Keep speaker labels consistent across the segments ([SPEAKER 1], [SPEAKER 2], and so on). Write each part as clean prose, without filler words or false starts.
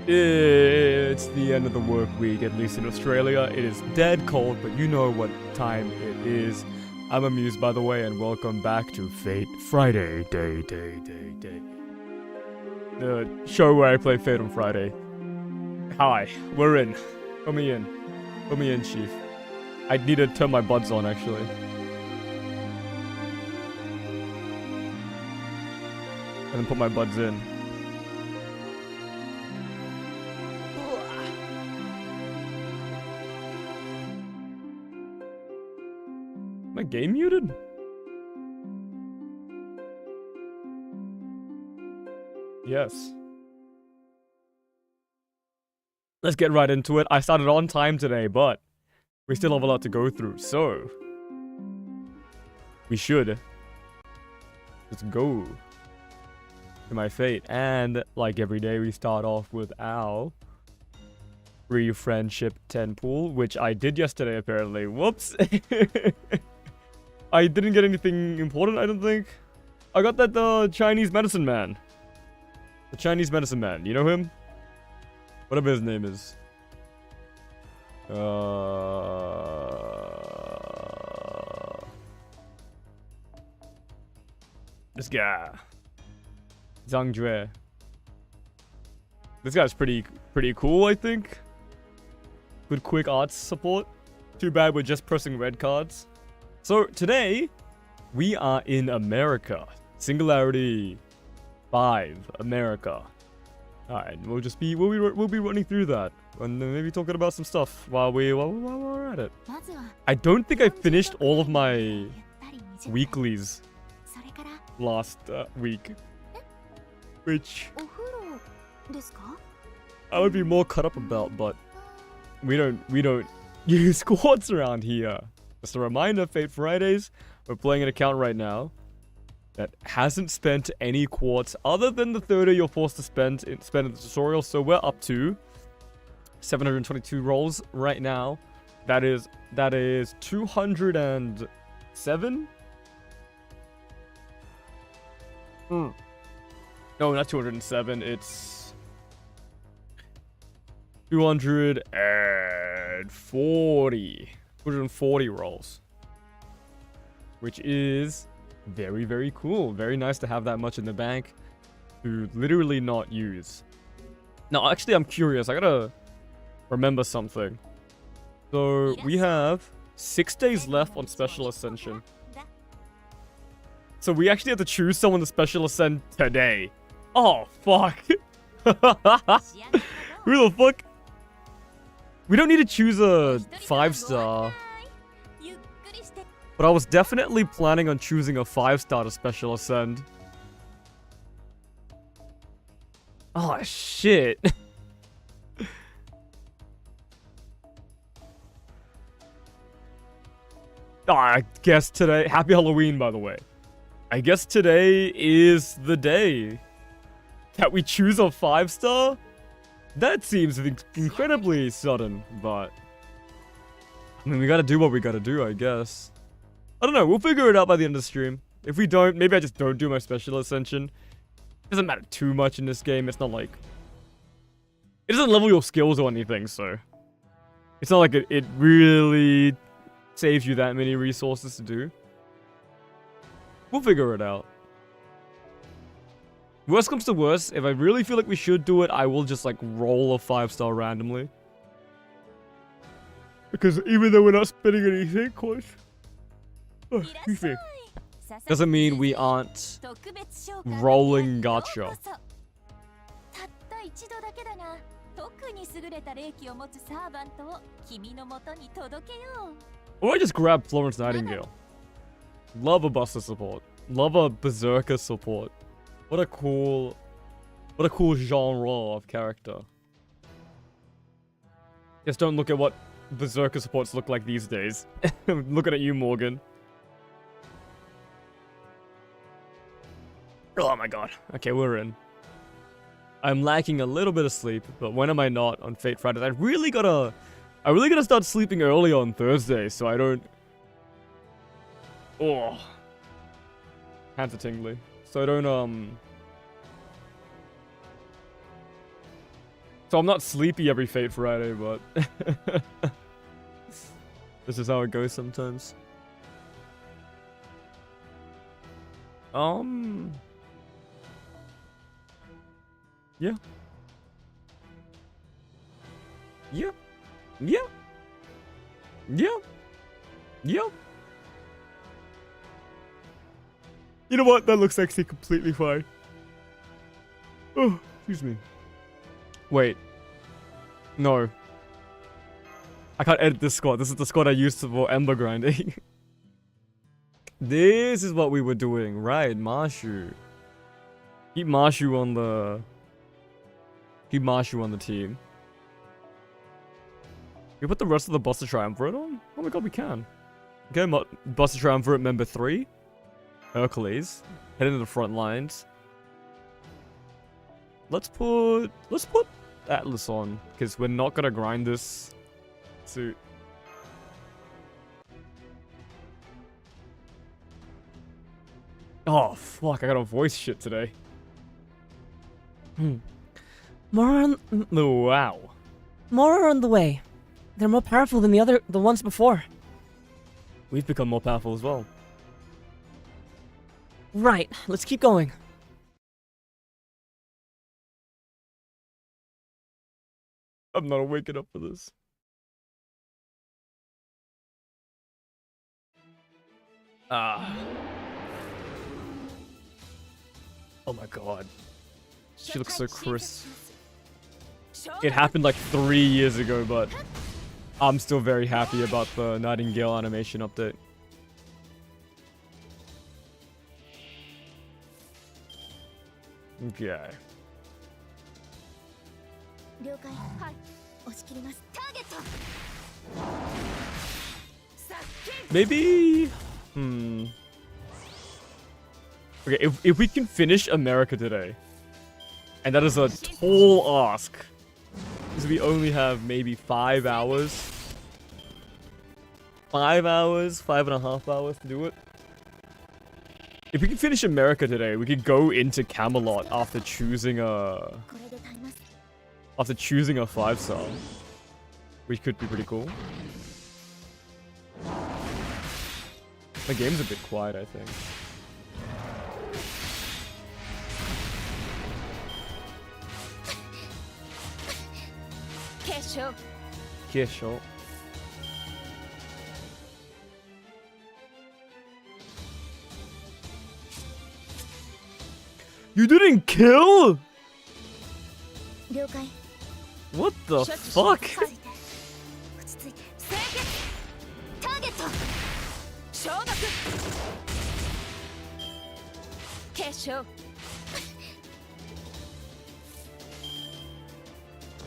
[SPEAKER 1] It's the end of the work week, at least in Australia. It is dead cold, but you know what time it is. I'm Amused, by the way, and welcome back to Fate Friday. Day. The show where I play Fate on Friday. Hi, we're in. Put me in. Put me in, Chief. I need to turn my buds on, actually. And then put my buds in. My game muted? Yes. Let's get right into it. I started on time today, but we still have a lot to go through, so we should just go to my fate. And like every day, we start off with our free friendship 10 pool, which I did yesterday apparently. Whoops. I didn't get anything important, I don't think. I got that Chinese medicine man. The Chinese medicine man. You know him? Whatever his name is. This guy. Zhang Jue. This guy's pretty cool, I think. Good quick arts support. Too bad we're just pressing red cards. So today, we are in America. Singularity 5, America. Alright, we'll be running through that. And maybe talking about some stuff while we're at it. I don't think I finished all of my weeklies last week. Which I would be more cut up about, but we don't use quartz around here. Just a reminder, Fate Fridays, we're playing an account right now that hasn't spent any quartz other than the 30 you're forced to spend in the tutorial. So we're up to 722 rolls right now. That is 207. No, not 207. It's 240 rolls, which is very cool. Very nice to have that much in the bank to literally not use. Now, actually, I'm curious. I gotta remember something. So we have 6 days left on Special Ascension. So we actually have to choose someone to Special Ascend today. Oh, fuck. Who the fuck? We don't need to choose a 5-star. But I was definitely planning on choosing a 5-star to Special Ascend. Oh, shit. I guess today... Happy Halloween, by the way. I guess today is the day that we choose a 5-star? That seems incredibly sudden, but... I mean, we gotta do what we gotta do, I guess. I don't know, we'll figure it out by the end of the stream. If we don't, maybe I just don't do my Special Ascension. It doesn't matter too much in this game, it's not like... It doesn't level your skills or anything, so... It's not like it really saves you that many resources to do. We'll figure it out. Worst comes to worst, if I really feel like we should do it, I will just like roll a 5-star randomly. Because even though we're not spending anything, of course. Oh, excuse me. Doesn't mean we aren't rolling gacha. Or I just grab Florence Nightingale. Love a Buster support. Love a Berserker support. What a cool genre of character. Just don't look at what Berserker supports look like these days. I'm looking at you, Morgan. Oh my god. Okay, we're in. I'm lacking a little bit of sleep, but when am I not on Fate Fridays? I really gotta start sleeping early on Thursday, so I don't... Oh. Hands are tingly. So I don't, So I'm not sleepy every Fate Friday, but this is how it goes sometimes. Yeah. Yeah. Yeah. Yeah. Yeah. You know what? That looks actually completely fine. Oh, excuse me. Wait. No. I can't edit this squad. This is the squad I used for ember grinding. This is what we were doing. Right, Marshu. Keep Marshu on the... Keep Marshu on the team. We put the rest of the Buster Triumvirate on? Oh my god, we can. Okay, Buster Triumvirate member 3. Hercules. Head into the front lines. Let's put Atlas on, because we're not gonna grind this suit. Oh fuck, I got a voice shit today.
[SPEAKER 2] More on
[SPEAKER 1] Wow.
[SPEAKER 2] more are on the way. They're more powerful than the ones before.
[SPEAKER 1] We've become more powerful as well.
[SPEAKER 2] Right, let's keep going.
[SPEAKER 1] I'm not waking up for this. Ah. Oh my god. She looks so crisp. It happened like 3 years ago, but I'm still very happy about the Nightingale animation update. Okay. Maybe... Okay, if we can finish America today, and that is a tall ask, because we only have maybe 5 hours. 5 hours, 5.5 hours to do it. If we can finish America today, we could go into Camelot after choosing a 5-star, which could be pretty cool. The game's a bit quiet, I think. Kesho. You didn't kill? What the fuck?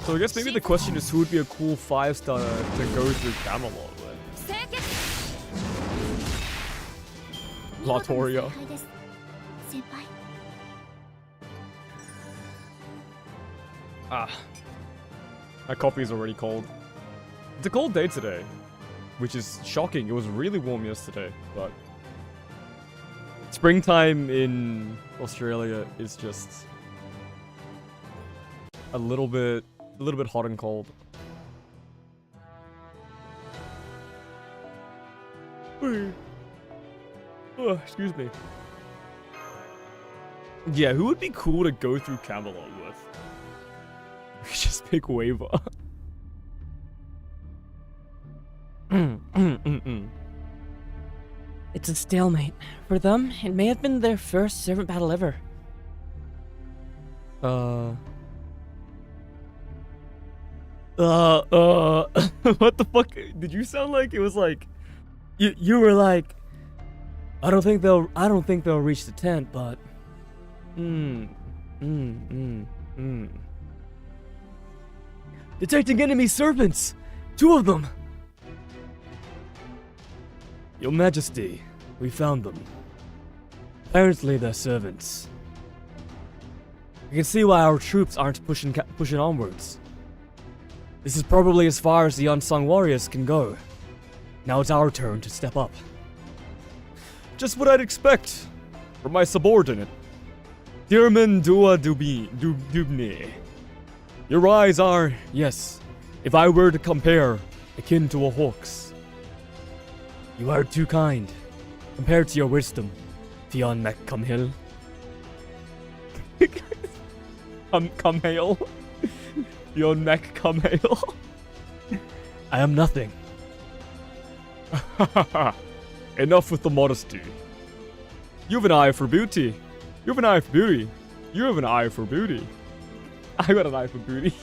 [SPEAKER 1] So I guess maybe the question is who would be a cool 5-star to go through Camelot with? Latoria. Ah. My coffee is already cold. It's a cold day today, which is shocking. It was really warm yesterday, but springtime in Australia is just a little bit hot and cold. Oh, excuse me. Yeah, who would be cool to go through Camelot with? We should just pick Waver.
[SPEAKER 2] It's a stalemate. For them, it may have been their first servant battle ever.
[SPEAKER 1] What the fuck? Did you sound like it was like you were like, I don't think they'll reach the tent, but detecting enemy servants! 2 of them! Your Majesty, we found them. Apparently they're servants. You can see why our troops aren't pushing onwards. This is probably as far as the unsung warriors can go. Now it's our turn to step up. Just what I'd expect from my subordinate, Dirman Dua Dubni. Your eyes are, yes, if I were to compare, akin to a hawk's. You are too kind, compared to your wisdom, Fionn McCumhill. Cumhale. Fionn McCumhale. I am nothing. Enough with the modesty. You have an eye for beauty. You have an eye for beauty. You have an eye for beauty. I got an eye for beauty.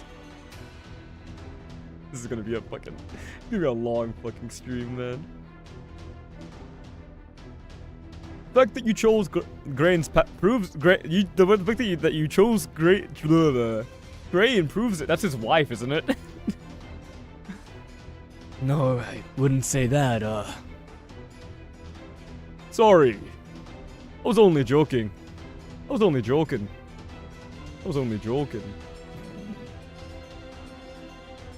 [SPEAKER 1] This is gonna be a long fucking stream, man. The fact that you chose Grain's proves the fact that you chose Grain proves it. That's his wife, isn't it? No, I wouldn't say that. Sorry. I was only joking. I was only joking.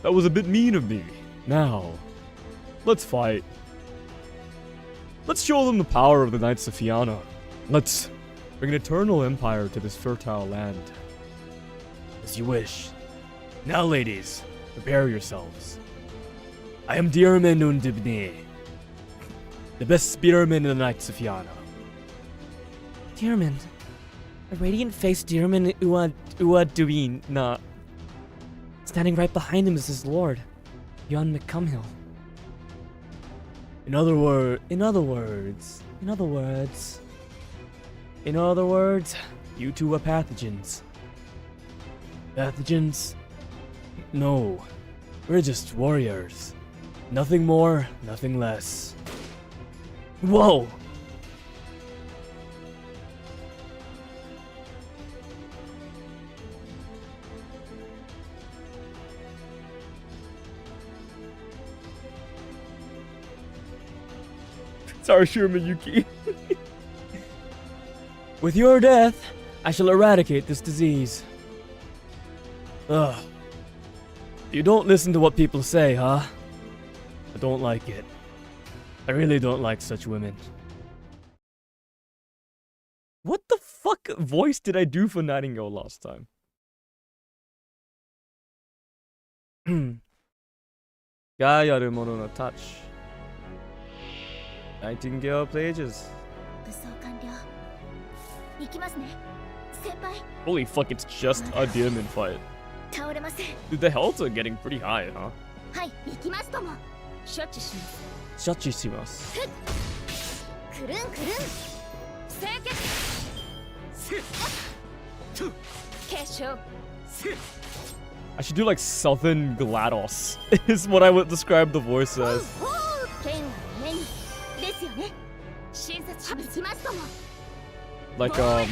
[SPEAKER 1] That was a bit mean of me. Now, let's fight. Let's show them the power of the Knights of Fianna. Let's bring an eternal empire to this fertile land. As you wish. Now, ladies, prepare yourselves. I am Dearman Undibne, the best spearman in the Knights of Fianna.
[SPEAKER 2] Dearman. A radiant-faced Dearman Uaduin, nah. Standing right behind him is his lord, Fionn McCumhill. In other words, you two are pathogens. Pathogens? No, we're just warriors. Nothing more, nothing less. Whoa!
[SPEAKER 1] Sorry, Yuki.
[SPEAKER 2] With your death, I shall eradicate this disease. Ugh. You don't listen to what people say, huh? I don't like it. I really don't like such women.
[SPEAKER 1] What the fuck voice did I do for Nightingale last time? Gayaru mono no touch. Nightingale pages. Holy fuck, it's just a demon fight. Dude, the healths are getting pretty high, huh? Shachishimasu. I should do like Southern GLaDOS, is what I would describe the voice as. Like, what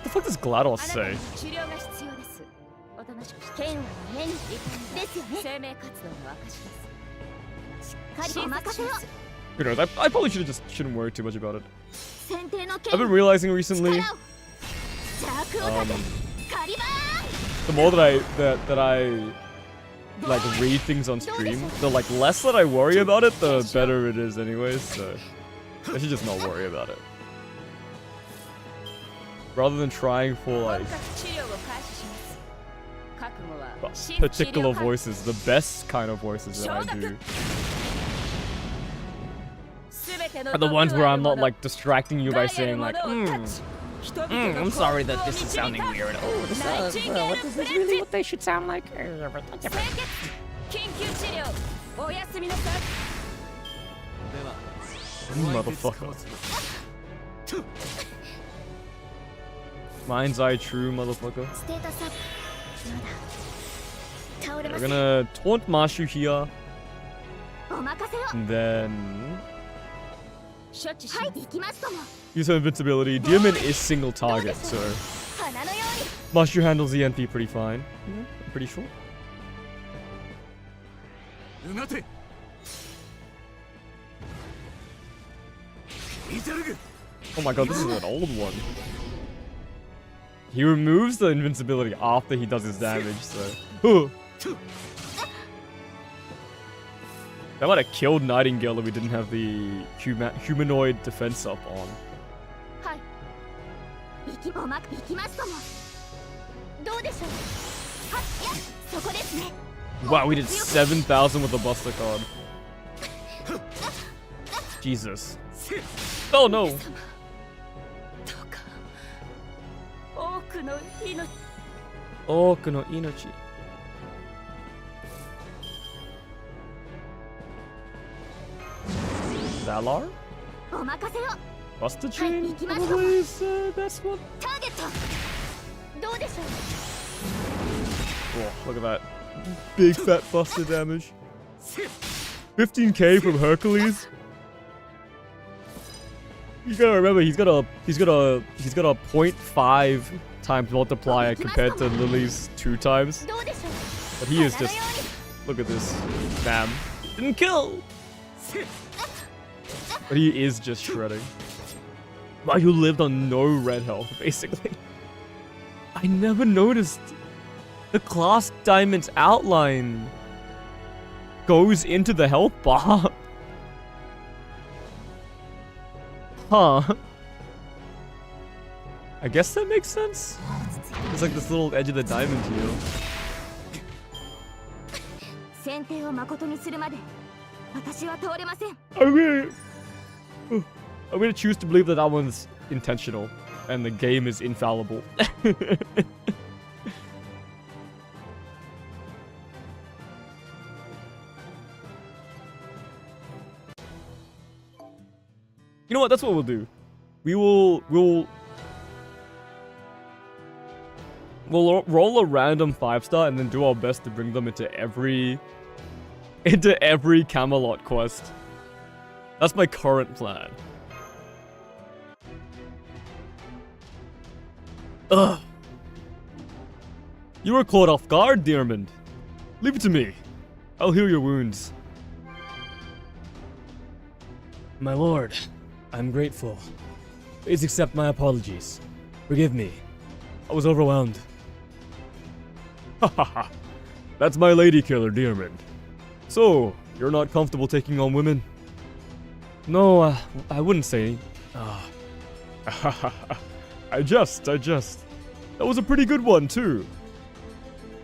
[SPEAKER 1] the fuck does GLaDOS say? You know, I probably shouldn't worry too much about it. I've been realizing recently, the more that I like read things on stream, the like less that I worry about it, the better it is anyways, so I should just not worry about it. Rather than trying for like particular voices, the best kind of voices that I do are the ones where I'm not like distracting you by saying like, I'm sorry that this is sounding weird. Oh, this what is this really what they should sound like? Motherfucker. Mind's eye true, motherfucker. We're gonna taunt Mashu here. And then use her invincibility. Demon is single target, so Mashu handles the NP pretty fine. I'm pretty sure. Oh my god, this is an old one. He removes the invincibility after he does his damage, so. That might have killed Nightingale if we didn't have the humanoid defense up on. Wow, we did 7,000 with the Buster card. Jesus. Oh no! Oku no inochi. Valar? Buster Chain? Probably is the best one. Oh, look at that. Big fat Buster damage. 15k from Hercules. You gotta remember he's got a 0.5 times multiplier compared to Lily's 2 times. But he is just, look at this. Bam. Didn't kill. But he is just shredding. Wow, you lived on no red health, basically. I never noticed the class diamond's outline goes into the health bar. Huh. I guess that makes sense. It's like this little edge of the diamond here. I'm gonna choose to believe that that one's intentional and the game is infallible. You know what? That's what we'll do. We'll roll a random 5-star and then do our best to bring them into every Camelot quest. That's my current plan. Ugh. You were caught off guard, Dearmond. Leave it to me. I'll heal your wounds.
[SPEAKER 2] My lord, I'm grateful. Please accept my apologies. Forgive me. I was overwhelmed.
[SPEAKER 1] Hahaha. That's my lady killer, Dearmond. So, you're not comfortable taking on women?
[SPEAKER 2] No, I wouldn't say.
[SPEAKER 1] I just. That was a pretty good one, too.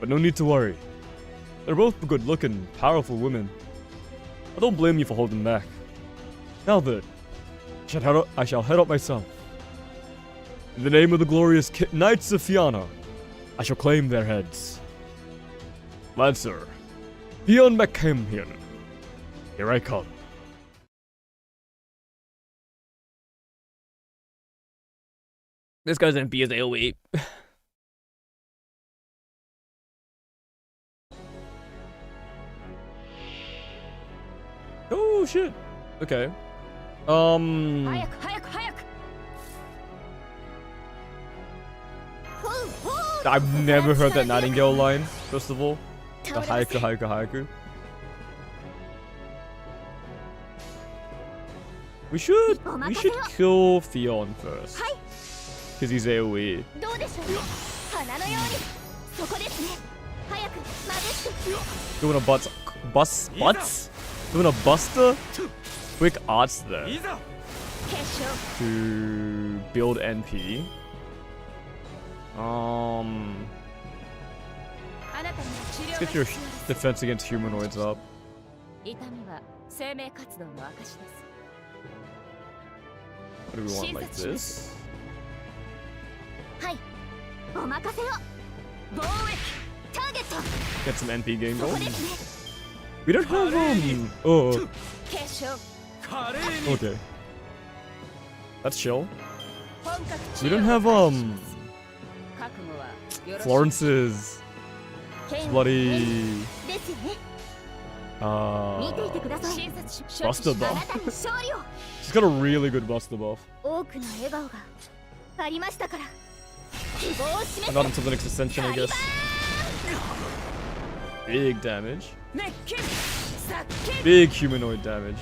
[SPEAKER 1] But no need to worry. They're both good-looking, powerful women. I don't blame you for holding back. Now then, I shall head up myself. In the name of the glorious Knights of Fianna, I shall claim their heads. Lancer, Theon McCamhian, here I come.
[SPEAKER 2] This guy's MP is AoE.
[SPEAKER 1] Oh shit. Okay. I've never heard that Nightingale line, first of all. The haiku. We should kill Theon first. Because he's AoE. Doing a butts? Doing a buster? Quick arts there. To build NP. Let's get your defense against humanoids up. What do we want, like this? Get some NP game going. We don't have oh. Okay. That's chill. We don't have Florence's bloody Buster buff. She's got a really good Buster buff. I got into the next ascension, I guess. Big damage. Big humanoid damage.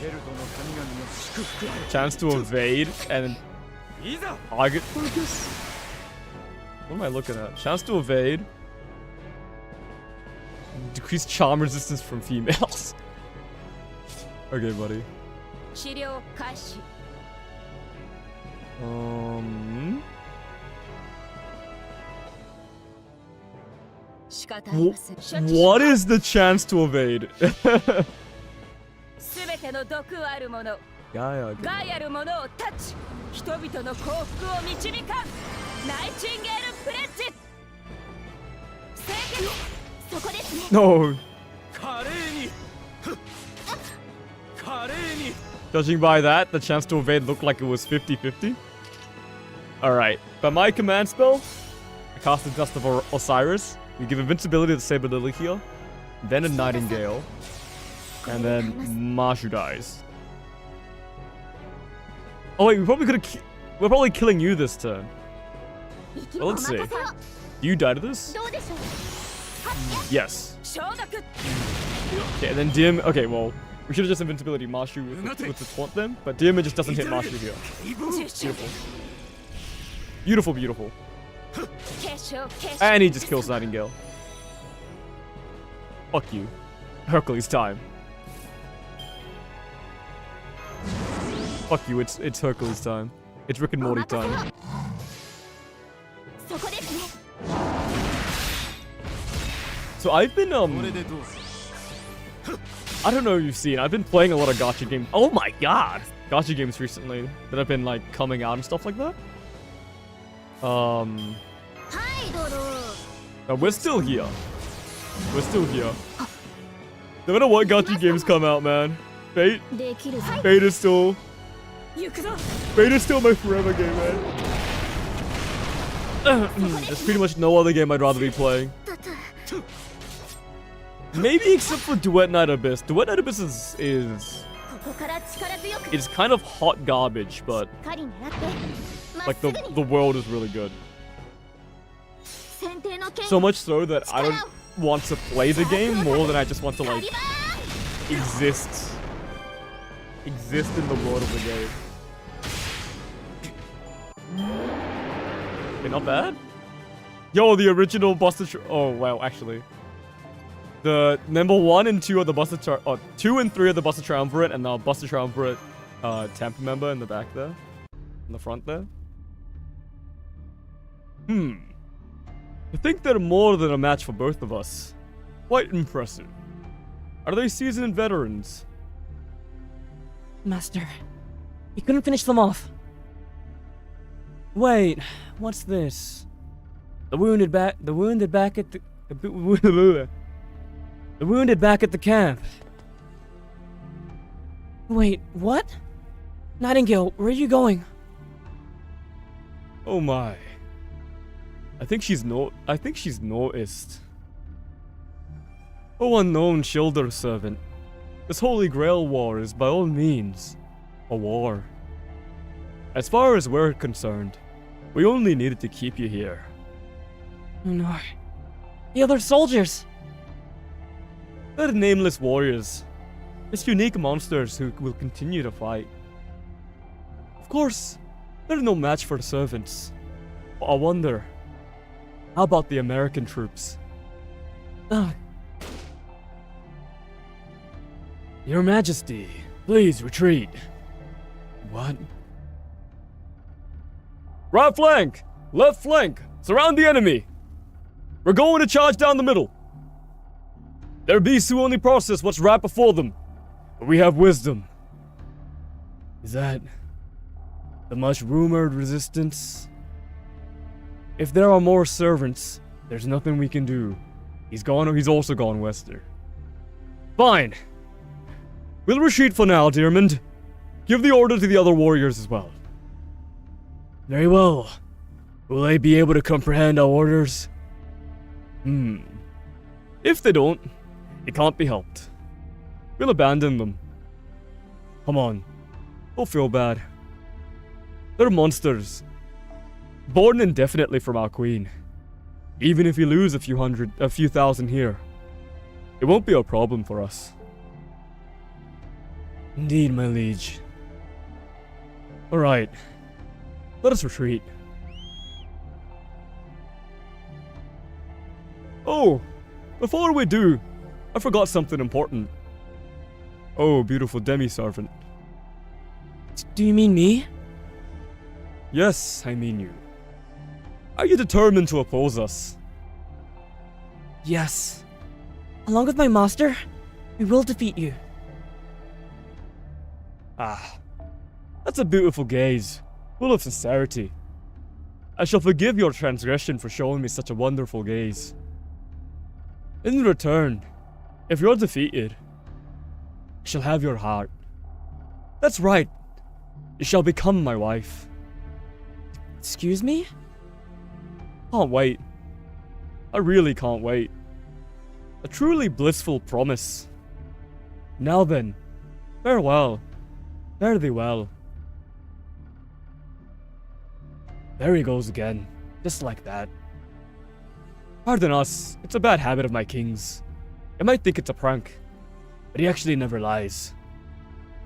[SPEAKER 1] Chance to evade and target focus? What am I looking at? Chance to evade. Decrease charm resistance from females. Okay, buddy.
[SPEAKER 3] 治療開始 仕方ありません処置
[SPEAKER 1] What is the chance to evade?
[SPEAKER 3] すべての毒あるもの
[SPEAKER 1] Gaia.
[SPEAKER 3] 害あるものをタッチ人々の幸福を導かんナイチンゲールプレッジ清潔そこですね
[SPEAKER 1] No.
[SPEAKER 2] 華麗に華麗に
[SPEAKER 1] Judging by that, the chance to evade looked like it was 50-50. Alright. By my command spell, I cast the Dust of Osiris. We give invincibility to Saber Lily here. Then a Nightingale. And then Mashu dies. Oh wait, we probably could have... We're probably killing you this turn. Well, let's see. Do you die to this?
[SPEAKER 3] どうでしょう
[SPEAKER 1] Yes.
[SPEAKER 3] 消毒
[SPEAKER 1] Okay, and then Dim... Okay, well... We should have just invincibility Mashu with the taunt then. But Dim just doesn't hit Mashu here.
[SPEAKER 3] 重症
[SPEAKER 1] Beautiful. Beautiful, beautiful.
[SPEAKER 3] 軽症軽症
[SPEAKER 1] And he just kills Nightingale. Fuck you. Hercules time. Fuck you, it's Hercules time. It's Rick and Morty time.
[SPEAKER 3] そこですね
[SPEAKER 1] So I've been,
[SPEAKER 2] これでどう
[SPEAKER 1] I don't know if you've seen, I've been playing a lot of gacha games. Oh my god! Gacha games recently that have been like coming out and stuff like that.
[SPEAKER 3] はいどうぞ
[SPEAKER 1] Now we're still here. We're still here. No matter what gacha games come out, man. Fate
[SPEAKER 3] できるぞ
[SPEAKER 1] is still...
[SPEAKER 3] 行くぞ
[SPEAKER 1] Fate is still my forever game, man. There's pretty much no other game I'd rather be playing. Maybe except for Duet Night Abyss. Duet Night Abyss is
[SPEAKER 3] ここから力強く
[SPEAKER 1] it's kind of hot garbage, but
[SPEAKER 3] しっかり狙ってまっ
[SPEAKER 1] like
[SPEAKER 3] す
[SPEAKER 1] the
[SPEAKER 3] ぐに
[SPEAKER 1] the world is really good.
[SPEAKER 3] 選定の権
[SPEAKER 1] So much so that I don't want to play the game more than I just want to
[SPEAKER 3] カ
[SPEAKER 1] like
[SPEAKER 3] リバ
[SPEAKER 1] exist in the world of the game. Okay, not bad. Yo, the original Buster. Oh wow, actually, the number 1 and 2 are the Buster. 2 and 3 are the Buster Triumvirate, and the Buster Triumvirate temple member in the back there, in the front there. I think they're more than a match for both of us. Quite impressive. Are they seasoned veterans?
[SPEAKER 2] Master, you couldn't finish them off. Wait, what's this? The wounded back at the wounded back at the camp. Wait, what? Nightingale, where are you going?
[SPEAKER 1] Oh my. I think she's noticed. Oh unknown shoulder servant. This Holy Grail war is by all means a war. As far as we're concerned, we only needed to keep you here.
[SPEAKER 2] Oh no. The other soldiers!
[SPEAKER 1] They're nameless warriors. Just unique monsters who will continue to fight. Of course, they're no match for the servants. But I wonder, how about the American troops?
[SPEAKER 2] Your Majesty, please retreat.
[SPEAKER 1] What? Right flank! Left flank! Surround the enemy! We're going to charge down the middle! There are beasts who only process what's right before them, but we have wisdom.
[SPEAKER 2] Is that the much rumored resistance?
[SPEAKER 1] If there are more servants, there's nothing we can do. He's also gone wester. Fine. We'll retreat for now, Dearmond. Give the order to the other warriors as well.
[SPEAKER 2] Very well. Will they be able to comprehend our orders?
[SPEAKER 1] If they don't, it can't be helped. We'll abandon them. Come on. Don't feel bad. They're monsters. Born indefinitely from our queen. Even if we lose a few thousand here, it won't be a problem for us.
[SPEAKER 2] Indeed, my liege.
[SPEAKER 1] Alright. Let us retreat. Oh, before we do, I forgot something important. Oh, beautiful demi-servant.
[SPEAKER 2] Do you mean me?
[SPEAKER 1] Yes, I mean you. Are you determined to oppose us?
[SPEAKER 2] Yes. Along with my master, we will defeat you.
[SPEAKER 1] Ah, that's a beautiful gaze, full of sincerity. I shall forgive your transgression for showing me such a wonderful gaze. In return, if you're defeated, I shall have your heart. That's right. You shall become my wife.
[SPEAKER 2] Excuse me?
[SPEAKER 1] Can't wait. I really can't wait. A truly blissful promise. Now then, farewell. Fare thee well. There he goes again, just like that. Pardon us, it's a bad habit of my king's. You might think it's a prank, but he actually never lies.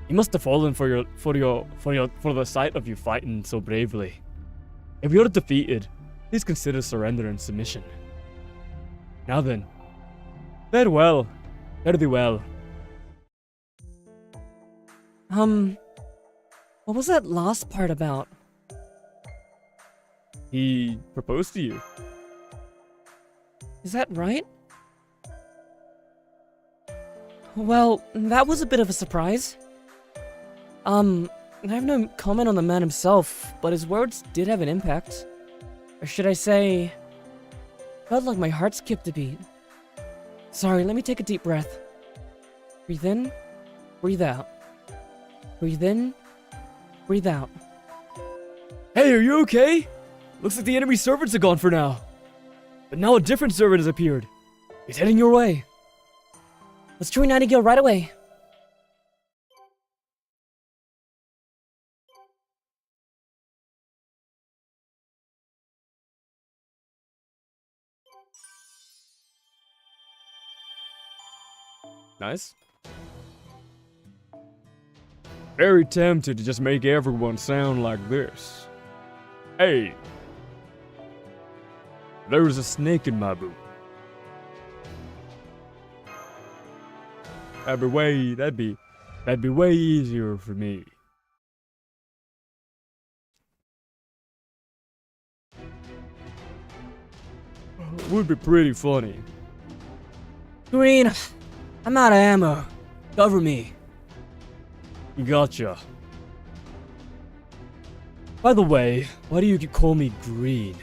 [SPEAKER 1] He must have fallen for the sight of you fighting so bravely. If you're defeated, please consider surrender and submission. Now then, farewell. Fare thee well.
[SPEAKER 2] What was that last part about?
[SPEAKER 1] He proposed to you.
[SPEAKER 2] Is that right? Well, that was a bit of a surprise. I have no comment on the man himself, but his words did have an impact. Or should I say, felt like my heart skipped a beat. Sorry, let me take a deep breath. Breathe in, breathe out. Breathe in, breathe out.
[SPEAKER 1] Hey, are you okay? Looks like the enemy servants are gone for now. But now a different servant has appeared. He's heading your way.
[SPEAKER 2] Let's join Nightingale right away.
[SPEAKER 1] Nice. Very tempted to just make everyone sound like this. Hey! There's a snake in my boot. That'd be way easier for me. Would be pretty funny.
[SPEAKER 2] Green, I'm out of ammo. Cover me.
[SPEAKER 1] Gotcha. By the way, why do you call me Green?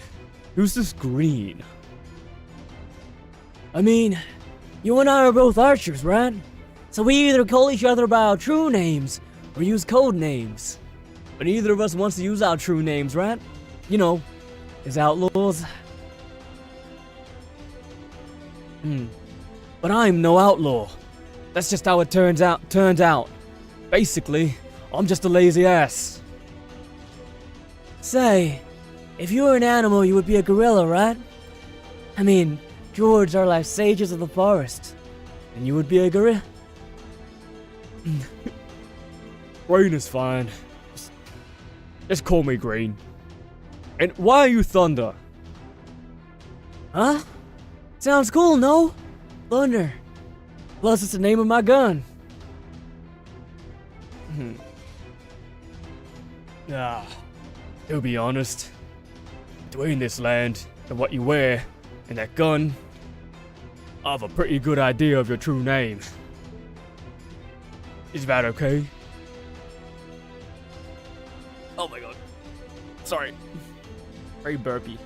[SPEAKER 1] Who's this Green?
[SPEAKER 2] I mean, you and I are both archers, right? So we either call each other by our true names or use code names. But neither of us wants to use our true names, right? You know, as outlaws. But I'm no outlaw. That's just how it turns out. Basically, I'm just a lazy ass. Say, if you were an animal, you would be a gorilla, right? I mean, George are like sages of the forest. And you would be a gorilla?
[SPEAKER 1] Green is fine. Just call me Green. And why are you Thunder?
[SPEAKER 2] Huh? Sounds cool, no? Thunder. Plus, it's the name of my gun.
[SPEAKER 1] To be honest, between this land and what you wear and that gun, I have a pretty good idea of your true name. Is that okay? Oh my god. Sorry. Very burpy.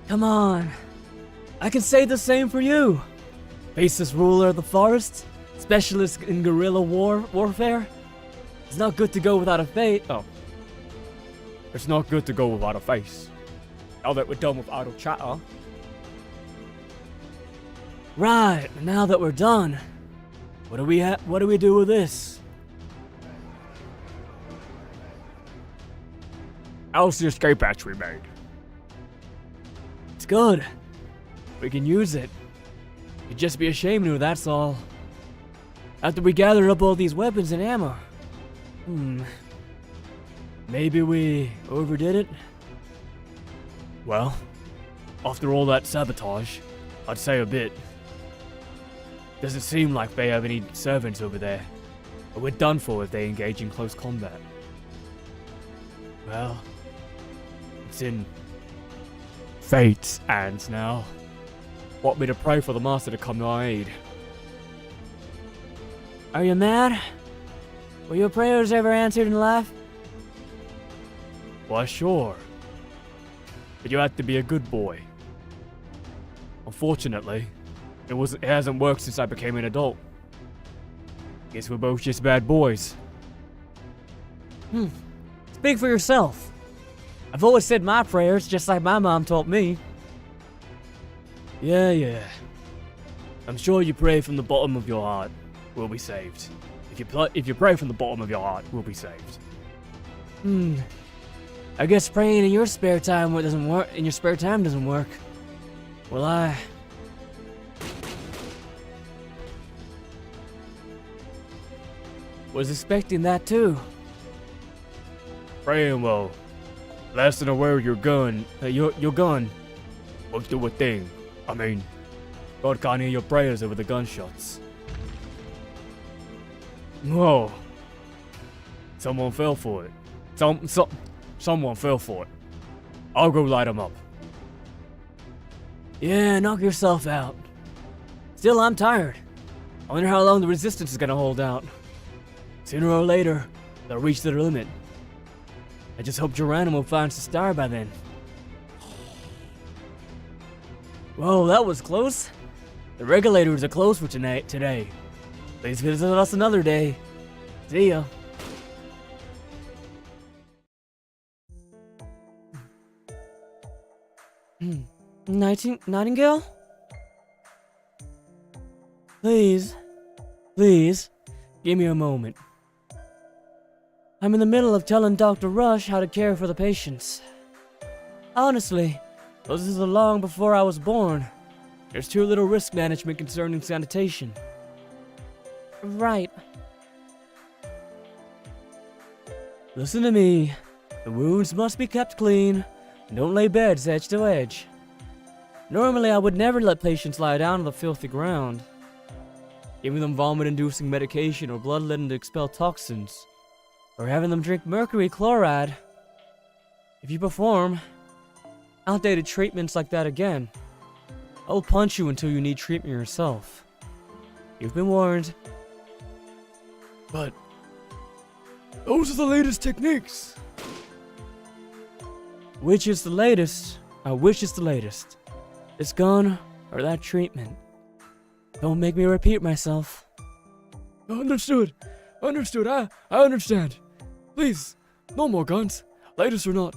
[SPEAKER 2] Come on. I can say the same for you. Faceless ruler of the forest, specialist in guerrilla warfare. It's not good to go without a face.
[SPEAKER 1] Oh. It's not good to go without a face. Now that we're done with idle chatter.
[SPEAKER 2] Right, now that we're done, what do we do with this?
[SPEAKER 1] How's the escape hatch we made?
[SPEAKER 2] It's good. We can use it. It'd just be a shame to, that's all. After we gathered up all these weapons and ammo. Maybe we overdid it?
[SPEAKER 1] Well, after all that sabotage, I'd say a bit.
[SPEAKER 2] Doesn't seem like they have any servants over there. But we're done for if they engage in close combat. Well, it's in fate's hands now. Want me to pray for the master to come to our aid. Are you mad? Were your prayers ever answered in life? Why, sure. But you have to be a good boy. Unfortunately, it hasn't worked since I became an adult. Guess we're both just bad boys. Speak for yourself. I've always said my prayers just like my mom taught me. Yeah. I'm sure you pray from the bottom of your heart, we'll be saved. If you pray from the bottom of your heart, we'll be saved. I guess praying in your spare time doesn't work. Well, I was expecting that too. Praying well. Lasting away with your gun. Your gun. Won't do a thing. I mean, God can't hear your prayers over the gunshots. Whoa. Someone fell for it. Someone fell for it. I'll go light them up. Yeah, knock yourself out. Still, I'm tired. I wonder how long the resistance is gonna hold out. Sooner or later, they'll reach their limit. I just hope Geronimo finds the star by then. Whoa, that was close. The regulators are closed for today. Please visit us another day. See ya. Nightingale? Please, give me a moment. I'm in the middle of telling Dr. Rush how to care for the patients. Honestly, this is long before I was born. There's too little risk management concerning sanitation. Right. Listen to me. The wounds must be kept clean. And don't lay beds edge to edge. Normally, I would never let patients lie down on the filthy ground. Giving them vomit-inducing medication or bloodletting to expel toxins. Or having them drink mercury chloride. If you perform outdated treatments like that again, I'll punch you until you need treatment yourself. You've been warned. But those are the latest techniques. Which is the latest? Which is the latest? This gun or that treatment? Don't make me repeat myself. Understood. I understand. Please, no more guns. Latest or not.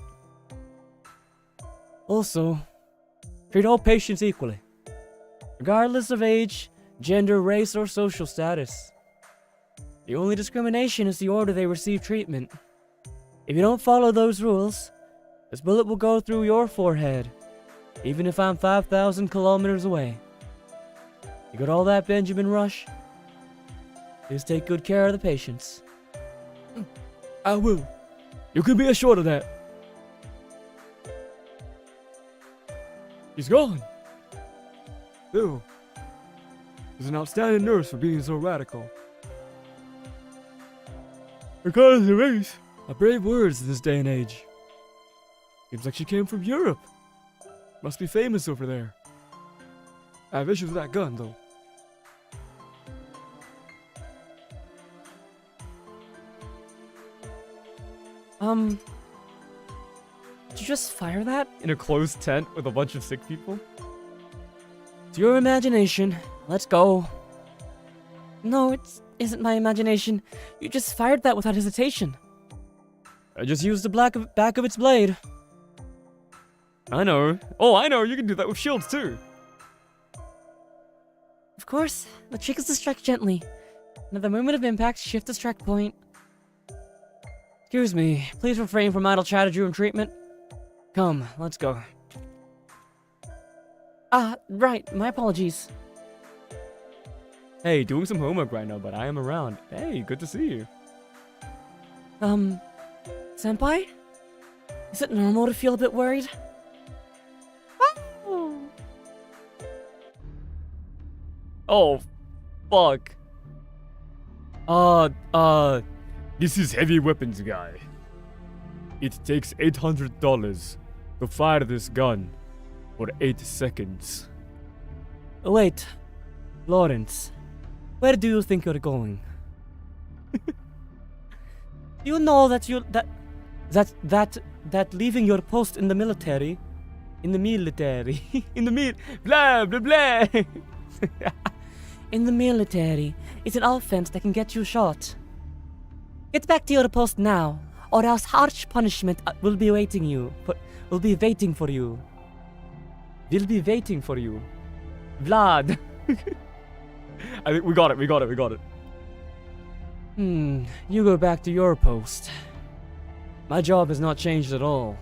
[SPEAKER 2] Also, treat all patients equally, regardless of age, gender, race, or social status. The only discrimination is the order they receive treatment. If you don't follow those rules, this bullet will go through your forehead, even if I'm 5,000 kilometers away. You got all that, Benjamin Rush? Please take good care of the patients. I will. You can be assured of that. He's gone. Ew. He's an outstanding nurse for being so radical. Regardless of race, are brave words in this day and age. Seems like she came from Europe. Must be famous over there. I have issues with that gun, though. Did you just fire that?
[SPEAKER 1] In a closed tent with a bunch of sick people?
[SPEAKER 2] It's your imagination. Let's go. No, it isn't my imagination. You just fired that without hesitation. I just used the back of its blade.
[SPEAKER 1] I know. Oh, I know. You can do that with shields too.
[SPEAKER 2] Of course. The trick is to strike gently. And at the moment of impact, shift the strike point. Excuse me. Please refrain from idle chatter during treatment. Come, let's go. Right. My apologies.
[SPEAKER 1] Hey, doing some homework right now, but I am around. Hey, good to see you.
[SPEAKER 2] Senpai? Is it normal to feel a bit worried?
[SPEAKER 1] Oh, Fuck. This is heavy weapons guy. It takes $800 to fire this gun for 8 seconds.
[SPEAKER 2] Wait, Lawrence, where do you think you're going? You know that that leaving your post in the military,
[SPEAKER 1] Blah, blah, blah.
[SPEAKER 2] in the military is an offense that can get you shot. Get back to your post now, or else harsh punishment will be waiting for you.
[SPEAKER 1] Vlad. I think we got it.
[SPEAKER 2] You go back to your post. My job has not changed at all.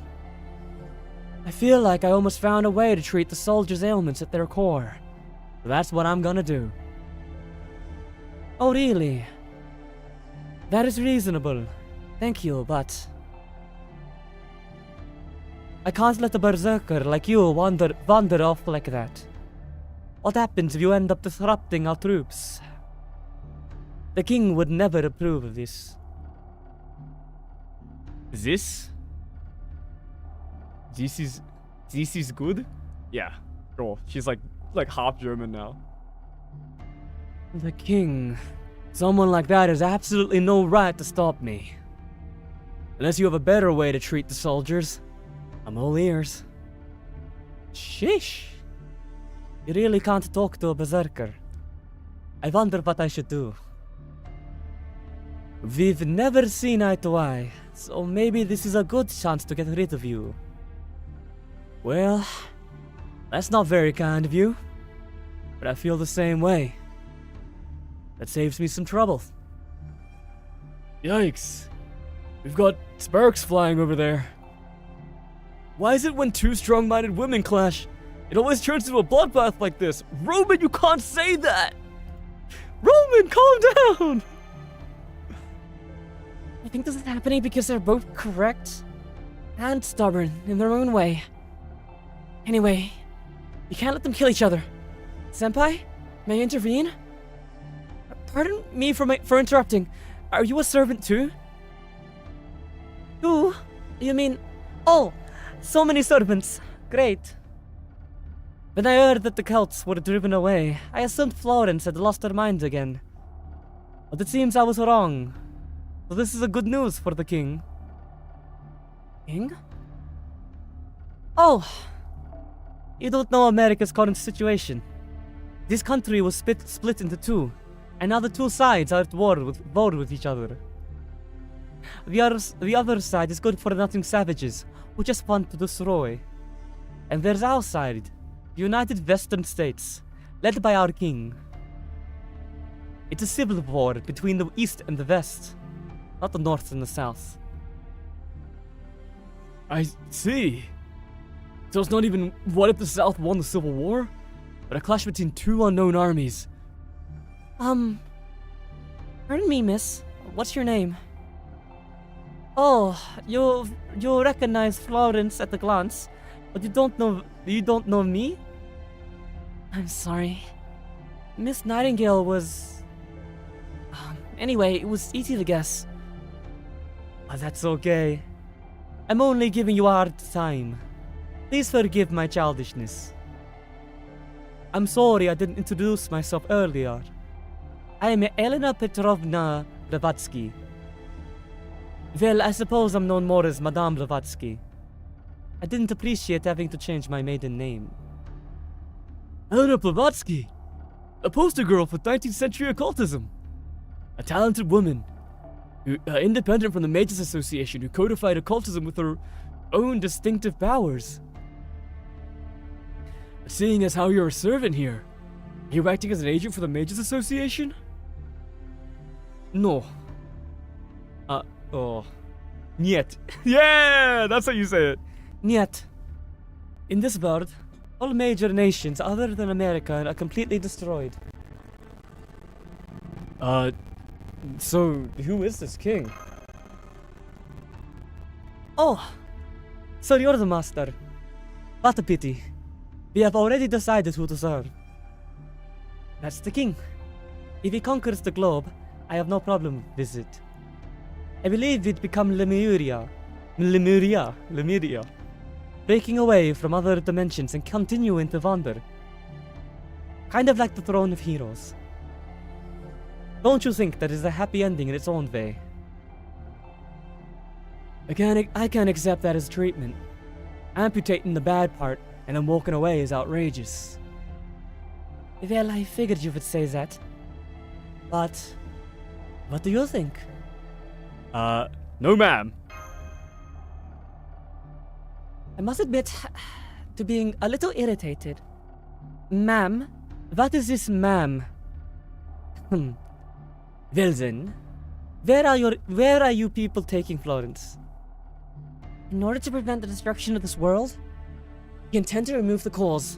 [SPEAKER 2] I feel like I almost found a way to treat the soldiers' ailments at their core. So that's what I'm gonna do. Oh, really? That is reasonable. Thank you, but I can't let a berserker like you wander off like that. What happens if you end up disrupting our troops? The king would never approve of this.
[SPEAKER 1] This is good? Yeah, sure. She's like half German now.
[SPEAKER 2] The king. Someone like that has absolutely no right to stop me. Unless you have a better way to treat the soldiers, I'm all ears. Sheesh. You really can't talk to a berserker. I wonder what I should do. We've never seen eye to eye, so maybe this is a good chance to get rid of you. Well, that's not very kind of you, but I feel the same way. That saves me some trouble.
[SPEAKER 1] Yikes. We've got sparks flying over there. Why is it when two strong-minded women clash, it always turns into a bloodbath like this? Roman, you can't say that! Roman, calm down!
[SPEAKER 2] I think this is happening because they're both correct and stubborn in their own way. Anyway, you can't let them kill each other. Senpai, may I intervene? Pardon me for interrupting. Are you a servant too? Who? You mean... Oh, so many servants. Great. When I heard that the Celts were driven away, I assumed Florence had lost her mind again. But it seems I was wrong. So this is a good news for the king. King? Oh! You don't know America's current situation. This country was split into two, and now the two sides are at war with each other. The other side is good-for-nothing savages who just want to destroy. And there's our side, the United Western States, led by our king. It's a civil war between the East and the West, not the North and the South.
[SPEAKER 1] I see. So it's not even what if the South won the Civil War, but a clash between two unknown armies.
[SPEAKER 2] Pardon me, miss. What's your name? Oh, you recognize Florence at a glance, but you don't know me? I'm sorry. Miss Nightingale was... Anyway, it was easy to guess. Oh, that's okay. I'm only giving you a hard time. Please forgive my childishness. I'm sorry I didn't introduce myself earlier. I am Elena Petrovna Blavatsky. Well, I suppose I'm known more as Madame Blavatsky. I didn't appreciate having to change my maiden name.
[SPEAKER 1] Elena Blavatsky, a poster girl for 19th century occultism. A talented woman, independent from the Mages Association, who codified occultism with her own distinctive powers. Seeing as how you're a servant here, are you acting as an agent for the Mages Association?
[SPEAKER 2] No.
[SPEAKER 1] Niet. Yeah, that's how you say it.
[SPEAKER 2] Niet. In this world, all major nations other than America are completely destroyed.
[SPEAKER 1] So who is this king?
[SPEAKER 2] Oh, so you're the master. What a pity. We have already decided who to serve. That's the king. If he conquers the globe, I have no problem with it. I believe we'd become Lemuria, breaking away from other dimensions and continuing to wander. Kind of like the Throne of Heroes. Don't you think that is a happy ending in its own way? I can't accept that as treatment. Amputating the bad part and then walking away is outrageous. Well, I figured you would say that. But what do you think?
[SPEAKER 1] No ma'am.
[SPEAKER 2] I must admit to being a little irritated. Ma'am? What is this ma'am? Well then, where are you people taking Florence? In order to prevent the destruction of this world, we intend to remove the cause.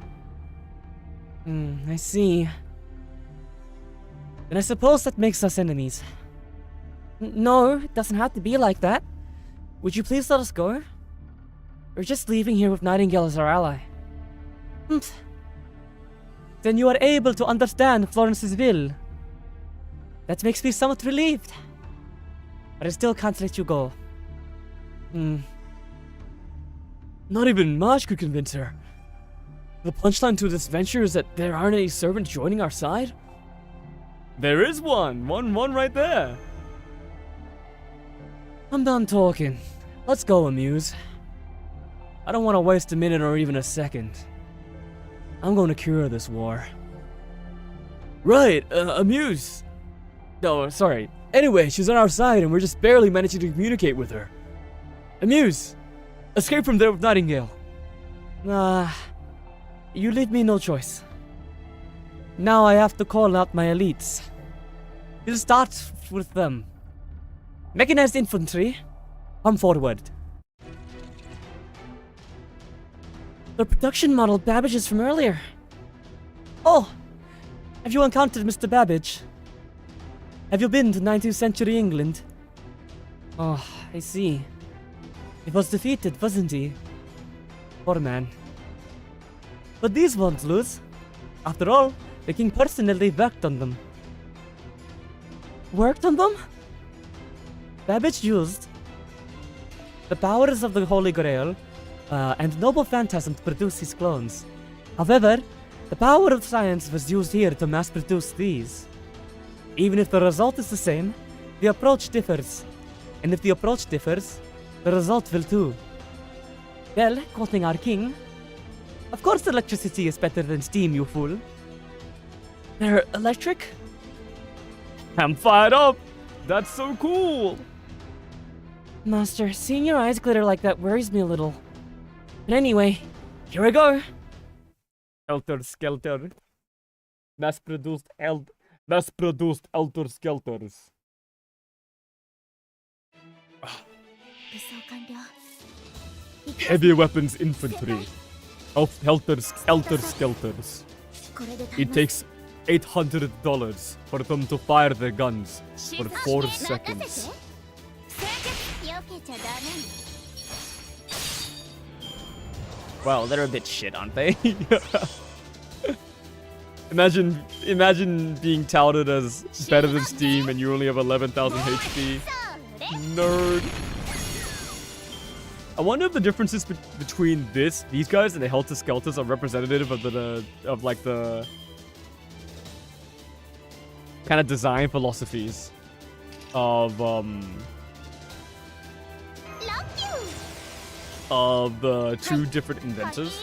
[SPEAKER 2] I see. Then I suppose that makes us enemies. No, it doesn't have to be like that. Would you please let us go? We're just leaving here with Nightingale as our ally. Then you are able to understand Florence's will. That makes me somewhat relieved. But I still can't let you go.
[SPEAKER 1] Not even Marsh could convince her. The punchline to this venture is that there aren't any servants joining our side? There is one right there.
[SPEAKER 2] I'm done talking. Let's go, Amuse. I don't want to waste a minute or even a second. I'm going to cure this war.
[SPEAKER 1] Right, Amuse. No, sorry. Anyway, she's on our side and we're just barely managing to communicate with her. Amuse, escape from there with Nightingale.
[SPEAKER 2] You leave me no choice. Now I have to call out my elites. We'll start with them. Mechanized infantry, come forward. The production model Babbage is from earlier. Oh, have you encountered Mr. Babbage? Have you been to 19th century England? Oh, I see. He was defeated, wasn't he? Poor man. But these won't lose. After all, the king personally worked on them. Worked on them? Babbage used the powers of the Holy Grail and Noble Phantasm to produce his clones. However, the power of science was used here to mass produce these. Even if the result is the same, the approach differs. And if the approach differs, the result will too. Well, quoting our king, of course electricity is better than steam, you fool. They're electric?
[SPEAKER 1] I'm fired up. That's so cool.
[SPEAKER 2] Master, seeing your eyes glitter like that worries me a little. But anyway, here I go.
[SPEAKER 1] Helter Skelter. Mass-produced Helter Skelters. Heavy weapons infantry. Helter Skelters. It takes $800 for them to fire their guns for 4 seconds. Wow, they're a bit shit, aren't they? Imagine being touted as better than Steam and you only have 11,000 HP. Nerd. I wonder if the differences between these guys and the Helter Skelters are representative of the kind of design philosophies of the two different inventors.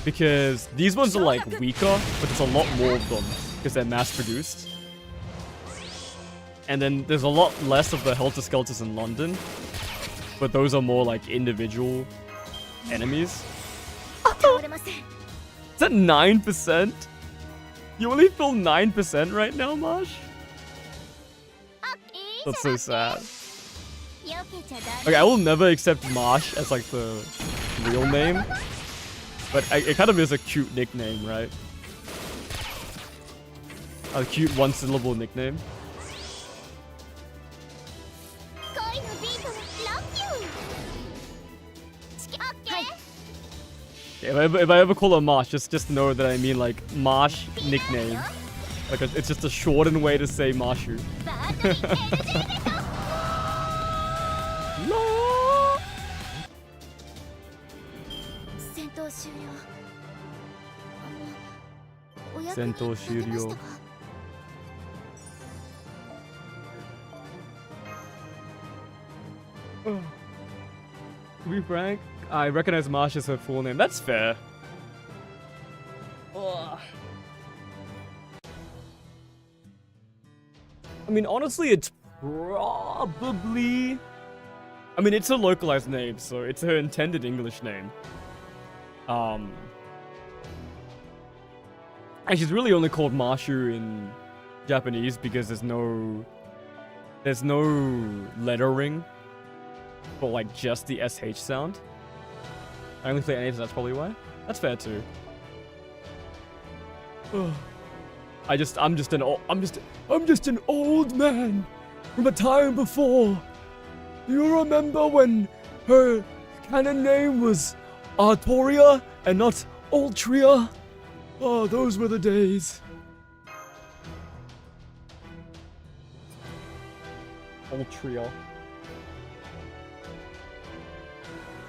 [SPEAKER 1] Because these ones are like weaker, but there's a lot more of them because they're mass produced. And then there's a lot less of the Helter Skelters in London, but those are more like individual enemies. Is that 9%? You only feel 9% right now, Marsh? That's so sad. Okay, I will never accept Marsh as like the real name. But it kind of is a cute nickname, right? A cute one-syllable nickname. If I ever call her Marsh, just know that I mean like Marsh nickname. Like, it's just a shortened way to say Mashu. No!
[SPEAKER 4] 戦闘終了。お役
[SPEAKER 1] 戦闘
[SPEAKER 4] に立て
[SPEAKER 1] 終了。
[SPEAKER 4] ましたか？
[SPEAKER 1] To be frank, I recognize Marsh as her full name. That's fair. Ugh. I mean, honestly, it's probably... I mean, it's a localized name, so it's her intended English name. And she's really only called Marshu in Japanese because there's no lettering for like just the SH sound. I only play NA, so that's probably why. That's fair too. I'm just an old man from a time before. Do you remember when her canon name was Artoria and not Ultria? Oh, those were the days. Ultria.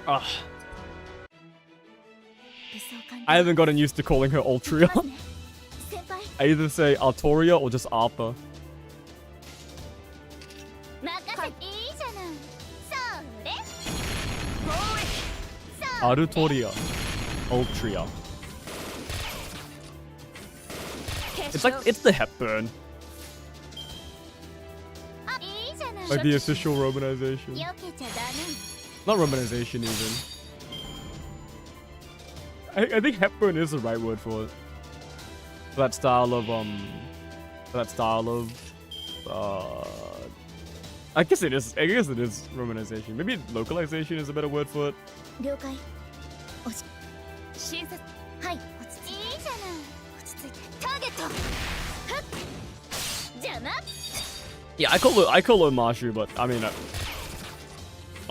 [SPEAKER 1] Ah. I haven't gotten used to calling her Ultria. I either say Artoria or just Arthur.
[SPEAKER 4] 任せていいじゃない。それ。
[SPEAKER 1] Artoria. Ultria. It's like, it's the Hepburn.
[SPEAKER 4] いいじゃない。
[SPEAKER 1] Like the official romanization.
[SPEAKER 4] 避けちゃダメ。
[SPEAKER 1] Not romanization even. I think Hepburn is the right word for it. For that style of I guess it is romanization. Maybe localization is a better word for it.
[SPEAKER 4] 了解。診察。はい。落ち着いて。いいじゃない。落ち着いて。ターゲット。はっ。邪魔。
[SPEAKER 1] Yeah, I call her Marshu, but I mean, I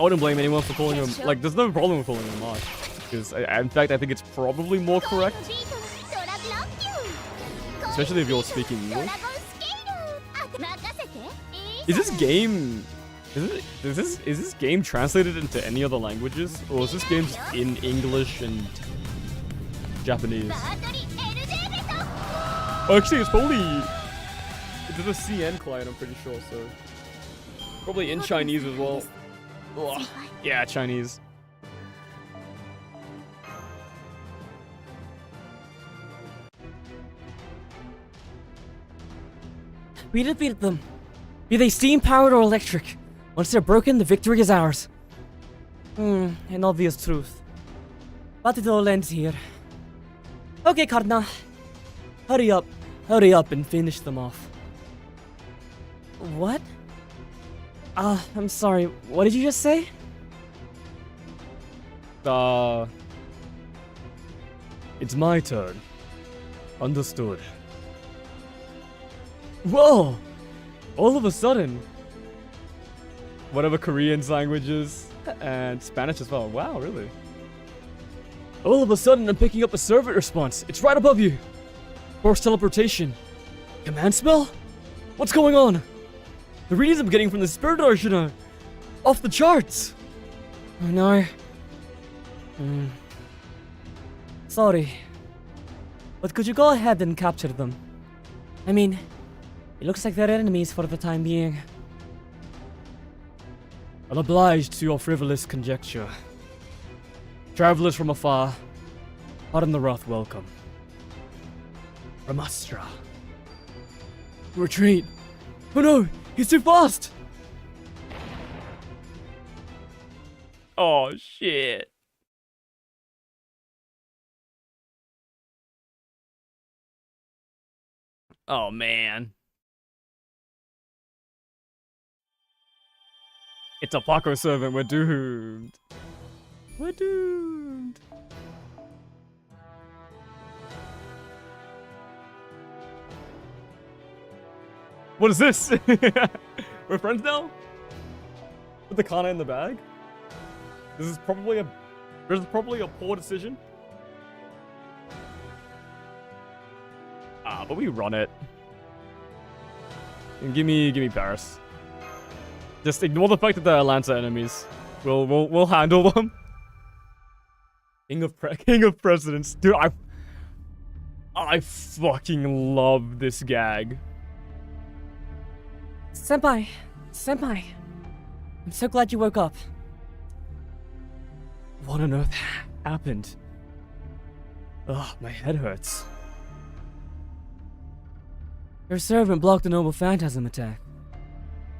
[SPEAKER 1] wouldn't blame anyone for calling him. Like, there's no problem with calling him Marsh, because in fact, I think it's probably more correct, especially if you're speaking English. Is this game? Is this game translated into any other languages, or is this game just in English and Japanese? Oh, actually, it's probably it's a CN client. I'm pretty sure, so probably in Chinese as well. Ugh. Yeah, Chinese.
[SPEAKER 2] We defeated them. Be they steam-powered or electric. Once they're broken, the victory is ours. An obvious truth. But it all ends here. Okay, Karna. Hurry up and finish them off. What? I'm sorry, what did you just say?
[SPEAKER 1] It's my turn. Understood.
[SPEAKER 2] Whoa!
[SPEAKER 1] All of a sudden, whatever Korean's languages and Spanish as well. Wow, really?
[SPEAKER 2] All of a sudden, I'm picking up a servant response. It's right above you. Force teleportation. Command spell? What's going on? The readings I'm getting from the Spirit Ocean are off the charts. Oh no. Sorry. But could you go ahead and capture them? I mean, it looks like they're enemies for the time being.
[SPEAKER 1] I'll oblige to your frivolous conjecture. Travelers from afar, pardon the wrath welcome. Ramastra.
[SPEAKER 2] Retreat. Oh no, he's too fast.
[SPEAKER 1] Oh shit. Oh man. It's a Paco servant, we're doomed. We're doomed. What is this? We're friends now? With the Kana in the bag? This is probably a poor decision. But we run it. Give me Paris. Just ignore the fact that they're Atlanta enemies. We'll handle them. King of Presidents. Dude, I fucking love this gag.
[SPEAKER 2] Senpai. I'm so glad you woke up.
[SPEAKER 1] What on earth happened? Ugh, my head hurts.
[SPEAKER 2] Your servant blocked the noble phantasm attack.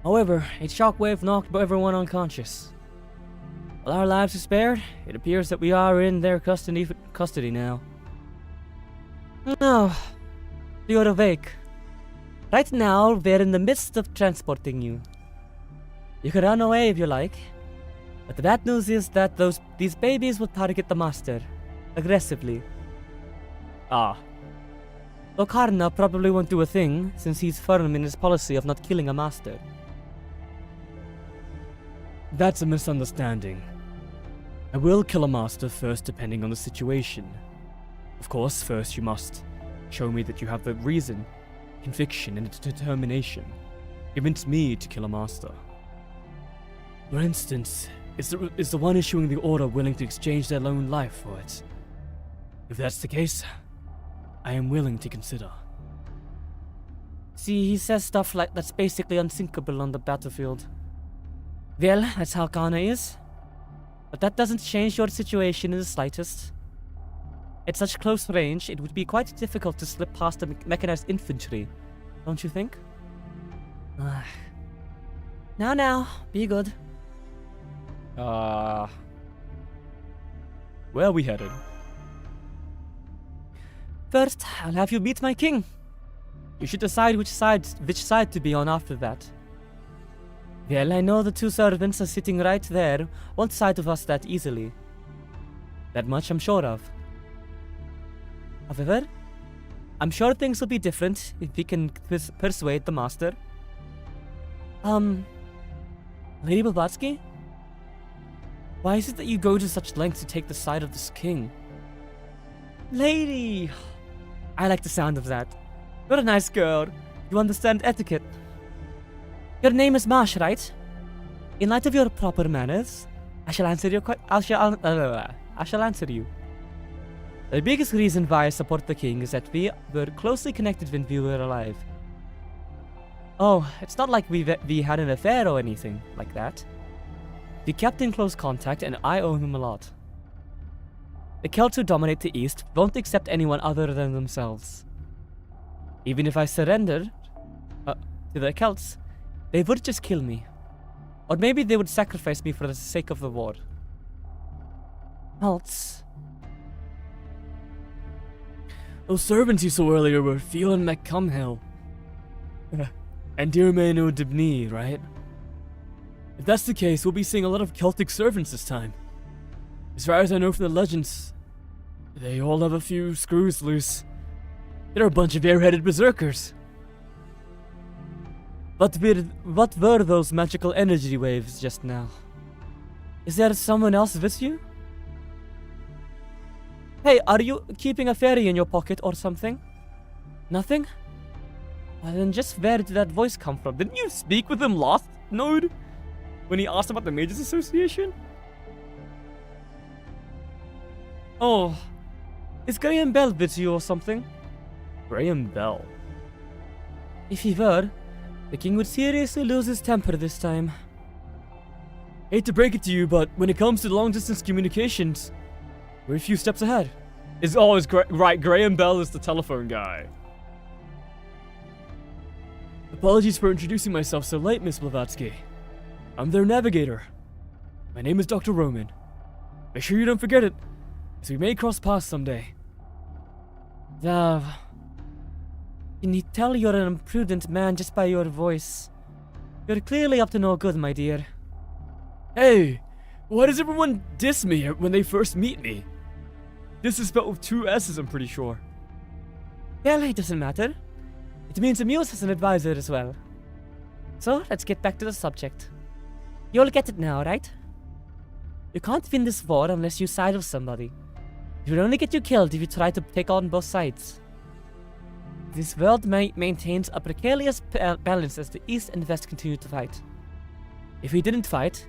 [SPEAKER 2] However, a shockwave knocked everyone unconscious. While our lives are spared, it appears that we are in their custody now. No, you're awake. Right now, we're in the midst of transporting you. You can run away if you like, but the bad news is that these babies will target the master aggressively.
[SPEAKER 1] Ah.
[SPEAKER 2] Locarna probably won't do a thing, since he's firm in his policy of not killing a master.
[SPEAKER 1] That's a misunderstanding. I will kill a master first depending on the situation. Of course, first you must show me that you have the reason, conviction, and determination given to me to kill a master. For instance, is the one issuing the order willing to exchange their own life for it? If that's the case, I am willing to consider.
[SPEAKER 2] See, he says stuff like that's basically unsinkable on the battlefield. Well, that's how Kana is. But that doesn't change your situation in the slightest. At such close range, it would be quite difficult to slip past the mechanized infantry, don't you think? Now, be good.
[SPEAKER 1] Where are we headed?
[SPEAKER 2] First, I'll have you meet my king. You should decide which side to be on after that. Well, I know the two servants are sitting right there, one side of us that easily. That much I'm sure of. However, I'm sure things will be different if we can persuade the master. Lady Blavatsky? Why is it that you go to such lengths to take the side of this king? Lady! I like the sound of that. You're a nice girl. You understand etiquette. Your name is Marsh, right? In light of your proper manners, I shall answer you. The biggest reason why I support the king is that we were closely connected when we were alive. Oh, it's not like we had an affair or anything like that. We kept in close contact and I owe him a lot. The Celts who dominate the East won't accept anyone other than themselves. Even if I surrendered to the Celts, they would just kill me. Or maybe they would sacrifice me for the sake of the war. Celts.
[SPEAKER 1] Those servants you saw earlier were Theo and McCumhill. And Dirmanu Dibni, right? If that's the case, we'll be seeing a lot of Celtic servants this time. As far as I know from the legends, they all have a few screws loose. They're a bunch of airheaded berserkers.
[SPEAKER 2] What were those magical energy waves just now? Is there someone else with you? Hey, are you keeping a fairy in your pocket or something? Nothing? Well, then just where did that voice come from? Didn't you speak with him last node? When he asked about the Mages Association? Oh, is Graham Bell with you or something?
[SPEAKER 1] Graham Bell?
[SPEAKER 2] If he were, the king would seriously lose his temper this time.
[SPEAKER 1] Hate to break it to you, but when it comes to long-distance communications, we're a few steps ahead. Right, Graham Bell is the telephone guy. Apologies for introducing myself so late, Miss Blavatsky. I'm their navigator. My name is Dr. Roman. Make sure you don't forget it, as we may cross paths someday.
[SPEAKER 2] Can you tell you're an imprudent man just by your voice? You're clearly up to no good, my dear.
[SPEAKER 1] Hey, why does everyone diss me when they first meet me? This is spelled with 2 S's, I'm pretty sure.
[SPEAKER 2] Well, it doesn't matter. It means Amuse as an advisor as well. So, let's get back to the subject. You'll get it now, right? You can't win this war unless you side with somebody. It will only get you killed if you try to take on both sides. This world maintains a precarious balance as the East and West continue to fight. If we didn't fight,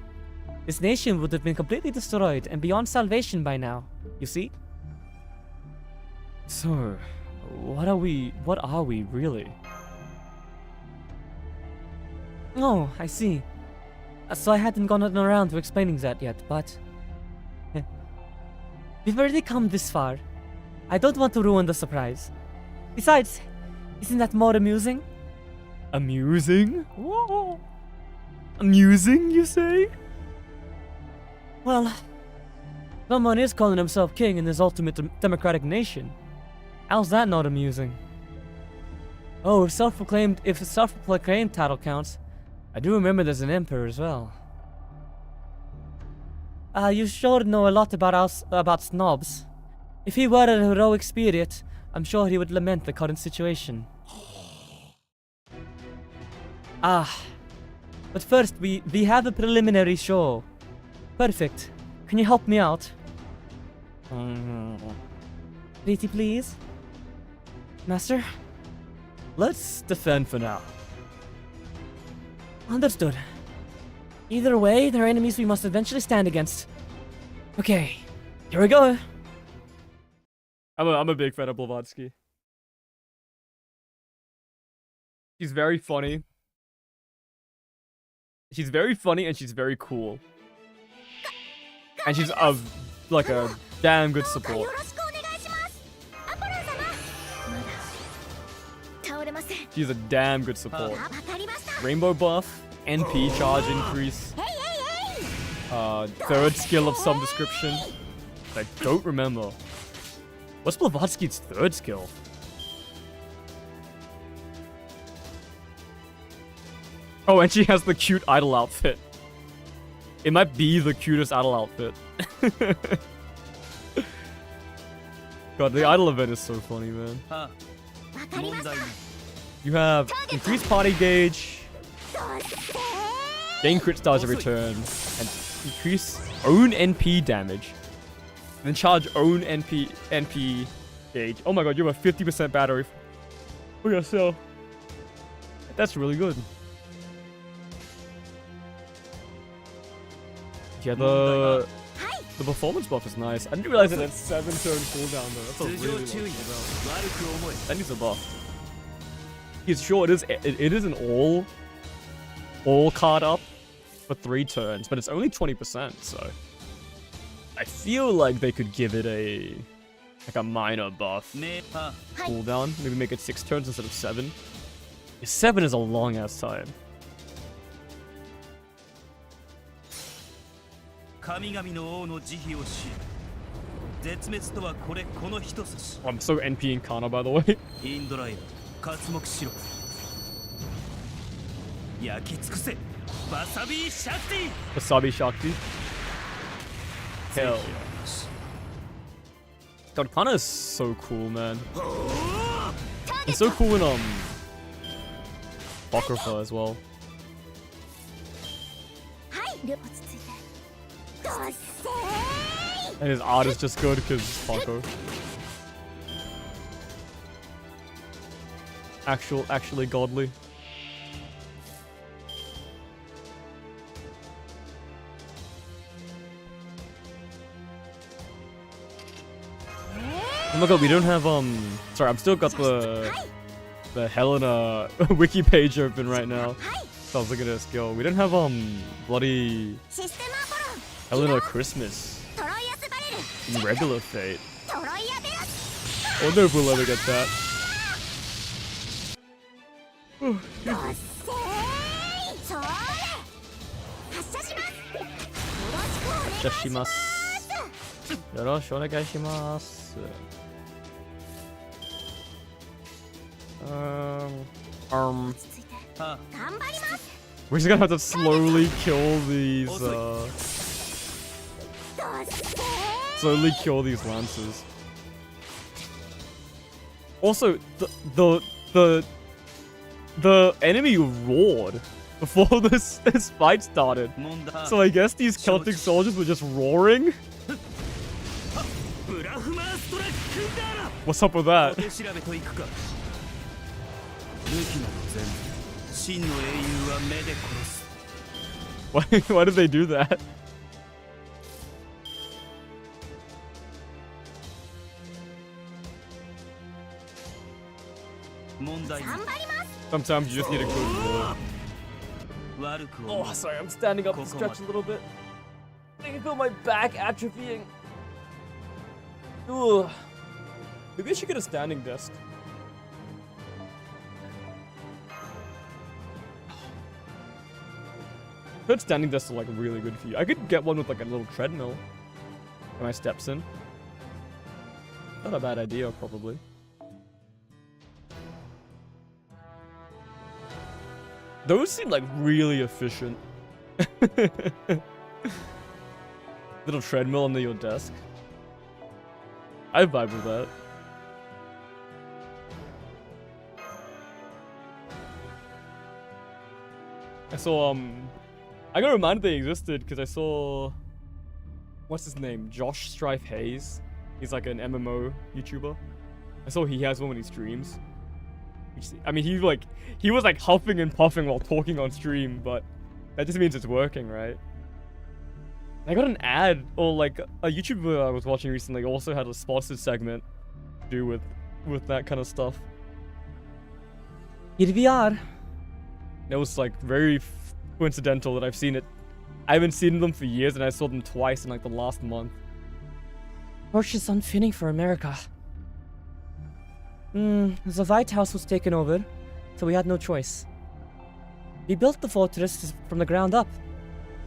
[SPEAKER 2] this nation would have been completely destroyed and beyond salvation by now. You see?
[SPEAKER 1] So, what are we really?
[SPEAKER 2] Oh, I see. So I hadn't gone around to explaining that yet, but... we've already come this far. I don't want to ruin the surprise. Besides, isn't that more amusing?
[SPEAKER 1] Amusing? Whoa. Amusing, you say?
[SPEAKER 2] Well, someone is calling himself king in this ultimate democratic nation. How's that not amusing? Oh, if a self-proclaimed title counts, I do remember there's an emperor as well. You sure know a lot about snobs. If he were a heroic spirit, I'm sure he would lament the current situation. But first we have a preliminary show. Perfect. Can you help me out? Pretty please? Master?
[SPEAKER 1] Let's defend for now.
[SPEAKER 2] Understood. Either way, they're enemies we must eventually stand against. Okay, here we go.
[SPEAKER 1] I'm a big fan of Blavatsky. She's very funny. She's very funny and she's very cool. And she's like a damn good support. She's a damn good support. Rainbow buff, NP charge increase, third skill of some description. I don't remember. What's Blavatsky's third skill? Oh, and she has the cute idol outfit. It might be the cutest idol outfit. God, the idol event is so funny, man. You have increased party gauge, gain crit stars every turn, and increase own NP damage. Then charge own NP gauge. Oh my god, you have a 50% battery for yourself. That's really good. Yeah, the performance buff is nice. I didn't realize it had 7 turn cooldown though. That's a really long cooldown. That needs a buff. He's sure it is an all card up for 3 turns, but it's only 20%, so I feel like they could give it a minor buff cooldown. Maybe make it 6 turns instead of 7. 7 is a long ass time. Oh, I'm so NP in Kana, by the way. Wasabi Shakti. Hell. God, Kana is so cool, man. It's so cool in Apocrypha as well. And his art is just good because Paco. Actually godly. Oh my god, we don't have sorry, I've still got the Helena wiki page open right now. So I was looking at her skill. We don't have bloody Helena Christmas in regular Fate. I wonder if we'll ever get that. We're just gonna have to slowly kill these lances. Also, the enemy roared before this fight started. So I guess these Celtic soldiers were just roaring. What's up with that? Why did they do that? Sometimes you just need a good
[SPEAKER 2] Oh, sorry, I'm standing up to stretch a little bit. I can feel my back atrophying. Ugh. Maybe I should get a standing desk. I heard standing desks are like really good for you. I could get one with like a little treadmill for my steps in. Not a bad idea, probably. Those seem like really efficient. Little treadmill under your desk. I vibe with that. I saw, I got reminded they existed because I saw, what's his name? Josh Strife Hayes. He's like an MMO YouTuber. I saw he has one when he streams. I mean, he was like huffing and puffing while talking on stream, but that just means it's working, right? I got an ad, or like a YouTuber I was watching recently also had a sponsored segment to do with that kind of stuff. VR. It was like very coincidental that I've seen it. I haven't seen them for years, and I saw them twice in like the last month.
[SPEAKER 5] Roche is unfitting for America. The White House was taken over, so we had no choice. We built the fortress from the ground up.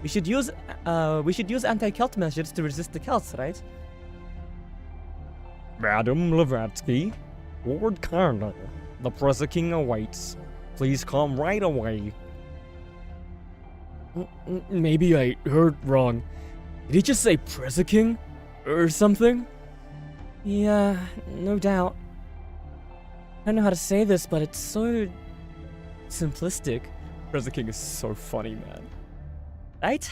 [SPEAKER 5] We should use anti-Celt measures to resist the Celts, right?
[SPEAKER 1] Madam Blavatsky, Lord Cardinal, the Preza King awaits. Please come right away.
[SPEAKER 2] Maybe I heard wrong. Did he just say Preza King? Or something?
[SPEAKER 5] Yeah, no doubt. I don't know how to say this, but it's so simplistic.
[SPEAKER 1] Preza King is so funny, man.
[SPEAKER 5] Right?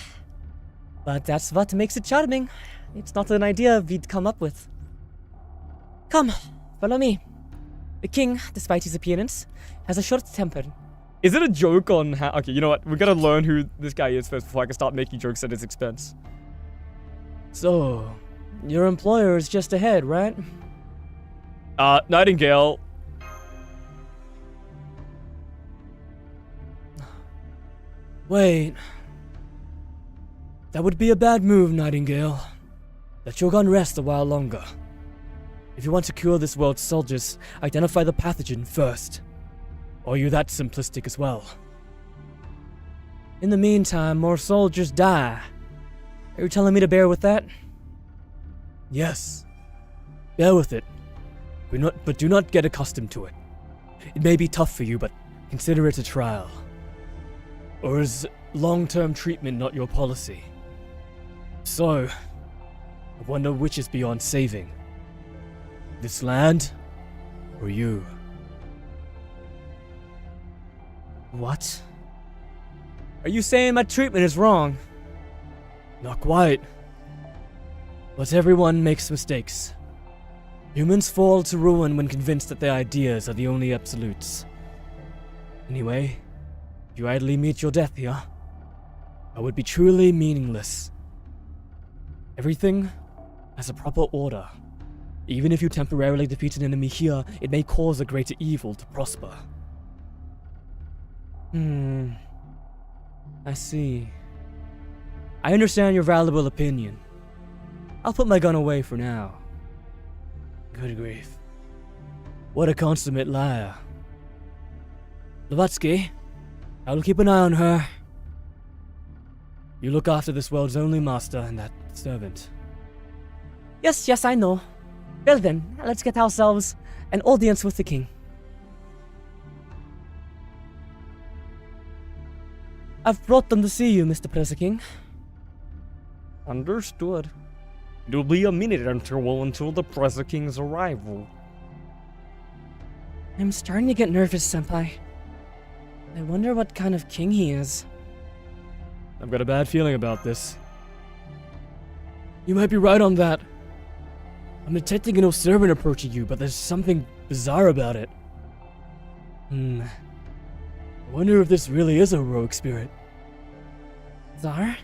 [SPEAKER 5] But that's what makes it charming. It's not an idea we'd come up with. Come, follow me. The king, despite his appearance, has a short temper.
[SPEAKER 1] Is it a joke on how... Okay, you know what? We gotta learn who this guy is first before I can start making jokes at his expense.
[SPEAKER 5] So, your employer is just ahead, right?
[SPEAKER 1] Nightingale.
[SPEAKER 2] Wait. That would be a bad move, Nightingale. Let your gun rest a while longer. If you want to cure this world's soldiers, identify the pathogen first. Or are you that simplistic as well?
[SPEAKER 5] In the meantime, more soldiers die. Are you telling me to bear with that?
[SPEAKER 2] Yes. Bear with it. But do not get accustomed to it. It may be tough for you, but consider it a trial. Or is long-term treatment not your policy? So, I wonder which is beyond saving. This land, or you?
[SPEAKER 5] What? Are you saying my treatment is wrong?
[SPEAKER 2] Not quite. But everyone makes mistakes. Humans fall to ruin when convinced that their ideas are the only absolutes. Anyway, if you idly meet your death here, I would be truly meaningless. Everything has a proper order. Even if you temporarily defeat an enemy here, it may cause a greater evil to prosper.
[SPEAKER 5] I see. I understand your valuable opinion. I'll put my gun away for now.
[SPEAKER 2] Good grief. What a consummate liar. Blavatsky, I will keep an eye on her. You look after this world's only master and that servant.
[SPEAKER 5] Yes, I know. Well then, let's get ourselves an audience with the king. I've brought them to see you, Mr. Preza King.
[SPEAKER 1] Understood. It'll be a minute until the Preza King's arrival.
[SPEAKER 5] I'm starting to get nervous, Senpai. I wonder what kind of king he is.
[SPEAKER 2] I've got a bad feeling about this. You might be right on that. I'm detecting an observant approaching you, but there's something bizarre about it. I wonder if this really is a rogue spirit.
[SPEAKER 5] Tsar?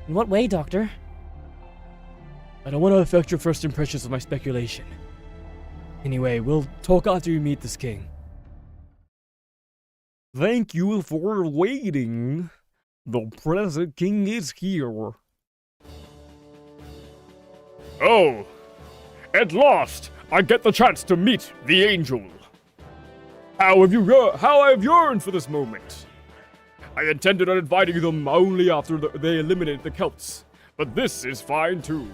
[SPEAKER 5] In what way, Doctor?
[SPEAKER 2] I don't want to affect your first impressions of my speculation. Anyway, we'll talk after you meet this king.
[SPEAKER 1] Thank you for waiting. The present king is here. Oh, at last I get the chance to meet the angel. How I have yearned for this moment. I intended on inviting them only after they eliminated the Celts, but this is fine too.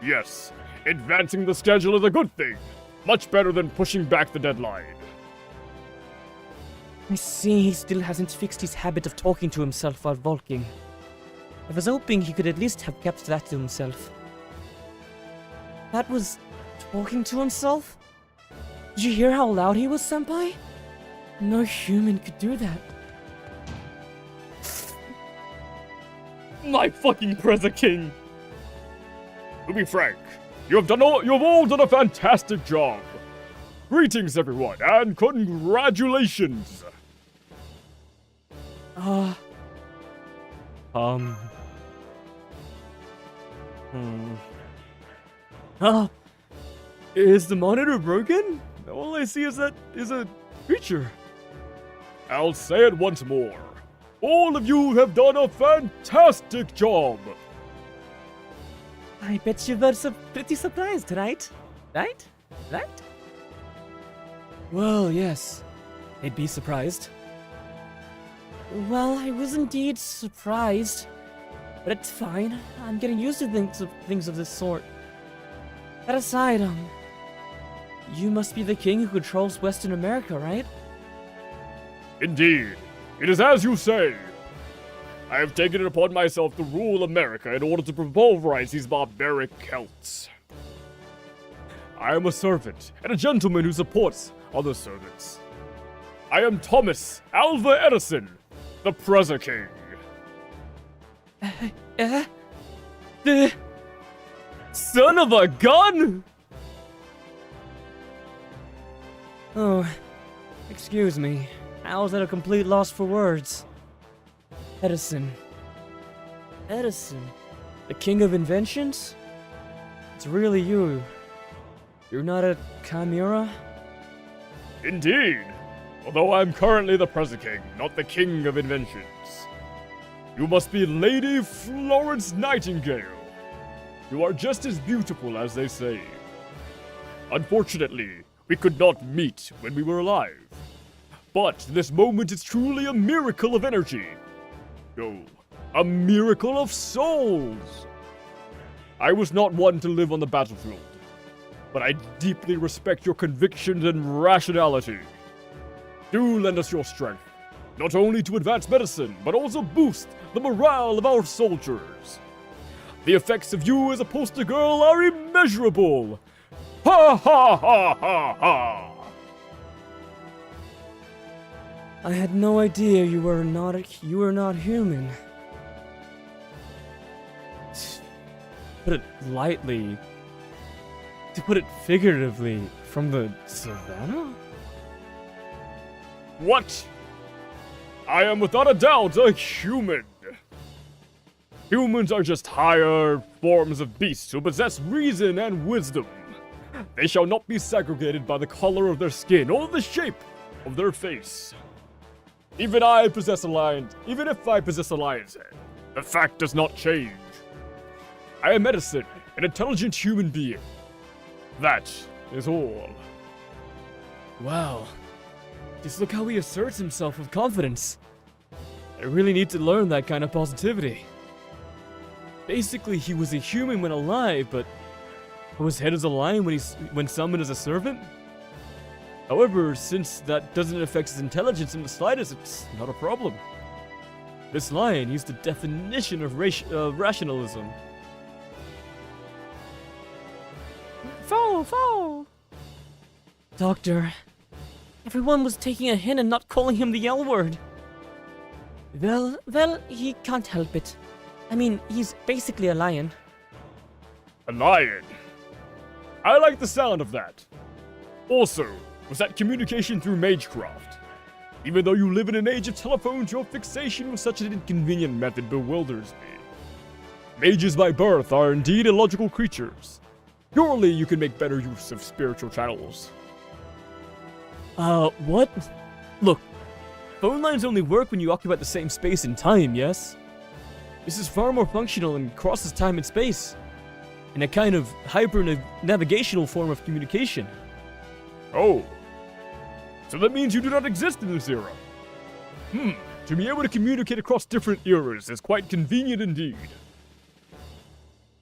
[SPEAKER 1] Yes, advancing the schedule is a good thing. Much better than pushing back the deadline.
[SPEAKER 5] I see he still hasn't fixed his habit of talking to himself while walking. I was hoping he could at least have kept that to himself. That was talking to himself? Did you hear how loud he was, Senpai? No human could do that.
[SPEAKER 1] My fucking Preza King! To be frank, you have all done a fantastic job. Greetings, everyone, and congratulations.
[SPEAKER 2] Is the monitor broken? All I see is a creature.
[SPEAKER 1] I'll say it once more. All of you have done a fantastic job.
[SPEAKER 5] I bet you were pretty surprised, right? Right? Right?
[SPEAKER 2] Well, yes. I'd be surprised.
[SPEAKER 5] Well, I was indeed surprised. But it's fine. I'm getting used to things of this sort. That aside, you must be the king who controls Western America, right?
[SPEAKER 1] Indeed. It is as you say. I have taken it upon myself to rule America in order to pulverize these barbaric Celts. I am a servant and a gentleman who supports other servants. I am Thomas Alva Edison, the Preza King.
[SPEAKER 2] Son of a gun!
[SPEAKER 5] Oh, excuse me. I was at a complete loss for words. Edison. Edison? The king of inventions? It's really you. You're not a chimera?
[SPEAKER 1] Indeed. Although I'm currently the Preza King, not the King of Inventions. You must be Lady Florence Nightingale. You are just as beautiful as they say. Unfortunately, we could not meet when we were alive. But this moment is truly a miracle of energy. Oh, a miracle of souls. I was not one to live on the battlefield, but I deeply respect your convictions and rationality. Do lend us your strength, not only to advance medicine, but also boost the morale of our soldiers. The effects of you as a poster girl are immeasurable. Ha ha ha ha ha!
[SPEAKER 5] I had no idea you were not human.
[SPEAKER 2] Put it lightly. To put it figuratively, from the savannah?
[SPEAKER 1] What? I am without a doubt a human. Humans are just higher forms of beasts who possess reason and wisdom. They shall not be segregated by the color of their skin or the shape of their face. Even if I possess a lion's head, the fact does not change. I am Edison, an intelligent human being. That is all.
[SPEAKER 2] Wow. Just look how he asserts himself with confidence. I really need to learn that kind of positivity. Basically, he was a human when alive, but his head is a lion when summoned as a servant? However, since that doesn't affect his intelligence in the slightest, it's not a problem. This lion used the definition of rationalism.
[SPEAKER 5] Foe! Doctor, everyone was taking a hint and not calling him the L word. Well, he can't help it. I mean, he's basically a lion.
[SPEAKER 1] A lion? I like the sound of that. Also, was that communication through magecraft. Even though you live in an age of telephones, your fixation with such an inconvenient method bewilders me. Mages by birth are indeed illogical creatures. Surely you can make better use of spiritual channels.
[SPEAKER 2] What? Look, phone lines only work when you occupy the same space and time, yes? This is far more functional and crosses time and space, in a kind of hyper-navigational form of communication.
[SPEAKER 1] Oh. So that means you do not exist in this era. To be able to communicate across different eras is quite convenient indeed.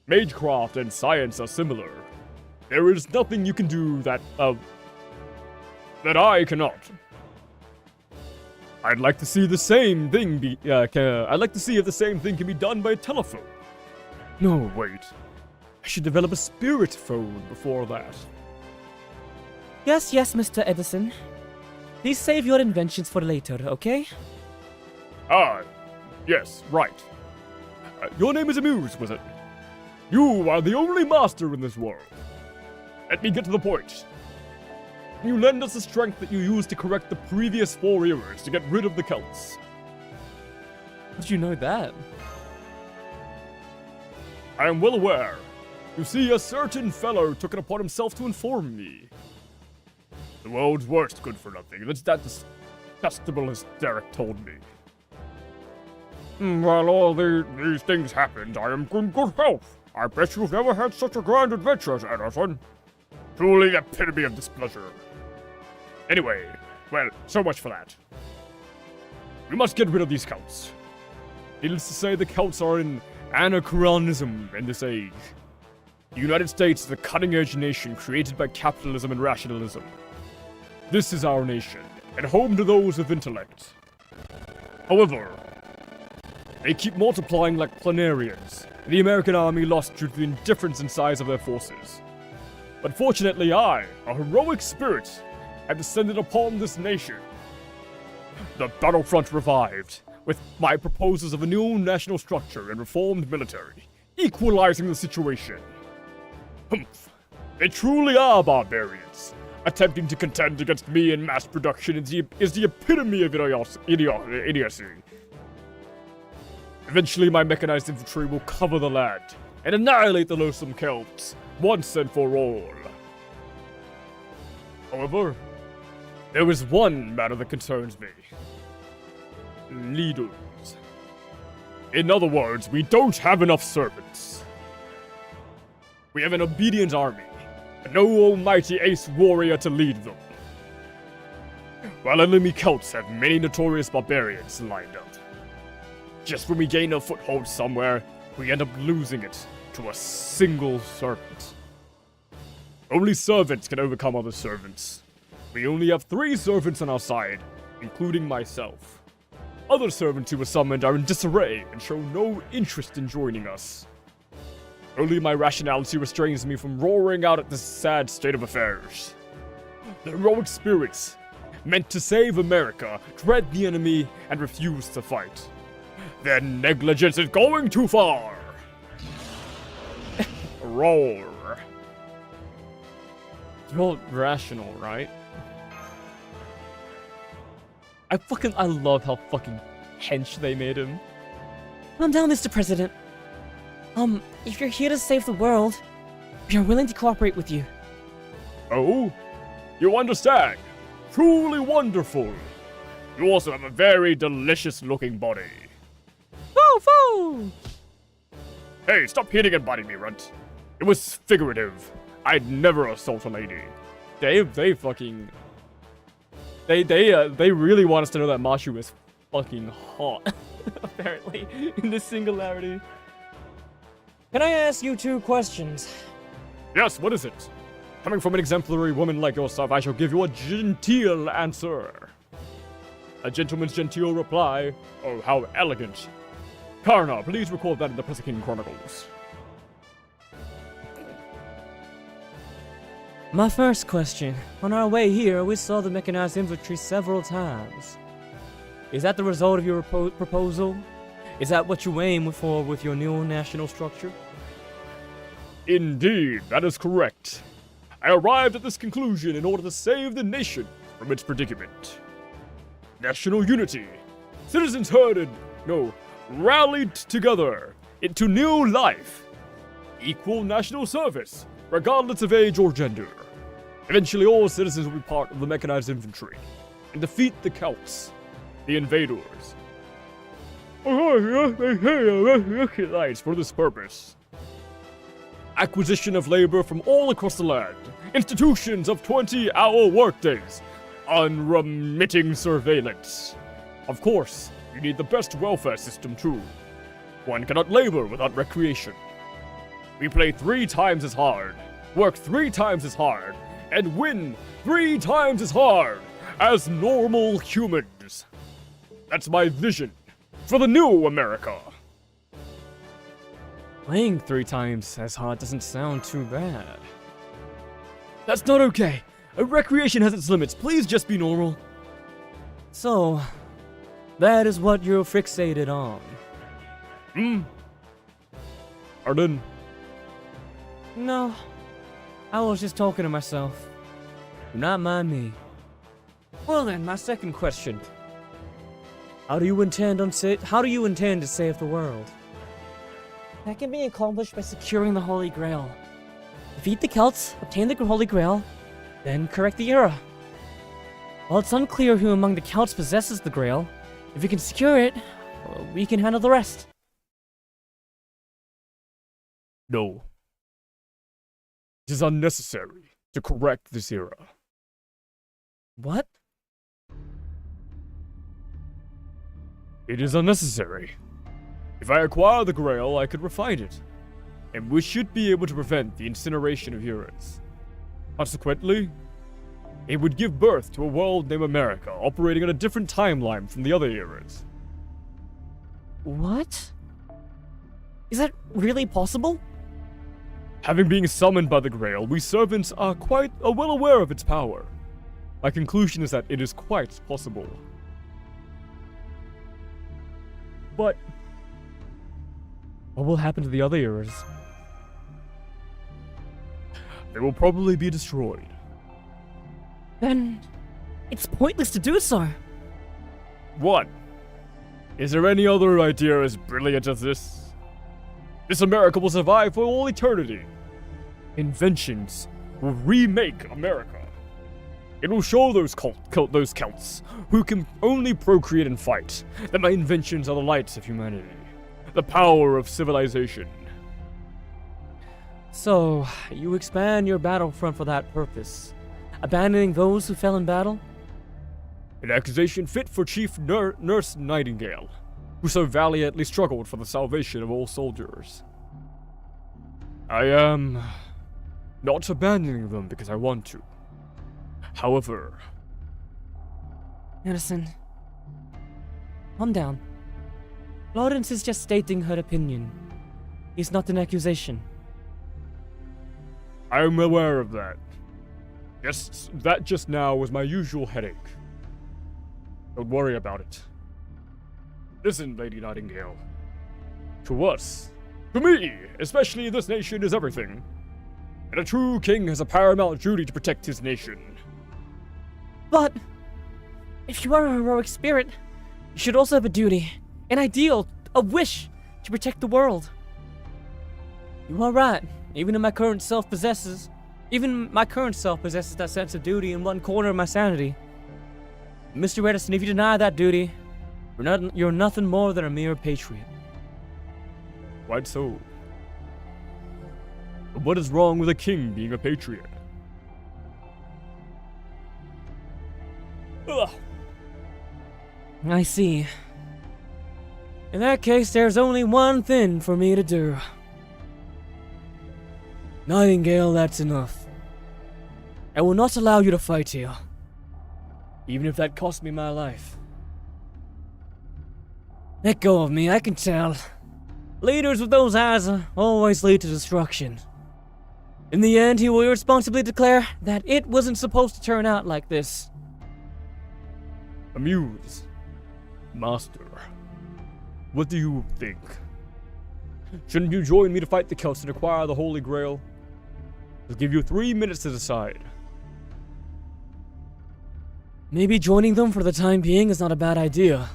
[SPEAKER 1] Magecraft and science are similar. There is nothing you can do that I cannot. I'd like to see the same thing I'd like to see if the same thing can be done by telephone. No, wait. I should develop a spirit phone before that.
[SPEAKER 5] Yes, Mr. Edison. Please save your inventions for later, okay?
[SPEAKER 1] Ah, yes, right. Your name is Amuse, was it? You are the only master in this world. Let me get to the point. Can you lend us the strength that you used to correct the previous 4 eras to get rid of the Celts?
[SPEAKER 2] How did you know that?
[SPEAKER 1] I am well aware. You see, a certain fellow took it upon himself to inform me. The world's worst good for nothing. That's that detestable as Derek told me. While all these things happened, I am in good health. I bet you've never had such a grand adventure as Edison. Truly the epitome of displeasure. Anyway, well, so much for that. We must get rid of these Celts. Needless to say, the Celts are an anachronism in this age. The United States is a cutting-edge nation created by capitalism and rationalism. This is our nation, and home to those with intellect. However, they keep multiplying like planarians, and the American army lost due to the indifference in size of their forces. But fortunately I, a heroic spirit, have descended upon this nation. The battlefront revived, with my proposals of a new national structure and reformed military, equalizing the situation. Humph. They truly are barbarians. Attempting to contend against me in mass production is the epitome of idiocy. Eventually my mechanized infantry will cover the land and annihilate the loathsome Celts, once and for all. However, there is one matter that concerns me. Leaders. In other words, we don't have enough servants. We have an obedient army, but no almighty ace warrior to lead them. While enemy Celts have many notorious barbarians lined up. Just when we gain a foothold somewhere, we end up losing it to a single servant. Only servants can overcome other servants. We only have 3 servants on our side, including myself. Other servants who were summoned are in disarray and show no interest in joining us. Only my rationality restrains me from roaring out at this sad state of affairs. The heroic spirits, meant to save America, dread the enemy and refuse to fight. Their negligence is going too far! Roar.
[SPEAKER 2] You're all rational, right? I love how fucking hench they made him.
[SPEAKER 5] Calm down, Mr. President. If you're here to save the world, we are willing to cooperate with you.
[SPEAKER 1] Oh? You understand? Truly wonderful. You also have a very delicious looking body.
[SPEAKER 5] Foo foo!
[SPEAKER 1] Hey, stop hitting and biting me, Runt. It was figurative. I'd never assault a lady.
[SPEAKER 2] They really want us to know that Mashu is fucking hot. Apparently, in this singularity.
[SPEAKER 5] Can I ask you 2 questions?
[SPEAKER 1] Yes, what is it? Coming from an exemplary woman like yourself, I shall give you a genteel answer. A gentleman's genteel reply. Oh, how elegant. Karna, please record that in the Persican Chronicles.
[SPEAKER 5] My first question. On our way here, we saw the mechanized infantry several times. Is that the result of your proposal? Is that what you aim for with your new national structure?
[SPEAKER 1] Indeed, that is correct. I arrived at this conclusion in order to save the nation from its predicament. National unity. Citizens rallied together into new life. Equal national service, regardless of age or gender. Eventually all citizens will be part of the mechanized infantry and defeat the Celts, the invaders. Lights for this purpose. Acquisition of labor from all across the land. Institutions of 20-hour workdays. Unremitting surveillance. Of course, you need the best welfare system too. One cannot labor without recreation. We play 3 times as hard, work 3 times as hard, and win 3 times as hard as normal humans. That's my vision for the new America.
[SPEAKER 2] Playing 3 times as hard doesn't sound too bad. That's not okay. Recreation has its limits. Please just be normal. So, that is what you're fixated on.
[SPEAKER 1] Pardon?
[SPEAKER 2] No, I was just talking to myself. Do not mind me. Well then, my second question. How do you intend to save the world?
[SPEAKER 5] That can be accomplished by securing the Holy Grail. Defeat the Celts, obtain the Holy Grail, then correct the era. While it's unclear who among the Celts possesses the Grail, if we can secure it, we can handle the rest.
[SPEAKER 1] No. It is unnecessary to correct this era.
[SPEAKER 5] What?
[SPEAKER 1] It is unnecessary. If I acquire the Grail, I could refine it, and we should be able to prevent the incineration of eras. Consequently, it would give birth to a world named America, operating on a different timeline from the other eras.
[SPEAKER 5] What? Is that really possible?
[SPEAKER 1] Having been summoned by the Grail, we servants are quite well aware of its power. My conclusion is that it is quite possible. But
[SPEAKER 2] What will happen to the other eras?
[SPEAKER 1] they will probably be destroyed.
[SPEAKER 5] Then it's pointless to do so.
[SPEAKER 1] What? Is there any other idea as brilliant as this? This America will survive for all eternity. Inventions will remake America. It will show those Celts, who can only procreate and fight, that my inventions are the lights of humanity, the power of civilization.
[SPEAKER 2] So, you expand your battlefront for that purpose, abandoning those who fell in battle?
[SPEAKER 1] An accusation fit for Chief Nurse Nightingale, who so valiantly struggled for the salvation of all soldiers. I am not abandoning them because I want to. However,
[SPEAKER 5] Edison, calm down. Florence is just stating her opinion. It's not an accusation.
[SPEAKER 1] I am aware of that. That just now was my usual headache. Don't worry about it. Listen, Lady Nightingale. To us, to me, especially this nation is everything. And a true king has a paramount duty to protect his nation.
[SPEAKER 5] But if you are a heroic spirit, you should also have a duty, an ideal, a wish to protect the world. You are right. Even my current self possesses that sense of duty in one corner of my sanity. Mr. Edison, if you deny that duty, you're nothing more than a mere patriot.
[SPEAKER 1] Quite so. But what is wrong with a king being a patriot? Ugh.
[SPEAKER 5] I see. In that case, there's only one thing for me to do. Nightingale, that's enough. I will not allow you to fight here, even if that costs me my life. Let go of me, I can tell. Leaders with those eyes always lead to destruction. In the end, he will irresponsibly declare that it wasn't supposed to turn out like this.
[SPEAKER 1] Amuse. Master. What do you think? Shouldn't you join me to fight the Celts and acquire the Holy Grail? I'll give you 3 minutes to decide.
[SPEAKER 2] Maybe joining them for the time being is not a bad idea.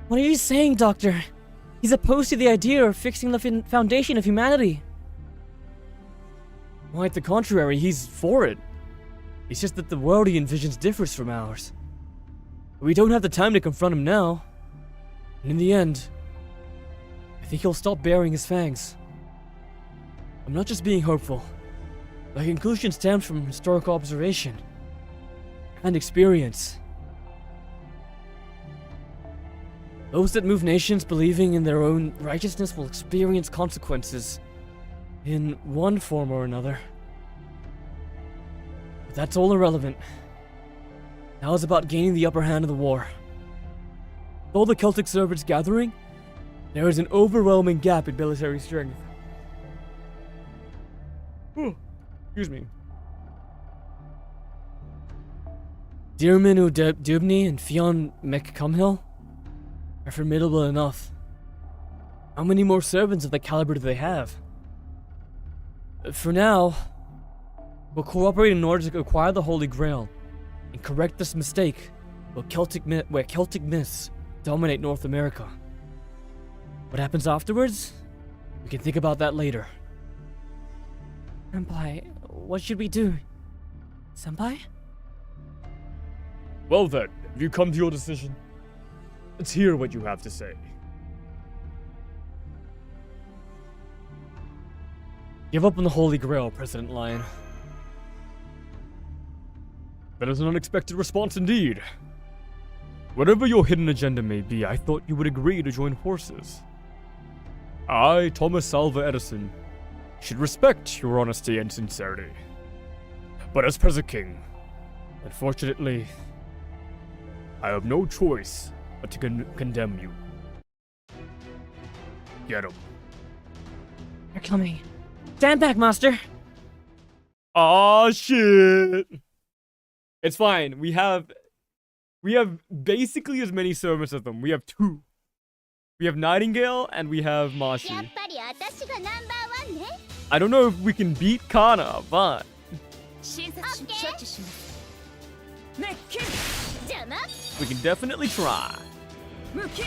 [SPEAKER 5] What are you saying, Doctor? He's opposed to the idea of fixing the foundation of humanity.
[SPEAKER 2] Quite the contrary, he's for it. It's just that the world he envisions differs from ours. We don't have the time to confront him now. And in the end, I think he'll stop baring his fangs. I'm not just being hopeful. My conclusion stems from historical observation and experience. Those that move nations believing in their own righteousness will experience consequences in one form or another. But that's all irrelevant. Now it's about gaining the upper hand of the war. With all the Celtic servants gathering, there is an overwhelming gap in military strength.
[SPEAKER 1] Excuse me.
[SPEAKER 2] Dearman Dubny and Fionn McCumhill are formidable enough. How many more servants of the caliber do they have? For now, we'll cooperate in order to acquire the Holy Grail and correct this mistake where Celtic myths dominate North America. What happens afterwards? We can think about that later.
[SPEAKER 5] Senpai, what should we do? Senpai?
[SPEAKER 1] Well then, have you come to your decision? Let's hear what you have to say.
[SPEAKER 2] Give up on the Holy Grail, President Lion.
[SPEAKER 1] That is an unexpected response indeed. Whatever your hidden agenda may be, I thought you would agree to join forces. I, Thomas Alva Edison, should respect your honesty and sincerity. But as President King, unfortunately, I have no choice but to condemn you. Get him.
[SPEAKER 5] They're coming. Stand back, Master!
[SPEAKER 1] Aw, shit! It's fine. We have basically as many servants as them. We have 2. We have Nightingale and we have
[SPEAKER 4] やっ
[SPEAKER 1] Mashi.
[SPEAKER 4] ぱり私がナンバーワンね
[SPEAKER 1] I don't know if we can beat Kana, but
[SPEAKER 3] 診察し処置します滅菌
[SPEAKER 4] 邪魔
[SPEAKER 1] we can definitely try.
[SPEAKER 3] 無菌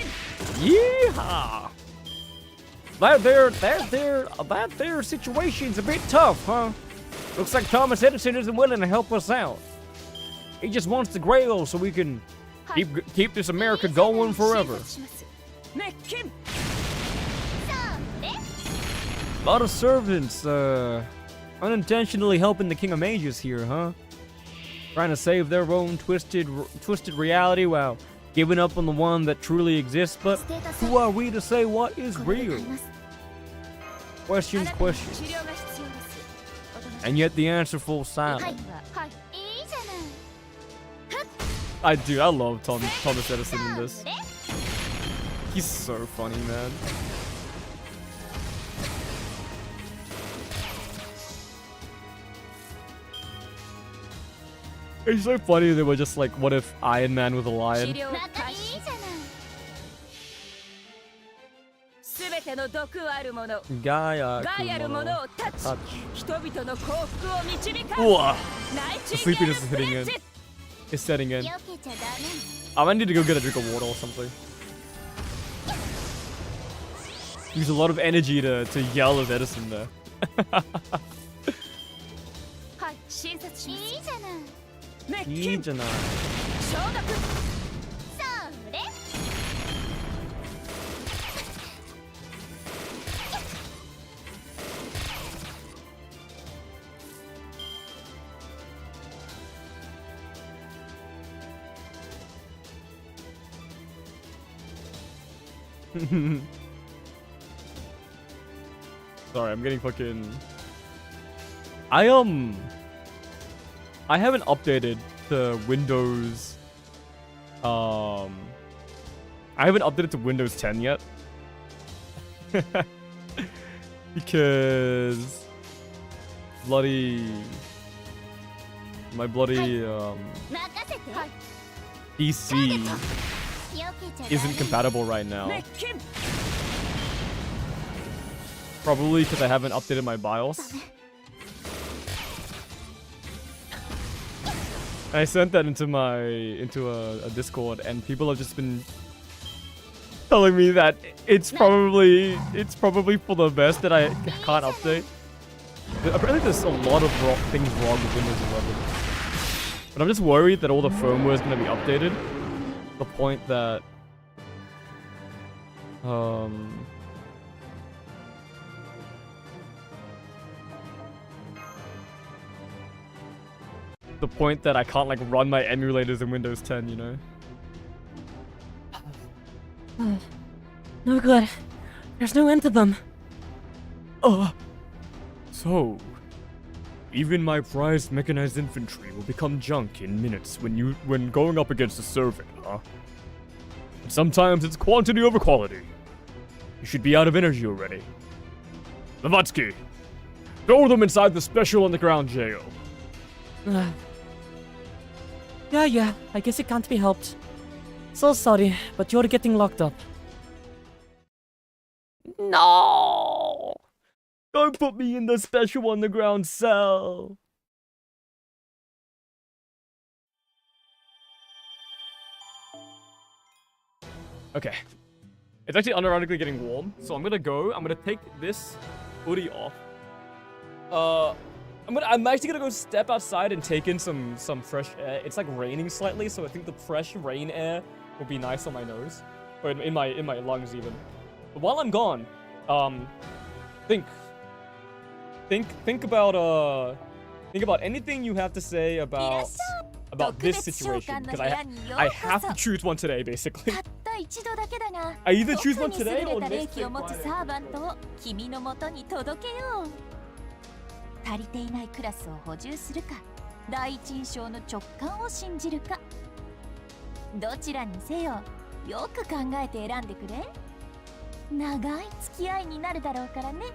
[SPEAKER 1] Yeehaw! That their situation's a bit tough, huh? Looks like Thomas Edison isn't willing to help us out. He just wants the Grail so we can keep this America going forever.
[SPEAKER 3] 診察します滅菌
[SPEAKER 4] そうね
[SPEAKER 1] A lot of servants, unintentionally helping the King of Mages here, huh? Trying to save their own twisted reality while giving up on the one that truly exists. But who are we to say what is
[SPEAKER 4] これで
[SPEAKER 1] real?
[SPEAKER 4] 買います
[SPEAKER 1] Questions,
[SPEAKER 3] 治
[SPEAKER 1] questions.
[SPEAKER 3] 療が必要です
[SPEAKER 1] And yet the answer falls
[SPEAKER 4] はい
[SPEAKER 1] silent.
[SPEAKER 3] はい
[SPEAKER 4] いいじゃない
[SPEAKER 1] I do. I love Thomas Edison in
[SPEAKER 4] そ
[SPEAKER 1] this.
[SPEAKER 4] れ
[SPEAKER 1] He's so funny, man. It's so funny they were just like, what if Iron Man was a
[SPEAKER 3] 治
[SPEAKER 1] lion?
[SPEAKER 3] 療
[SPEAKER 4] またいい
[SPEAKER 3] 開始
[SPEAKER 4] じゃない
[SPEAKER 3] すべての毒あるもの
[SPEAKER 1] Gaia
[SPEAKER 3] 害あるものをタッチ
[SPEAKER 1] Touch.
[SPEAKER 3] 人々の幸福を導か
[SPEAKER 1] Whoa.
[SPEAKER 3] ナイチ
[SPEAKER 1] The
[SPEAKER 3] ンゲール
[SPEAKER 1] sleepiness is
[SPEAKER 3] スプレ
[SPEAKER 1] hitting
[SPEAKER 3] ッ
[SPEAKER 1] in.
[SPEAKER 3] ジ
[SPEAKER 1] It's setting in.
[SPEAKER 4] 避けちゃダメ
[SPEAKER 1] I might need to go get a drink of water or something. Use a lot of energy to yell as Edison there.
[SPEAKER 3] はい診察し
[SPEAKER 4] い
[SPEAKER 3] ます
[SPEAKER 4] いじゃない
[SPEAKER 3] 滅
[SPEAKER 1] いい
[SPEAKER 3] 菌
[SPEAKER 1] じゃない。
[SPEAKER 4] そ
[SPEAKER 3] 消毒
[SPEAKER 4] れ
[SPEAKER 1] Sorry, I'm getting fucking. I haven't updated to Windows. I haven't updated to Windows 10 yet. Because my bloody
[SPEAKER 4] 任せて
[SPEAKER 1] PC
[SPEAKER 4] 避けちゃダ
[SPEAKER 1] isn't
[SPEAKER 4] メ
[SPEAKER 1] compatible right now.
[SPEAKER 3] 滅菌
[SPEAKER 1] Probably because I haven't updated my BIOS. I sent that into a Discord, and people have just been telling me that it's probably for the best that I can't update. Apparently, there's a lot of things wrong with Windows 11, but I'm just worried that all the firmware is going to be updated. The point that I can't like run my emulators in Windows 10, you know?
[SPEAKER 5] No good. There's no end to them.
[SPEAKER 1] So, even my prized mechanized infantry will become junk in minutes when going up against a servant, huh? And sometimes it's quantity over quality. You should be out of energy already. Lavatsky, throw them inside the special underground jail.
[SPEAKER 5] Yeah, I guess it can't be helped. So sorry, but you're getting locked up.
[SPEAKER 1] No! Don't put me in the special underground cell. Okay. It's actually unironically getting warm, so I'm gonna take this hoodie off. I'm actually gonna go step outside and take in some fresh air. It's like raining slightly, so I think the fresh rain air will be nice on my nose. Or in my lungs even. But while I'm gone, think about anything you have to say about this situation, because I have to choose one today, basically.
[SPEAKER 4] たった一度だけだが
[SPEAKER 1] I either choose one
[SPEAKER 4] 特に
[SPEAKER 1] today
[SPEAKER 4] 優
[SPEAKER 1] or
[SPEAKER 4] れた
[SPEAKER 1] next
[SPEAKER 4] 霊気を持つ
[SPEAKER 1] Friday.
[SPEAKER 4] サーバントを君のもとに届けよう。足りていないクラスを補充するか、第一印象の直感を信じるか、どちらにせよよく考えて選んでくれ。長い付き合いになるだろうからね。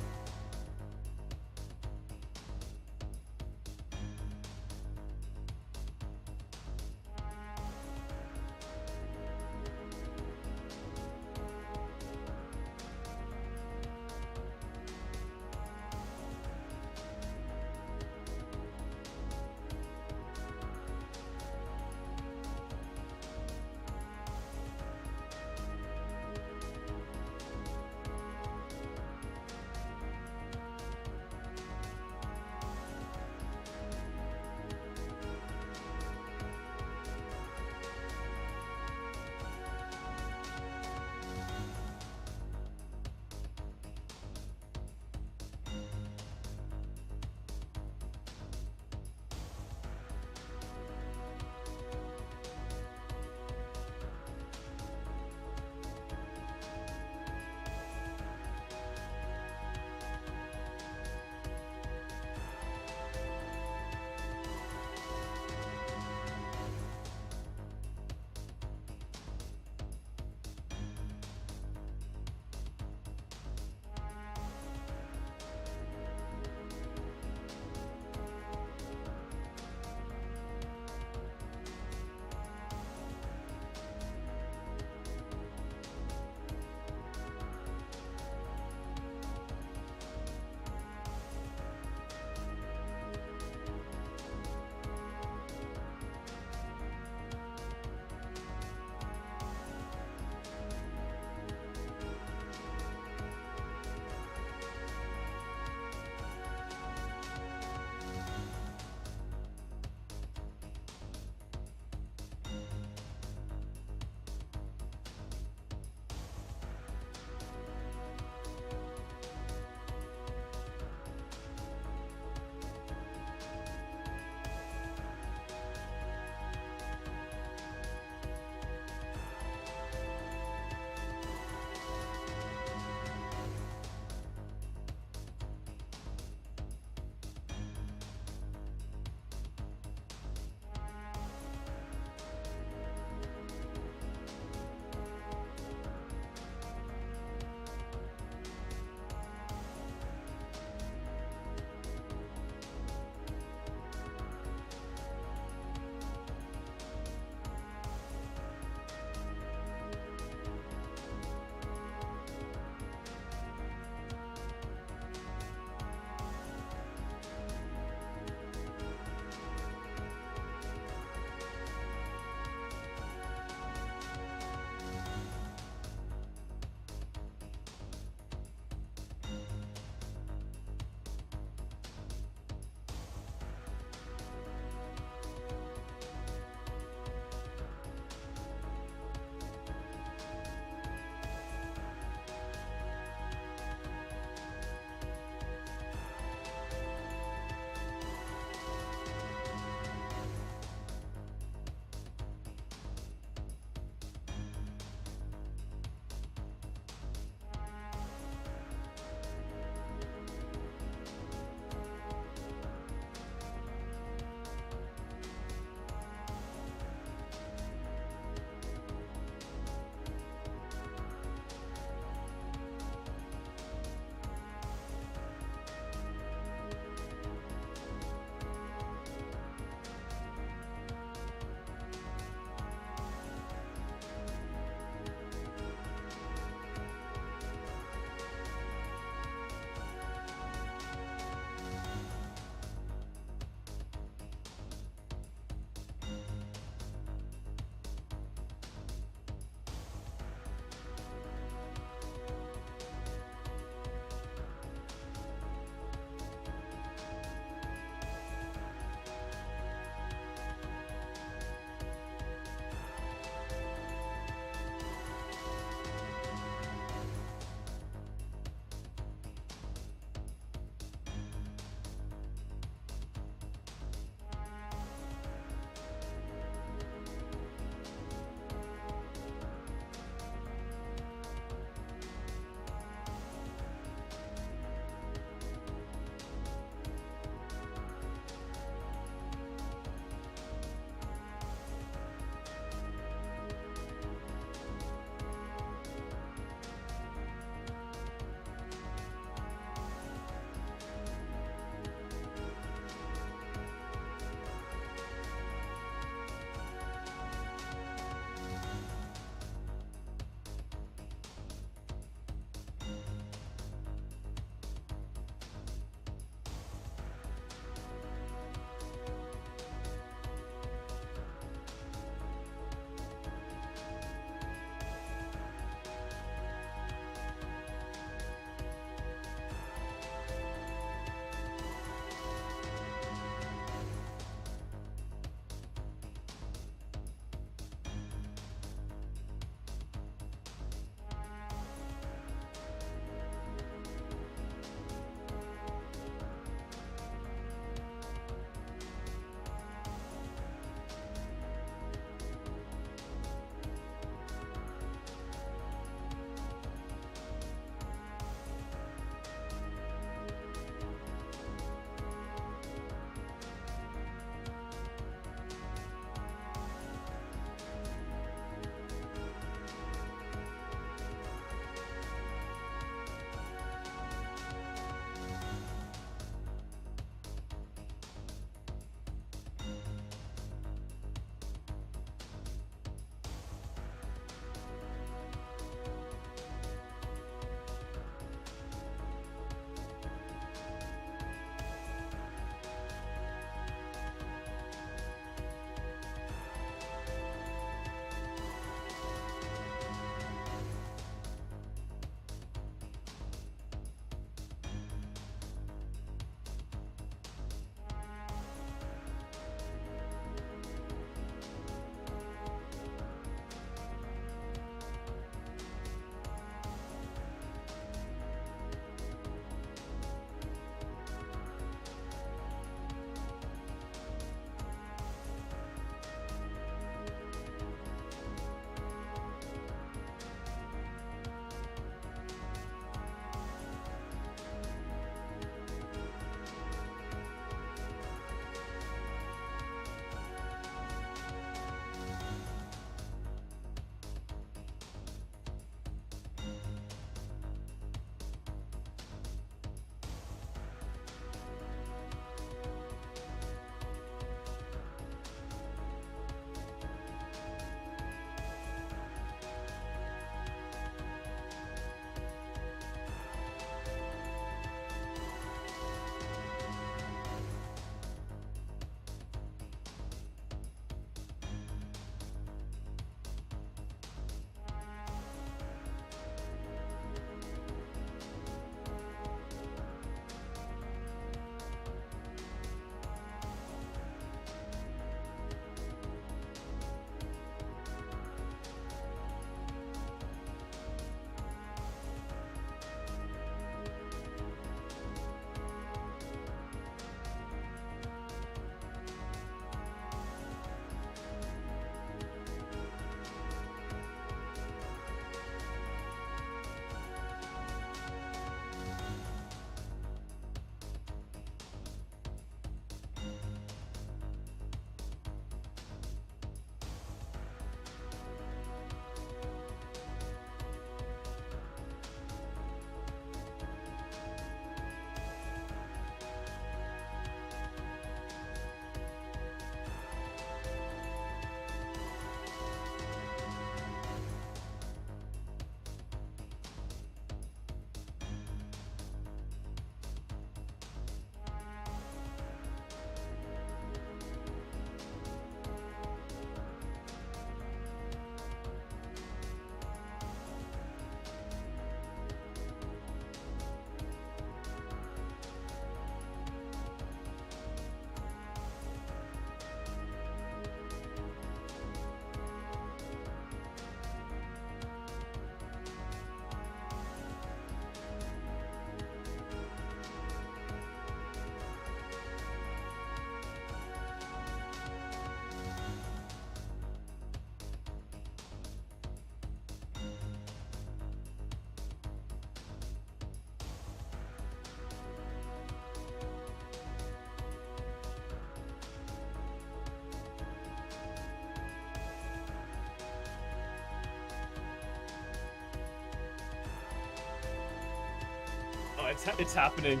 [SPEAKER 1] it's happening.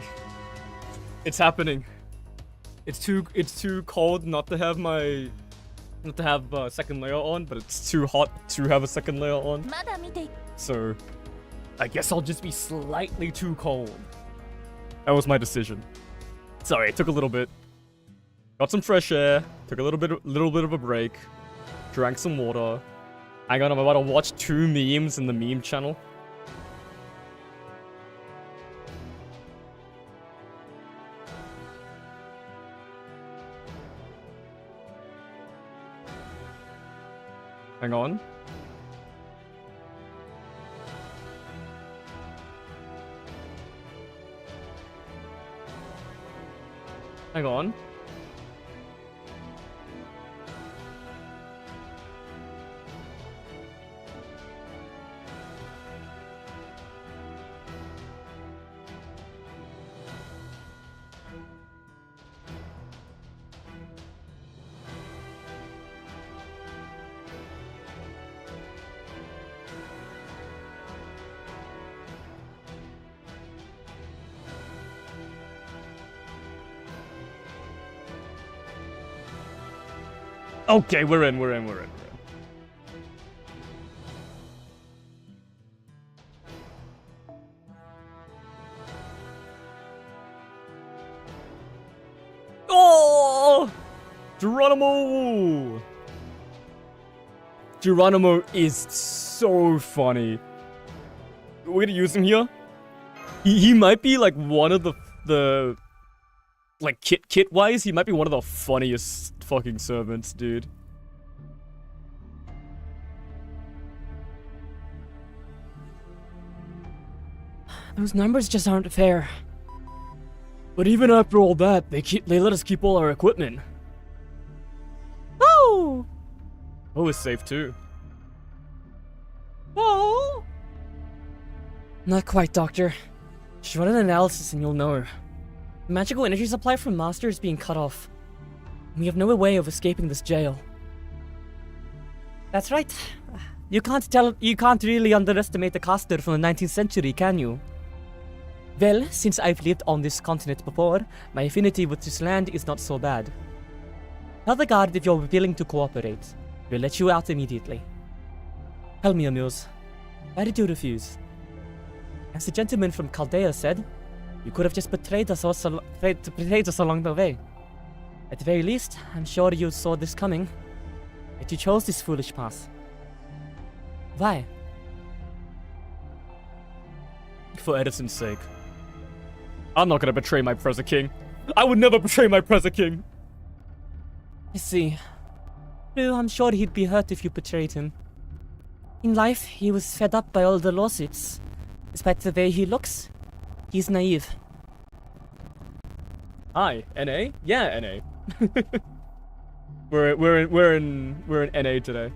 [SPEAKER 1] It's happening. It's too cold not to have second layer on, but it's too hot to have a second layer on.
[SPEAKER 4] まだ見て
[SPEAKER 1] So, I guess I'll just be slightly too cold. That was my decision. Sorry, it took a little bit. Got some fresh air. Took a little bit of a break. Drank some water. Hang on, I'm about to watch 2 memes in the meme channel. Hang on. Hang on. Okay, we're in. Oh! Geronimo! Geronimo is so funny. We're gonna use him here. He might be like one of the like kit wise, he might be one of the funniest fucking servants, dude.
[SPEAKER 2] Those numbers just aren't fair. But even after all that, they let us keep all our equipment.
[SPEAKER 5] Oh!
[SPEAKER 1] Oh, it's safe too.
[SPEAKER 5] Oh!
[SPEAKER 2] Not quite, Doctor. Just run an analysis and you'll know. The magical energy supply from Master is being cut off. We have no way of escaping this jail.
[SPEAKER 5] That's right. You can't really underestimate the caster from the 19th century, can you? Well, since I've lived on this continent before, my affinity with this land is not so bad. Tell the guard if you're willing to cooperate. We'll let you out immediately. Tell me, Amuse, why did you refuse? As the gentleman from Chaldea said, you could have just betrayed us along the way. At the very least, I'm sure you saw this coming. Yet you chose this foolish path. Why?
[SPEAKER 1] For Edison's sake. I'm not gonna betray my Preza King. I would never betray my Preza King.
[SPEAKER 5] I see. True, I'm sure he'd be hurt if you betrayed him. In life, he was fed up by all the lawsuits. Despite the way he looks, he's naive.
[SPEAKER 1] Hi, NA? Yeah, NA. we're in NA today.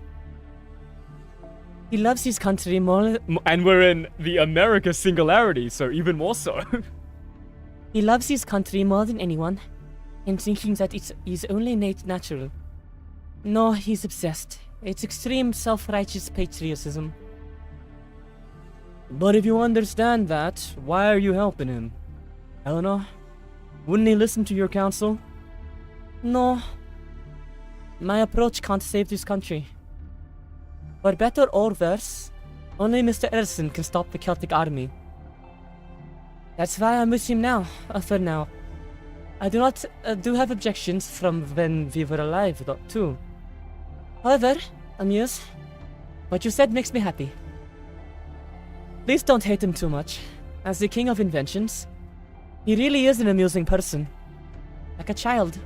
[SPEAKER 5] He loves his country more.
[SPEAKER 1] And we're in the America Singularity, so even more so.
[SPEAKER 5] He loves his country more than anyone, and thinking that it's his only natural. No, he's obsessed. It's extreme self-righteous patriotism.
[SPEAKER 2] But if you understand that, why are you helping him? Eleanor? Wouldn't he listen to your counsel?
[SPEAKER 5] No. My approach can't save this country. For better or worse, only Mr. Edison can stop the Celtic army. That's why I'm with him now, for now. I do have objections from when we were alive, too. However, Amuse, what you said makes me happy. Please don't hate him too much. As the king of inventions, he really is an amusing person. Like a child.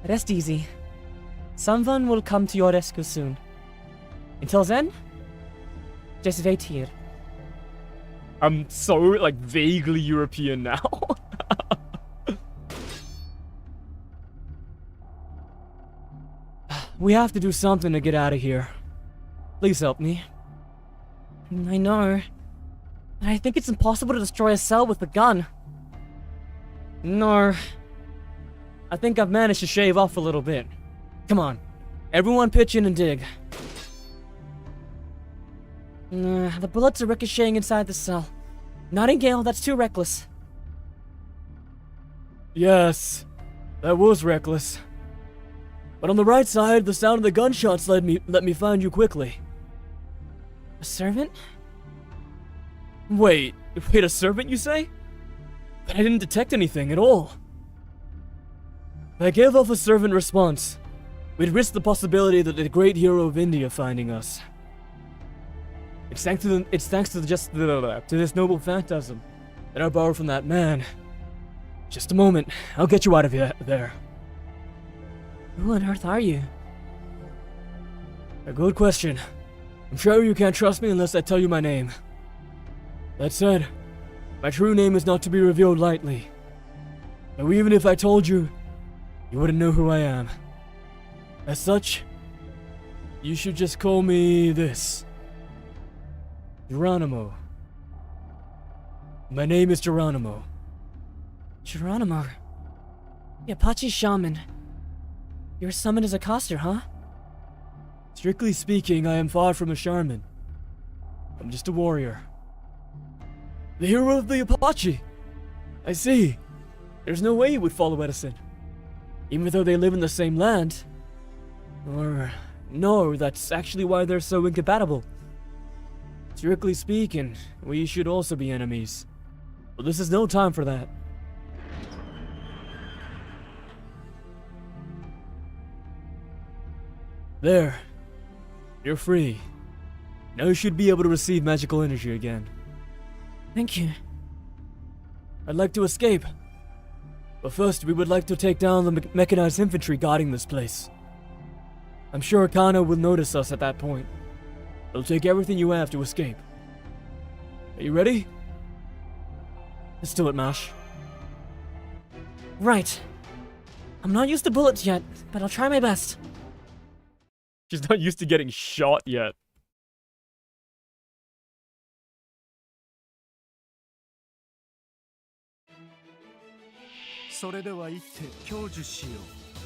[SPEAKER 5] Rest easy. Someone will come to your rescue soon. Until then, just wait here.
[SPEAKER 1] I'm so, like, vaguely European now.
[SPEAKER 2] We have to do something to get out of here. Please help me.
[SPEAKER 5] I know. But I think it's impossible to destroy a cell with a gun.
[SPEAKER 2] No. I think I've managed to shave off a little bit. Come on. Everyone pitch in and dig.
[SPEAKER 5] The bullets are ricocheting inside the cell. Nightingale, that's too reckless.
[SPEAKER 2] Yes, that was reckless. But on the right side, the sound of the gunshots let me find you quickly.
[SPEAKER 5] A servant?
[SPEAKER 2] Wait, a servant, you say? But I didn't detect anything at all. If I gave off a servant response, we'd risk the possibility that the great hero of India finding us. It's thanks to this noble phantasm that I borrowed from that man. Just a moment, I'll get you out of there.
[SPEAKER 5] Who on earth are you?
[SPEAKER 2] A good question. I'm sure you can't trust me unless I tell you my name. That said, my true name is not to be revealed lightly. Though even if I told you, you wouldn't know who I am. As such, you should just call me this. Geronimo. My name is Geronimo.
[SPEAKER 5] Geronimo. The Apache shaman. You were summoned as a coster, huh?
[SPEAKER 2] Strictly speaking, I am far from a shaman. I'm just a warrior. The hero of the Apache. I see. There's no way you would follow Edison. Even though they live in the same land. Or, no, that's actually why they're so incompatible. Strictly speaking, we should also be enemies. But this is no time for that. There. You're free. Now you should be able to receive magical energy again.
[SPEAKER 5] Thank you.
[SPEAKER 2] I'd like to escape. But first, we would like to take down the mechanized infantry guarding this place. I'm sure Kana will notice us at that point. It'll take everything you have to escape. Are you ready? Let's do it, Mash.
[SPEAKER 5] Right. I'm not used to bullets yet, but I'll try my best.
[SPEAKER 1] She's not used to getting shot yet.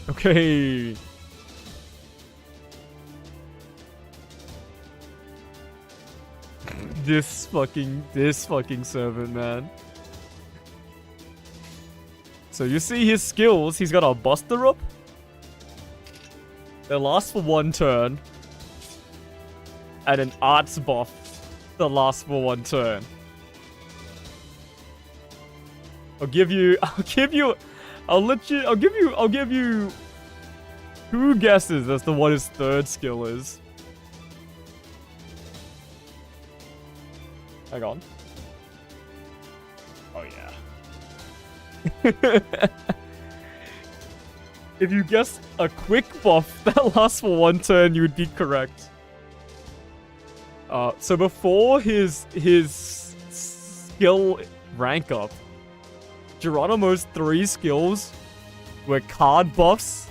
[SPEAKER 1] Okay. This fucking servant, man. So you see his skills, he's got a Buster Up. That lasts for 1 turn. And an Arts buff that lasts for 1 turn. I'll give you 2 guesses as to what his 3rd skill is. Hang on. Oh yeah. If you guess a quick buff that lasts for 1 turn, you would be correct. So before his skill rank up, Geronimo's 3 skills were card buffs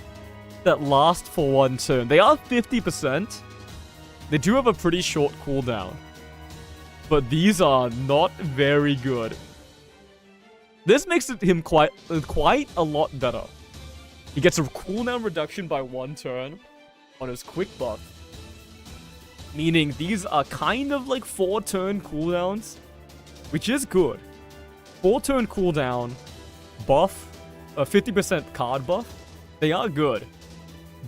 [SPEAKER 1] that last for 1 turn. They are 50%. They do have a pretty short cooldown. But these are not very good. This makes him quite a lot better. He gets a cooldown reduction by 1 turn on his quick buff. Meaning these are kind of like 4-turn cooldowns, which is good. 4-turn cooldown, buff, a 50% card buff, they are good.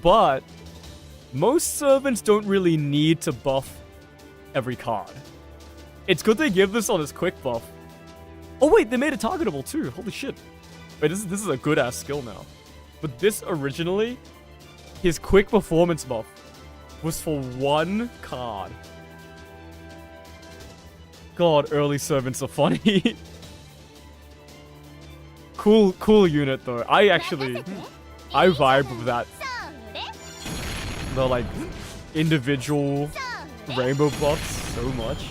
[SPEAKER 1] But most servants don't really need to buff every card. It's good they give this on his quick buff. Oh wait, they made it targetable too. Holy shit. Wait, this is a good ass skill now. But this originally, his quick performance buff was for 1 card. God, early servants are funny. Cool unit though. I vibe with that. The like individual rainbow buffs so much.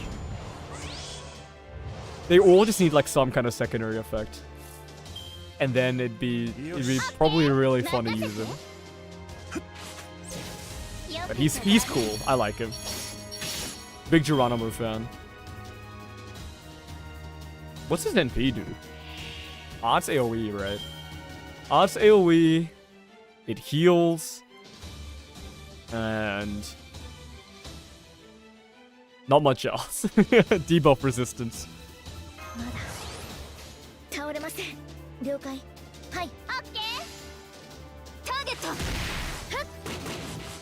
[SPEAKER 1] They all just need like some kind of secondary effect. And then it'd be probably really fun to use him. But he's cool. I like him. Big Geronimo fan. What's his NP do? Arts AoE, right? Arts AoE. It heals. And Not much else. Debuff resistance.
[SPEAKER 6] まだ倒れません。了解。はい。オッケー。ターゲット。ふっ。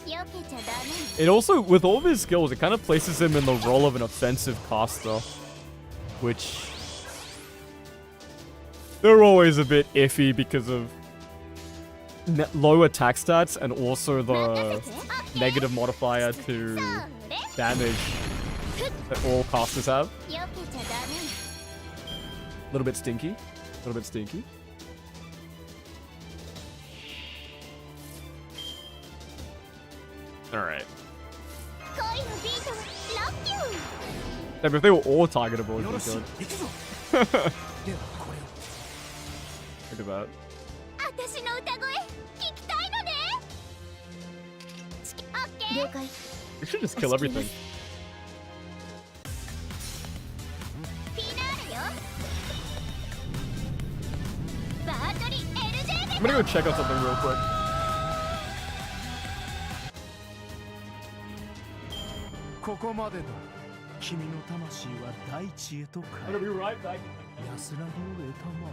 [SPEAKER 6] 避けちゃダメ。
[SPEAKER 1] It also, with all of his skills, it kind of places him in the role of an offensive caster, which they're always a bit iffy because of low attack stats and also the negative modifier to damage that all casters have.
[SPEAKER 6] 避けちゃダメ。
[SPEAKER 1] A little bit stinky. A little bit stinky. Alright.
[SPEAKER 6] 恋のビートラッキュー。
[SPEAKER 1] If they were all targetable, it'd be good. Look at that.
[SPEAKER 6] 私の歌声聞きたいのね。オッケー。了解。
[SPEAKER 1] We should just kill everything.
[SPEAKER 6] フィナーレよ。バートリ LJ で。
[SPEAKER 1] I'm gonna go check out something real quick.
[SPEAKER 7] ここまでだ。君の魂は大地へと帰
[SPEAKER 1] I'm gonna be
[SPEAKER 7] る。
[SPEAKER 1] right back.
[SPEAKER 7] 安らぎを得たまえ。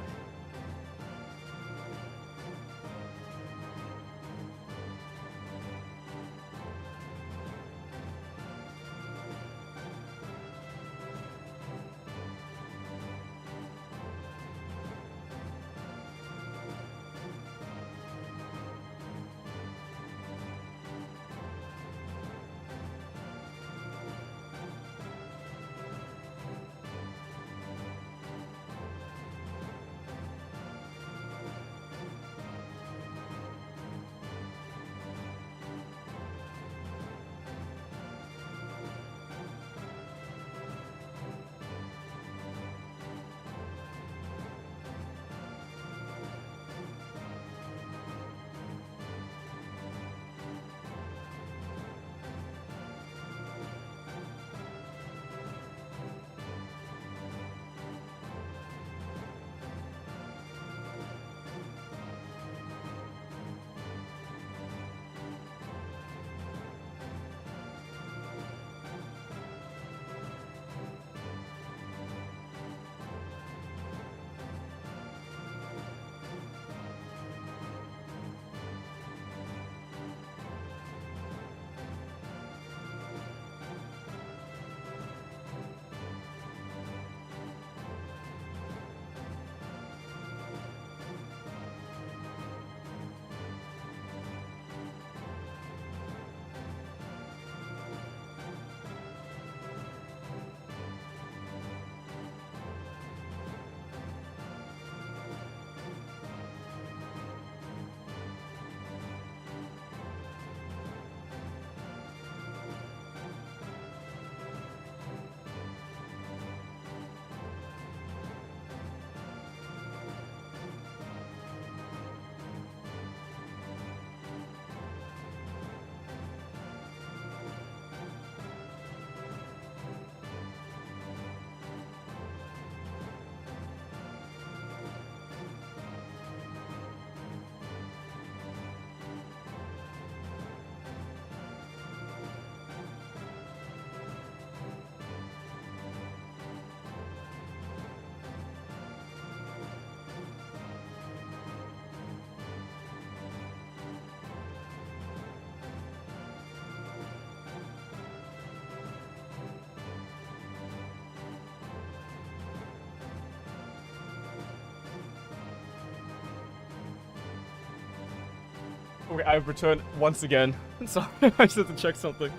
[SPEAKER 1] Okay, I've returned once again. Sorry, I just have to check something.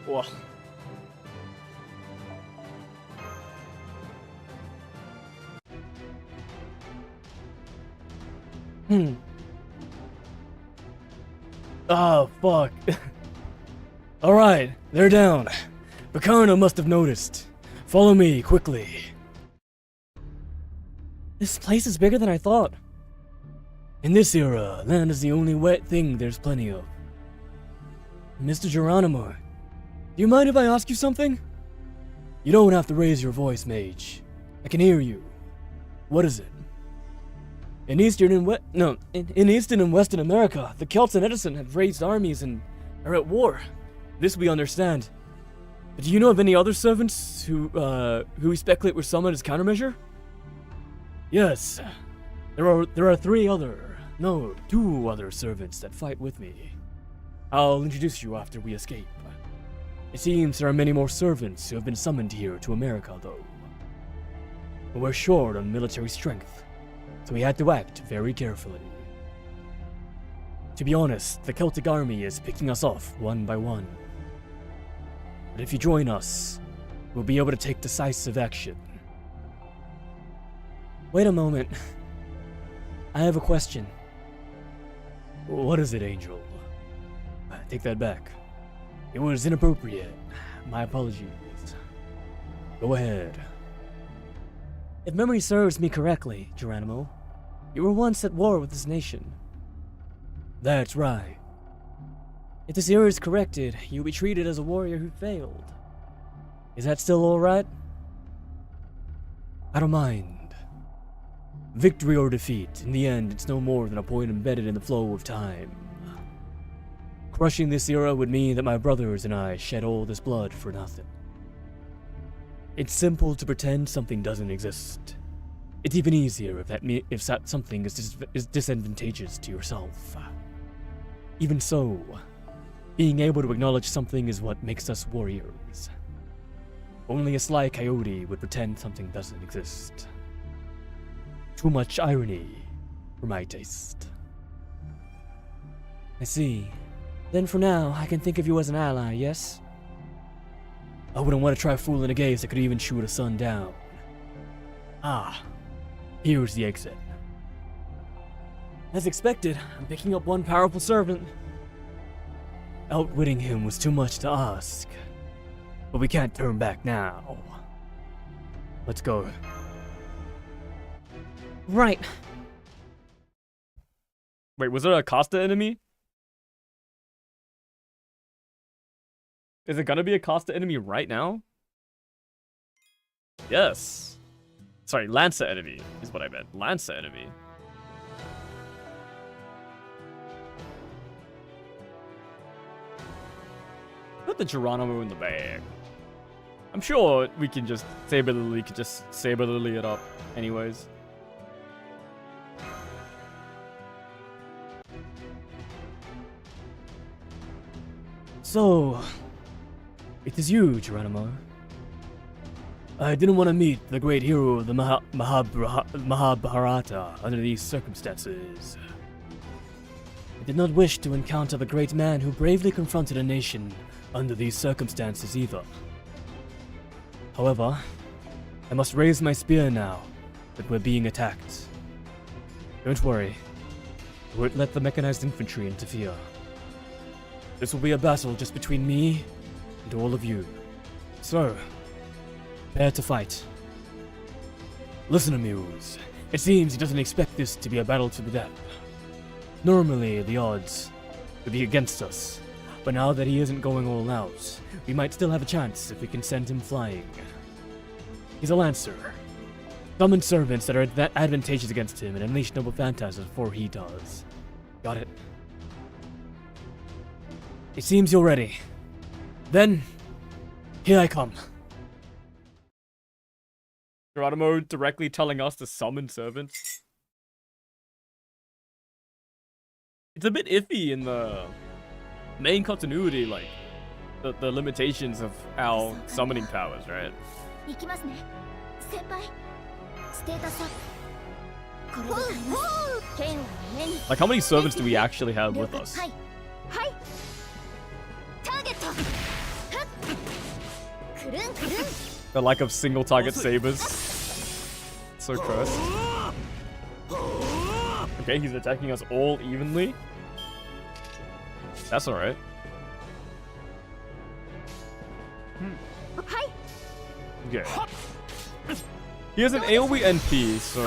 [SPEAKER 1] Whoa.
[SPEAKER 2] Oh, fuck. Alright, they're down. Bacarna must have noticed. Follow me, quickly.
[SPEAKER 5] This place is bigger than I thought.
[SPEAKER 2] In this era, land is the only wet thing there's plenty of. Mr. Geronimo, do you mind if I ask you something? You don't have to raise your voice, mage. I can hear you. What is it? In Eastern and Western America, the Celts and Edison have raised armies and are at war. This we understand. Do you know of any other servants who we speculate were summoned as countermeasure? Yes. There are 2 other servants that fight with me. I'll introduce you after we escape. It seems there are many more servants who have been summoned here to America, though. But we're short on military strength, so we had to act very carefully. To be honest, the Celtic army is picking us off one by one. But if you join us, we'll be able to take decisive action. Wait a moment. I have a question. What is it, Angel? Take that back. It was inappropriate. My apologies. Go ahead.
[SPEAKER 5] If memory serves me correctly, Geronimo, you were once at war with this nation.
[SPEAKER 2] That's right.
[SPEAKER 5] If this error is corrected, you'll be treated as a warrior who failed. Is that still alright?
[SPEAKER 2] I don't mind. Victory or defeat, in the end, it's no more than a point embedded in the flow of time. Crushing this era would mean that my brothers and I shed all this blood for nothing. It's simple to pretend something doesn't exist. It's even easier if something is disadvantageous to yourself. Even so, being able to acknowledge something is what makes us warriors. Only a sly coyote would pretend something doesn't exist. Too much irony for my taste.
[SPEAKER 5] I see. Then for now, I can think of you as an ally, yes?
[SPEAKER 2] I wouldn't want to try fooling a gaze that could even shoot a sun down. Ah, here's the exit.
[SPEAKER 5] As expected, I'm picking up one powerful servant.
[SPEAKER 2] Outwitting him was too much to ask. But we can't turn back now. Let's go.
[SPEAKER 5] Right.
[SPEAKER 1] Wait, was it a Costa enemy? Is it gonna be a Costa enemy right now? Yes. Sorry, Lancer enemy is what I meant. Lancer enemy. Put the Geronimo in the bag. I'm sure we can just Saber Lily could just Saber Lily it up anyways.
[SPEAKER 2] So, it is you, Geronimo. I didn't want to meet the great hero of the Mahabharata under these circumstances. I did not wish to encounter the great man who bravely confronted a nation under these circumstances either. However, I must raise my spear now that we're being attacked. Don't worry, I won't let the mechanized infantry interfere. This will be a battle just between me and all of you. So, prepare to fight. Listen, Amuse. It seems he doesn't expect this to be a battle to the death. Normally, the odds would be against us, but now that he isn't going all out, we might still have a chance if we can send him flying. He's a Lancer. Summon servants that are advantageous against him and unleash noble phantasms before he does. Got it? It seems you're ready. Then, here I come.
[SPEAKER 1] Geronimo directly telling us to summon servants. It's a bit iffy in the main continuity, like the limitations of our summoning powers, right?
[SPEAKER 6] 行きますね先輩ステータスアップこれで足ります剣を目に
[SPEAKER 1] Like, how many servants do we actually have with us?
[SPEAKER 6] はいはいターゲットはっくるんくるん
[SPEAKER 1] The lack of single target sabers. So cursed. Okay, he's attacking us all evenly. That's alright.
[SPEAKER 6] はい
[SPEAKER 1] Okay. He has an AoE NP, so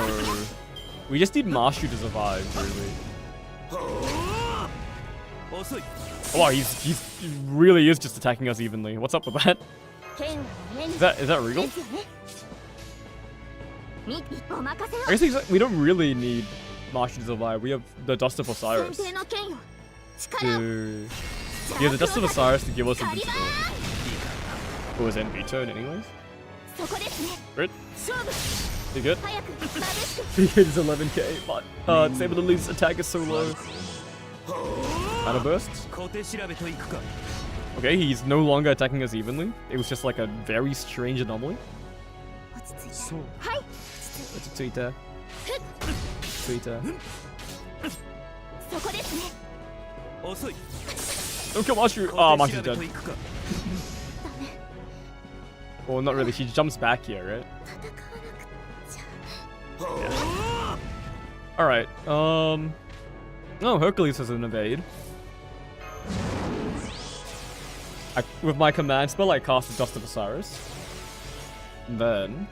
[SPEAKER 1] we just need Marshu to survive, really. Wow, he really is just attacking us evenly. What's up with that?
[SPEAKER 6] 剣を目に
[SPEAKER 1] Is that regal?
[SPEAKER 6] ですよねお任せよ
[SPEAKER 1] I guess we don't really need Marshu to survive. We have the Dust of
[SPEAKER 6] 先
[SPEAKER 1] Osiris
[SPEAKER 6] 生の剣よ力を
[SPEAKER 1] to... Yeah, the Dust of Osiris to give us invincibility. It was NB turn anyways.
[SPEAKER 6] そこですね
[SPEAKER 1] Crit.
[SPEAKER 6] 勝負
[SPEAKER 1] You good?
[SPEAKER 6] 早く眩しく
[SPEAKER 1] He hits 11k, but it's able to leave his attack is so low. Mana burst.
[SPEAKER 7] 小手調べといくか
[SPEAKER 1] Okay, he's no longer attacking us evenly. It was just like a very strange anomaly.
[SPEAKER 6] 落ち着いて
[SPEAKER 7] そう
[SPEAKER 6] はい
[SPEAKER 1] It's a tweeter. Tweeter.
[SPEAKER 6] そこですね
[SPEAKER 7] 遅い
[SPEAKER 1] Don't kill Mushu!
[SPEAKER 7] 小
[SPEAKER 1] Ah,
[SPEAKER 7] 手
[SPEAKER 1] Mushu's
[SPEAKER 7] 調べ
[SPEAKER 1] dead.
[SPEAKER 7] といくか
[SPEAKER 1] Well, not really. She jumps back here, right?
[SPEAKER 6] 戦わなくちゃ
[SPEAKER 1] Alright, No, Hercules has an evade. With my command spell, I cast the Dust of Osiris. And then...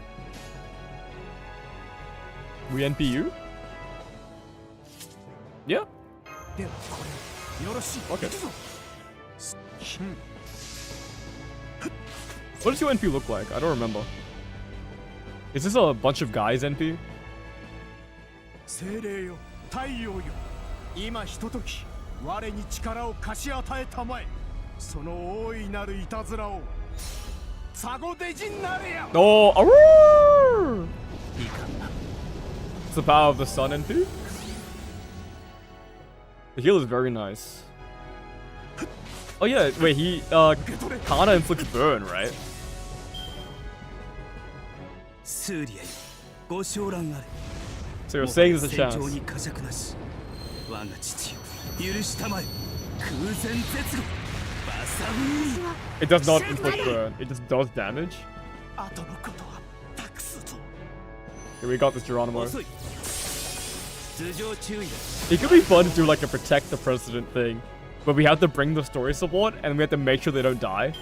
[SPEAKER 1] We NPU? Yeah.
[SPEAKER 7] ではこれよろしい
[SPEAKER 1] Okay.
[SPEAKER 7] 行くぞ
[SPEAKER 1] What does your NP look like? I don't remember. Is this a bunch of guys NP?
[SPEAKER 7] 精霊よ太陽よ今ひととき我に力を貸し与えたまえその大いなるいたずらをサゴデジになれや
[SPEAKER 1] Oh, Aurora! It's the power of the sun NP. The heal is very nice. Oh yeah, wait, he Kana inflicts burn, right?
[SPEAKER 7] スーリアよご昇覧あれ
[SPEAKER 1] So you're saying there's a
[SPEAKER 7] 成
[SPEAKER 1] chance.
[SPEAKER 7] 長に呵責なし我が父よ許したまえ空前絶後バサウ
[SPEAKER 1] It does not inflict burn, it just does damage.
[SPEAKER 7] 後のことは託すぞ
[SPEAKER 1] Okay, we got this Geronimo.
[SPEAKER 7] 遅い頭上注意だ
[SPEAKER 1] It could be fun to do like a protect the president thing. But we have to bring the story support and we have to make sure they don't die.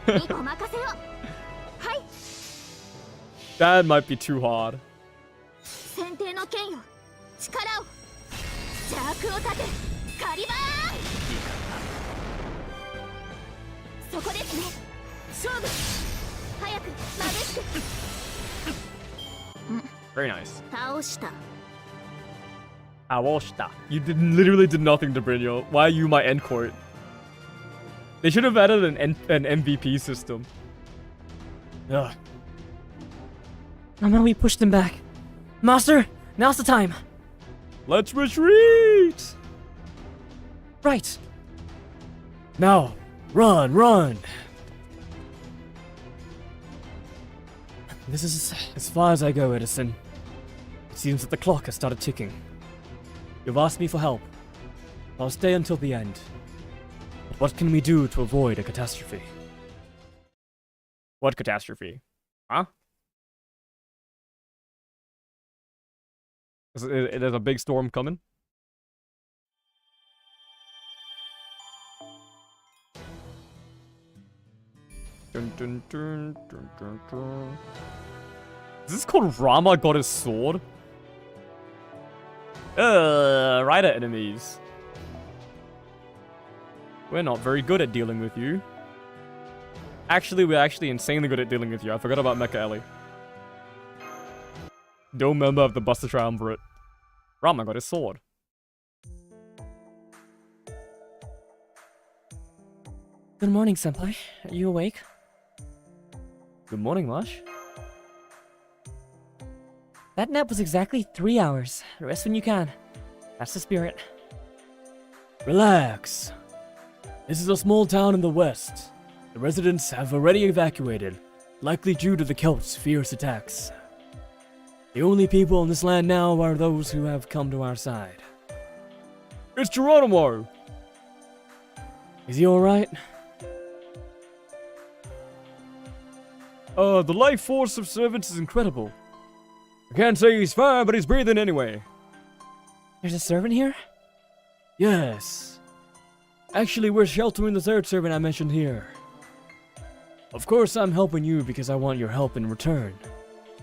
[SPEAKER 6] にお任せをはい
[SPEAKER 1] That might be too hard.
[SPEAKER 6] 先帝の剣よ力を邪悪を立てカリバーンそこですね勝負早く眩しく
[SPEAKER 1] Very nice.
[SPEAKER 6] 倒した
[SPEAKER 1] Awoshita. You literally did nothing to Brynjo. Why are you my end court? They should have added an MVP system. Ugh.
[SPEAKER 5] Oh no, we pushed him back. Master, now's the time.
[SPEAKER 1] Let's retreat!
[SPEAKER 5] Right.
[SPEAKER 2] Now, run, run! This is as far as I go, Edison. It seems that the clock has started ticking. You've asked me for help. I'll stay until the end. But what can we do to avoid a catastrophe?
[SPEAKER 1] What catastrophe? Huh? There's a big storm coming. Dun, dun, dun, dun, dun, dun. Is this called Rama got his sword? Rider enemies. We're not very good at dealing with you. Actually, we're actually insanely good at dealing with you. I forgot about Mecha Ellie. No member of the Buster Triumvirate. Rama got his sword.
[SPEAKER 5] Good morning, Senpai. Are you awake?
[SPEAKER 1] Good morning, Lush.
[SPEAKER 5] That nap was exactly 3 hours. Rest when you can. That's the spirit.
[SPEAKER 2] Relax. This is a small town in the west. The residents have already evacuated, likely due to the Celts' fierce attacks. The only people on this land now are those who have come to our side.
[SPEAKER 1] It's Geronimo!
[SPEAKER 2] Is he alright?
[SPEAKER 1] The life force of servants is incredible. I can't say he's fine, but he's breathing anyway.
[SPEAKER 5] There's a servant here?
[SPEAKER 2] Yes. Actually, we're sheltering the third servant I mentioned here. Of course, I'm helping you because I want your help in return.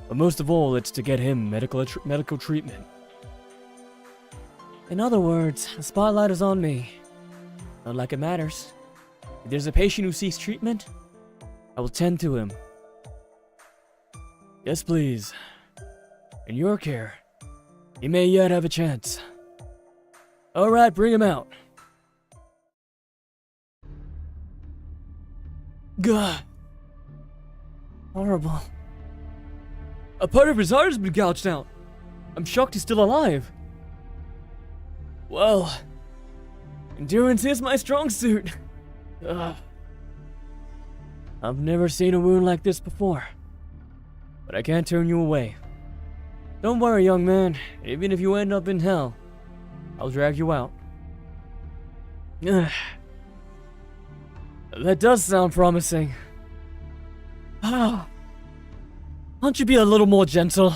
[SPEAKER 2] But most of all, it's to get him medical treatment.
[SPEAKER 5] In other words, the spotlight is on me. Not like it matters.
[SPEAKER 2] If there's a patient who seeks treatment, I will tend to him. Yes, please. In your care, he may yet have a chance. Alright, bring him out.
[SPEAKER 5] Gah!
[SPEAKER 2] Horrible. A part of his heart has been gouged out. I'm shocked he's still alive. Well, endurance is my strong suit. Ugh. I've never seen a wound like this before, but I can't turn you away. Don't worry, young man. Even if you end up in hell, I'll drag you out. Ugh. That does sound promising. Ah. Why don't you be a little more gentle?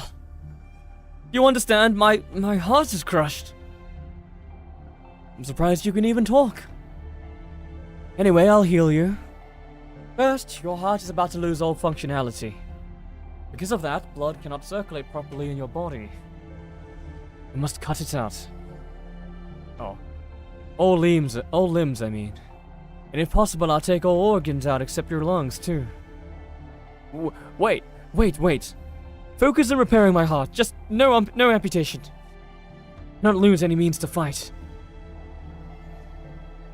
[SPEAKER 2] You understand, my heart is crushed. I'm surprised you can even talk. Anyway, I'll heal you. First, your heart is about to lose all functionality. Because of that, blood cannot circulate properly in your body. I must cut it out. Oh. All limbs, I mean. And if possible, I'll take all organs out except your lungs, too. Wait. Focus on repairing my heart. Just no amputation. Not lose any means to fight.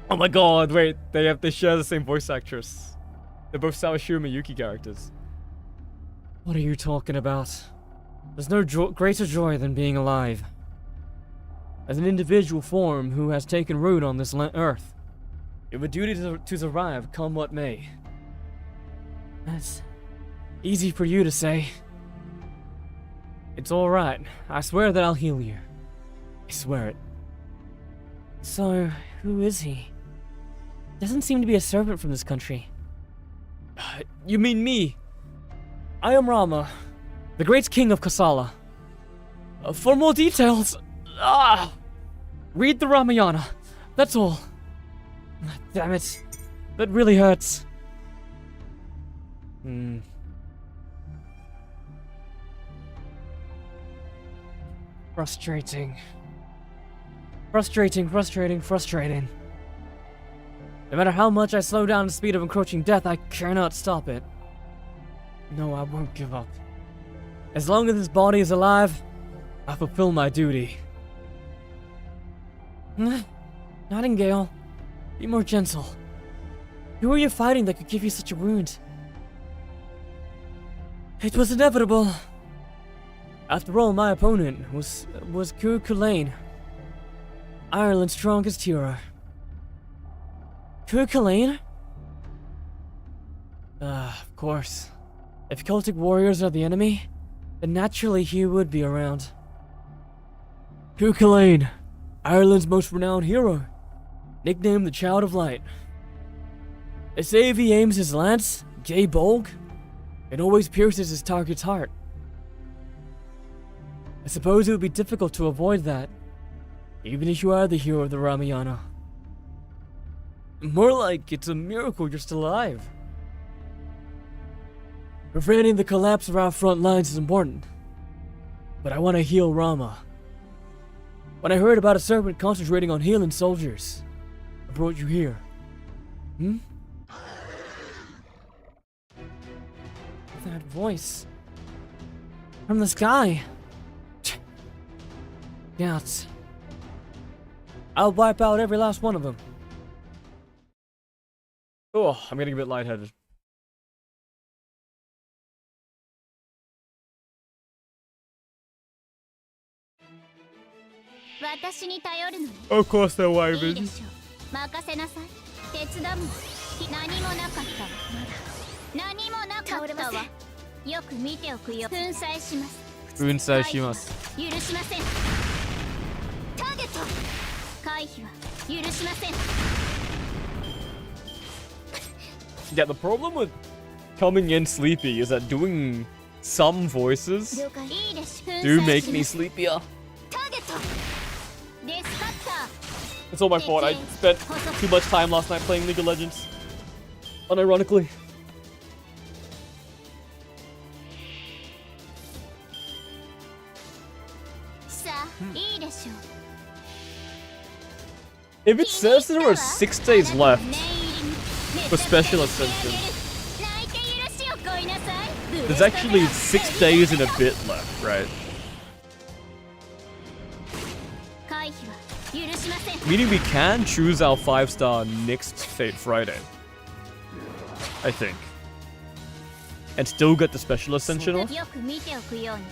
[SPEAKER 1] Oh my god, wait, they share the same voice actress. They're both Sawashiro Miyuki characters.
[SPEAKER 2] What are you talking about? There's no greater joy than being alive. As an individual form who has taken root on this earth, you have a duty to survive, come what may. That's easy for you to say. It's alright. I swear that I'll heal you. I swear it. So, who is he? Doesn't seem to be a servant from this country. You mean me? I am Rama, the great king of Kosala. For more details, read the Ramayana. That's all. Damn it. That really hurts. Frustrating. Frustrating. No matter how much I slow down the speed of encroaching death, I cannot stop it. No, I won't give up. As long as this body is alive, I fulfill my duty. Nightingale, be more gentle. Who are you fighting that could give you such a wound? It was inevitable. After all, my opponent was Kulane, Ireland's strongest hero. Kulane? Of course. If Celtic warriors are the enemy, then naturally he would be around. Kulane, Ireland's most renowned hero, nicknamed the Child of Light. They say if he aims his lance, gay bulk, it always pierces his target's heart. I suppose it would be difficult to avoid that, even if you are the hero of the Ramayana. More like it's a miracle you're still alive. Preventing the collapse of our front lines is important, but I want to heal Rama. When I heard about a serpent concentrating on healing soldiers, I brought you here. That voice. From the sky. Yes. I'll wipe out every last one of them.
[SPEAKER 1] Oh, I'm getting a bit lightheaded. Of course they're waving. Yeah, the problem with coming in sleepy is that doing some voices do make me sleepier. It's all my fault. I spent too much time last night playing League of Legends. Unironically. If it says there are 6 days left for Special Ascension, there's actually 6 days and a bit left, right? Meaning we can choose our 5-star next Fate Friday. I think. and still get the special ascension off.
[SPEAKER 6] よく見ておくように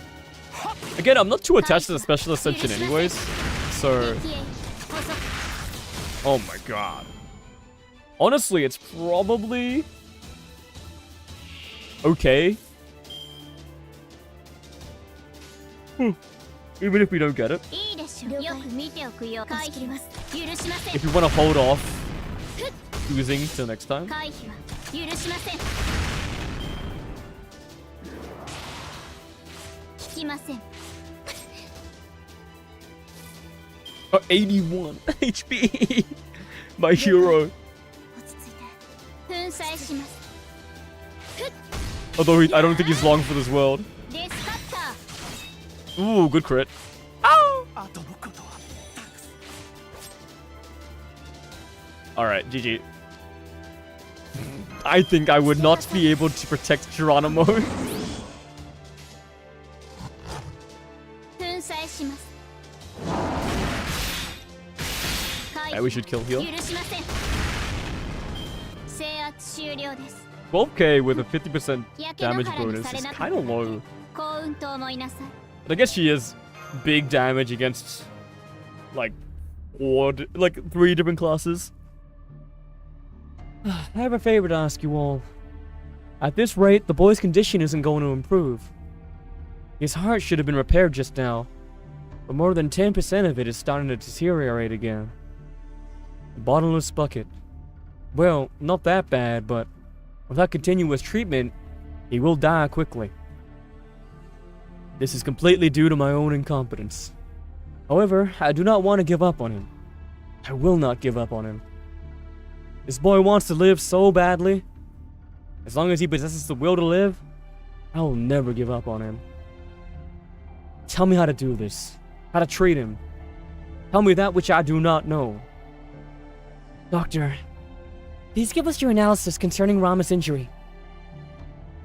[SPEAKER 1] Again, I'm not too attached to the special ascension anyways, so...
[SPEAKER 6] 敵へ補足
[SPEAKER 1] Oh my god. Honestly, it's probably... okay. Even if we don't get it.
[SPEAKER 6] いいでしょうよく見ておくよう回避ます許しません
[SPEAKER 1] If you want to hold off choosing till next time.
[SPEAKER 6] 回避は許しません聞きません
[SPEAKER 1] Oh, 81 HP. My hero.
[SPEAKER 6] 落ち着いて粉砕します
[SPEAKER 1] Although I don't think he's long for this world.
[SPEAKER 6] デスカッター
[SPEAKER 1] Ooh, good crit.
[SPEAKER 7] 後のことは
[SPEAKER 1] Alright, GG. I think I would not be able to protect Geronimo.
[SPEAKER 6] 粉砕します
[SPEAKER 1] Yeah, we should kill
[SPEAKER 6] 許
[SPEAKER 1] heal.
[SPEAKER 6] しません制圧終了です
[SPEAKER 1] 12k with a 50%
[SPEAKER 6] 焼け野
[SPEAKER 1] damage
[SPEAKER 6] 原に
[SPEAKER 1] bonus
[SPEAKER 6] され
[SPEAKER 1] is
[SPEAKER 6] なかっ
[SPEAKER 1] kind of
[SPEAKER 6] た
[SPEAKER 1] low.
[SPEAKER 6] 幸運と思いなさい
[SPEAKER 1] But I guess she is big damage against like like 3 different classes.
[SPEAKER 5] I have a favor to ask you all. At this rate, the boy's condition isn't going to improve. His heart should have been repaired just now, but more than 10% of it is starting to deteriorate again. A bottomless bucket. Well, not that bad, but without continuous treatment, he will die quickly. This is completely due to my own incompetence. However, I do not want to give up on him. I will not give up on him. This boy wants to live so badly. As long as he possesses the will to live, I will never give up on him. Tell me how to do this, how to treat him. Tell me that which I do not know. Doctor, please give us your analysis concerning Rama's injury.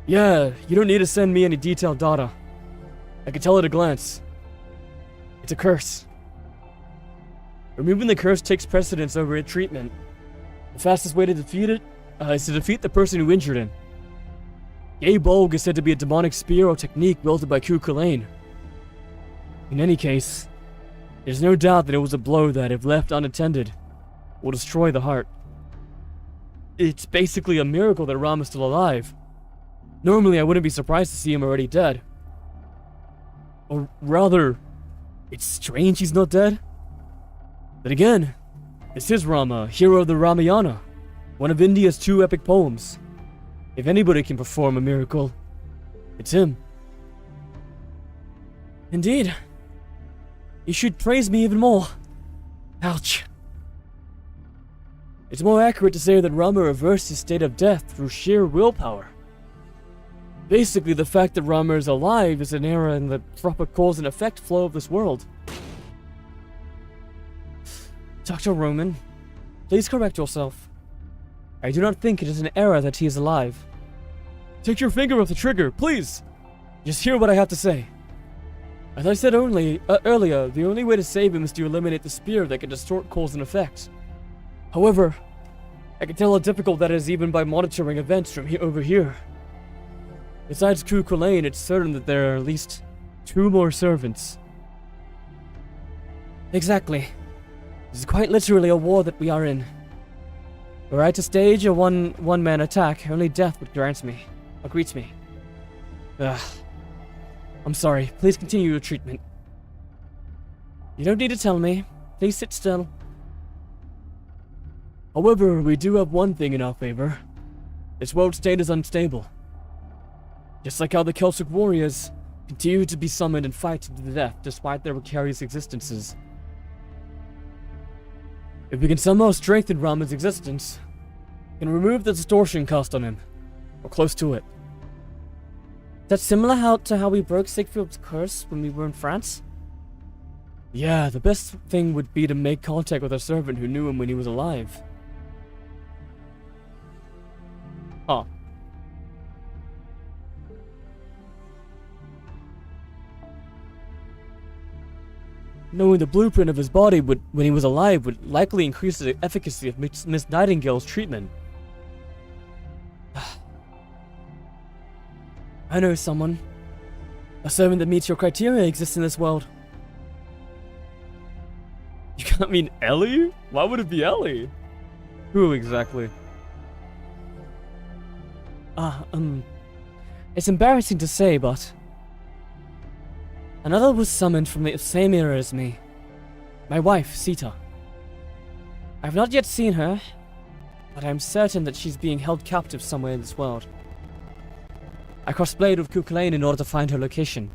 [SPEAKER 2] Yeah, you don't need to send me any detailed data. I can tell at a glance. It's a curse. Removing the curse takes precedence over its treatment. The fastest way to defeat it is to defeat the person who injured him. Yay Bolg is said to be a demonic spear or technique wielded by Ku Kulane. In any case, there's no doubt that it was a blow that, if left unattended, will destroy the heart. It's basically a miracle that Ram is still alive. Normally, I wouldn't be surprised to see him already dead. Or rather, it's strange he's not dead. But again, this is Rama, hero of the Ramayana, one of India's 2 epic poems. If anybody can perform a miracle, it's him. Indeed. You should praise me even more. Ouch. It's more accurate to say that Rama reversed his state of death through sheer willpower. Basically, the fact that Rama is alive is an error in the proper cause and effect flow of this world. Dr. Roman, please correct yourself. I do not think it is an error that he is alive. Take your finger off the trigger, please! Just hear what I have to say. As I said earlier, the only way to save him is to eliminate the spear that can distort cause and effect. However, I can tell how difficult that is even by monitoring events from over here. Besides Ku Kulane, it's certain that there are at least 2 more servants. Exactly. This is quite literally a war that we are in. Were I to stage a one-man attack, only death would greet me. I'm sorry. Please continue your treatment. You don't need to tell me. Please sit still. However, we do have one thing in our favor. This world state is unstable. Just like how the Celtic warriors continue to be summoned and fight to the death despite their precarious existences. If we can somehow strengthen Rama's existence, we can remove the distortion cast on him, or close to it.
[SPEAKER 5] That's similar to how we broke Siegfried's curse when we were in France?
[SPEAKER 2] Yeah, the best thing would be to make contact with a servant who knew him when he was alive. Huh. Knowing the blueprint of his body when he was alive would likely increase the efficacy of Miss Nightingale's treatment.
[SPEAKER 5] I know someone. A servant that meets your criteria exists in this world.
[SPEAKER 1] You can't mean Ellie? Why would it be Ellie? Who exactly?
[SPEAKER 5] It's embarrassing to say, but another was summoned from the same era as me. My wife, Sita. I've not yet seen her, but I'm certain that she's being held captive somewhere in this world. I crossed blade with Kukulane in order to find her location.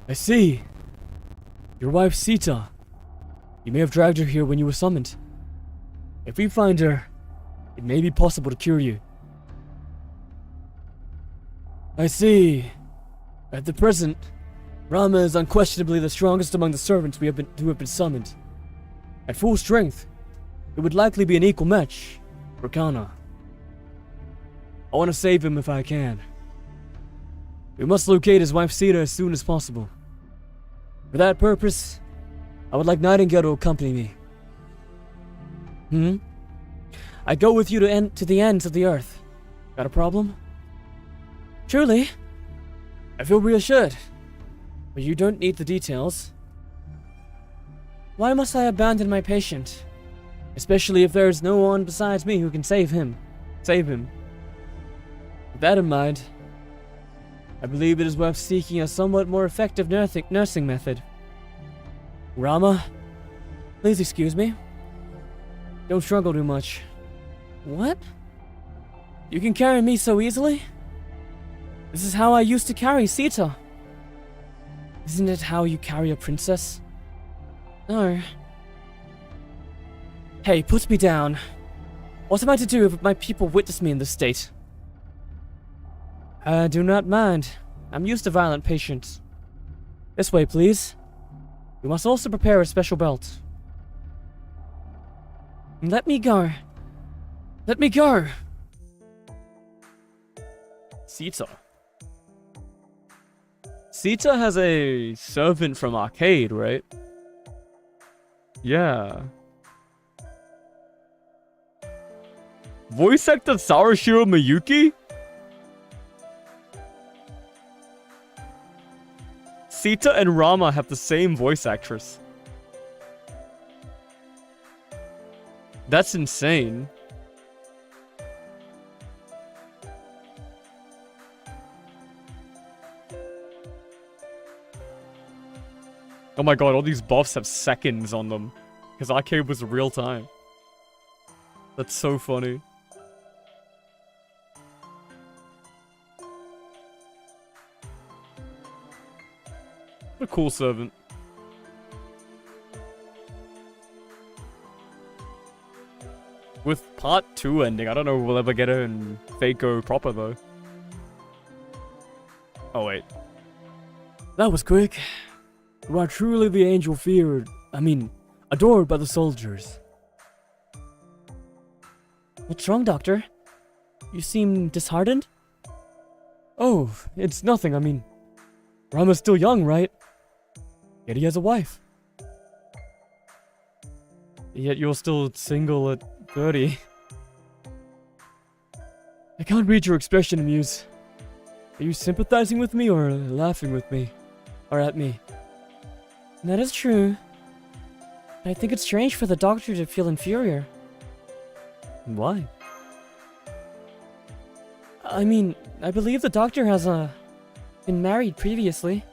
[SPEAKER 2] I see. Your wife Sita. You may have dragged her here when you were summoned. If we find her, it may be possible to cure you. I see. At the present, Rama is unquestionably the strongest among the servants who have been summoned. At full strength, it would likely be an equal match for Kana. I want to save him if I can. We must locate his wife Sita as soon as possible. For that purpose, I would like Nightingale to accompany me. I go with you to the ends of the earth. Got a problem?
[SPEAKER 5] Truly?
[SPEAKER 2] I feel reassured. But you don't need the details.
[SPEAKER 5] Why must I abandon my patient?
[SPEAKER 2] Especially if there is no one besides me who can save him. With that in mind, I believe it is worth seeking a somewhat more effective nursing method. Rama, please excuse me. Don't struggle too much.
[SPEAKER 5] What?
[SPEAKER 2] You can carry me so easily?
[SPEAKER 5] This is how I used to carry Sita.
[SPEAKER 2] Isn't it how you carry a princess?
[SPEAKER 5] No.
[SPEAKER 2] Hey, put me down. What am I to do if my people witness me in this state?
[SPEAKER 5] Do not mind. I'm used to violent patients.
[SPEAKER 2] This way, please.
[SPEAKER 5] We must also prepare a special belt.
[SPEAKER 2] Let me go. Let me go!
[SPEAKER 1] Sita. Sita has a servant from Arcade, right? Yeah. Voice actor Sarashiro Miyuki? Sita and Rama have the same voice actress. That's insane. Oh my god, all these buffs have seconds on them. Because Arcade was real time. That's so funny. What a cool servant. With part 2 ending, I don't know if we'll ever get her in Fako proper though. Oh wait.
[SPEAKER 2] That was quick. You are truly the angel adored by the soldiers.
[SPEAKER 5] What's wrong, Doctor? You seem disheartened?
[SPEAKER 2] Oh, it's nothing, Rama's still young, right? Yet he has a wife.
[SPEAKER 1] Yet you're still single at 30.
[SPEAKER 2] I can't read your expression, Muse. Are you sympathizing with me or laughing with me? Or at me?
[SPEAKER 5] That is true. But I think it's strange for the Doctor to feel inferior.
[SPEAKER 1] Why?
[SPEAKER 5] I believe the Doctor has, been married previously.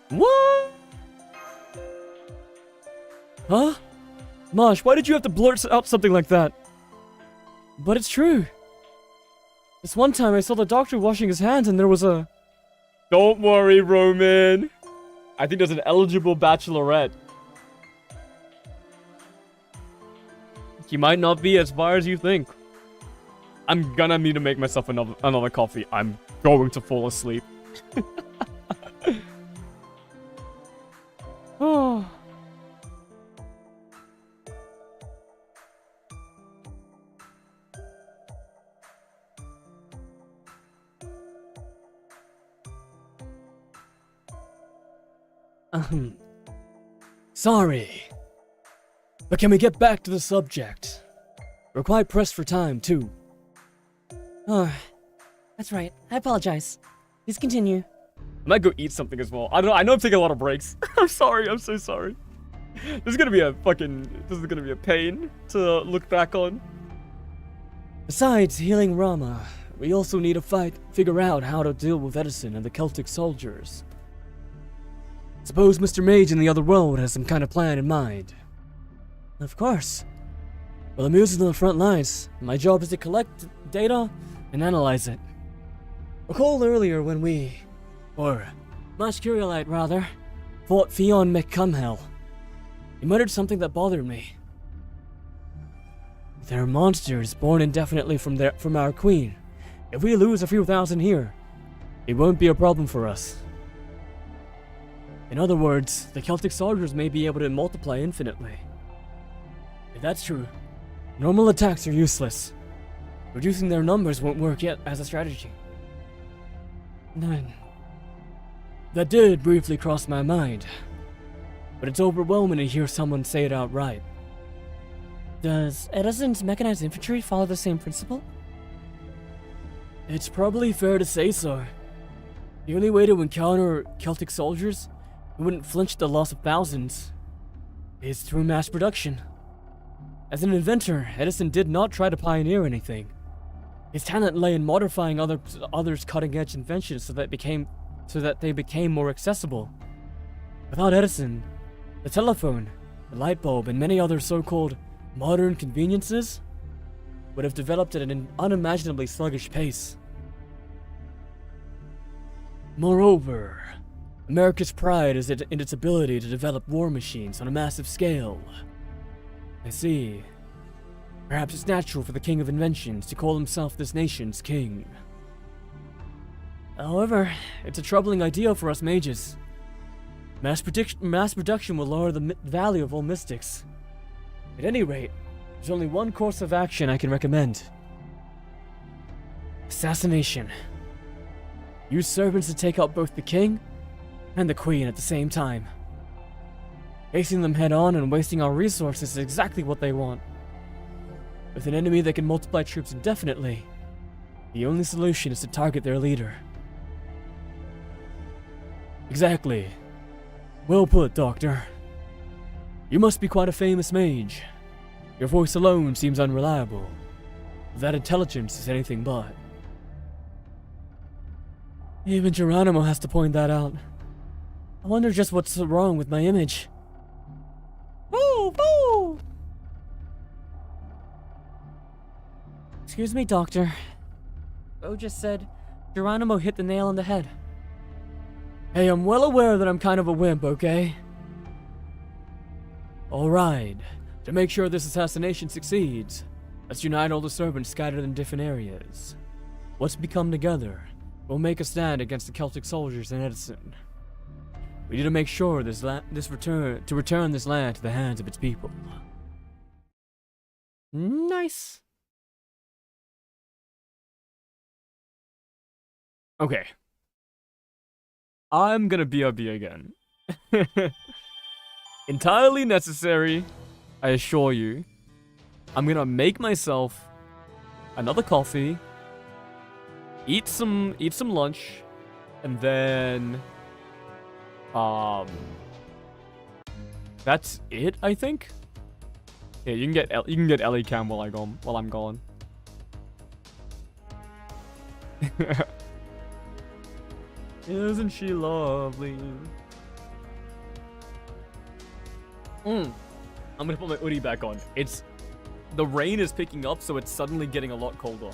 [SPEAKER 1] What?
[SPEAKER 2] Huh? Mosh, why did you have to blurt out something like that?
[SPEAKER 5] But it's true. This one time I saw the Doctor washing his hands and there was a...
[SPEAKER 1] Don't worry, Roman. I think there's an eligible bachelorette. He might not be as far as you think. I'm gonna need to make myself another coffee. I'm going to fall asleep.
[SPEAKER 5] Oh.
[SPEAKER 2] Sorry. But can we get back to the subject? We're quite pressed for time, too.
[SPEAKER 5] That's right. I apologize. Please continue.
[SPEAKER 1] I might go eat something as well. I don't know. I know I'm taking a lot of breaks. I'm sorry. I'm so sorry. This is gonna be a pain to look back on.
[SPEAKER 2] Besides healing Rama, we also need to figure out how to deal with Edison and the Celtic soldiers. Suppose Mr. Mage in the other world has some kind of plan in mind.
[SPEAKER 5] Of course.
[SPEAKER 2] Well, I'm using the front lines. My job is to collect data and analyze it. Recall earlier when Mascuriolite rather, fought Theon McCumhell. He muttered something that bothered me. There are monsters born indefinitely from our queen. If we lose a few thousand here, it won't be a problem for us. In other words, the Celtic soldiers may be able to multiply infinitely. If that's true, normal attacks are useless. Reducing their numbers won't work yet as a strategy. Then, that did briefly cross my mind, but it's overwhelming to hear someone say it outright.
[SPEAKER 5] Does Edison's mechanized infantry follow the same principle?
[SPEAKER 2] It's probably fair to say so. The only way to encounter Celtic soldiers who wouldn't flinch at the loss of thousands is through mass production. As an inventor, Edison did not try to pioneer anything. His talent lay in modifying others' cutting-edge inventions so that they became more accessible. Without Edison, the telephone, the light bulb, and many other so-called modern conveniences would have developed at an unimaginably sluggish pace. Moreover, America's pride is in its ability to develop war machines on a massive scale. I see. Perhaps it's natural for the king of inventions to call himself this nation's king. However, it's a troubling idea for us mages. Mass production will lower the value of all mystics. At any rate, there's only one course of action I can recommend. Assassination. Use servants to take out both the king and the queen at the same time. Facing them head on and wasting our resources is exactly what they want. With an enemy that can multiply troops indefinitely, the only solution is to target their leader. Exactly. Well put, Doctor. You must be quite a famous mage. Your voice alone seems unreliable. That intelligence is anything but. Even Geronimo has to point that out. I wonder just what's wrong with my image.
[SPEAKER 5] Boo! Boo! Excuse me, Doctor. Bo just said Geronimo hit the nail on the head.
[SPEAKER 2] Hey, I'm well aware that I'm kind of a wimp, okay? Alright, to make sure this assassination succeeds, let's unite all the servants scattered in different areas. Once we come together, we'll make a stand against the Celtic soldiers in Edison. We need to make sure return this land to the hands of its people.
[SPEAKER 5] Nice.
[SPEAKER 1] Okay. I'm gonna BRB again. Entirely necessary, I assure you. I'm gonna make myself another coffee, eat some lunch, and then that's it, I think. Yeah, you can get Ellie Cam while I'm gone. Isn't she lovely? I'm gonna put my hoodie back on. The rain is picking up, so it's suddenly getting a lot colder.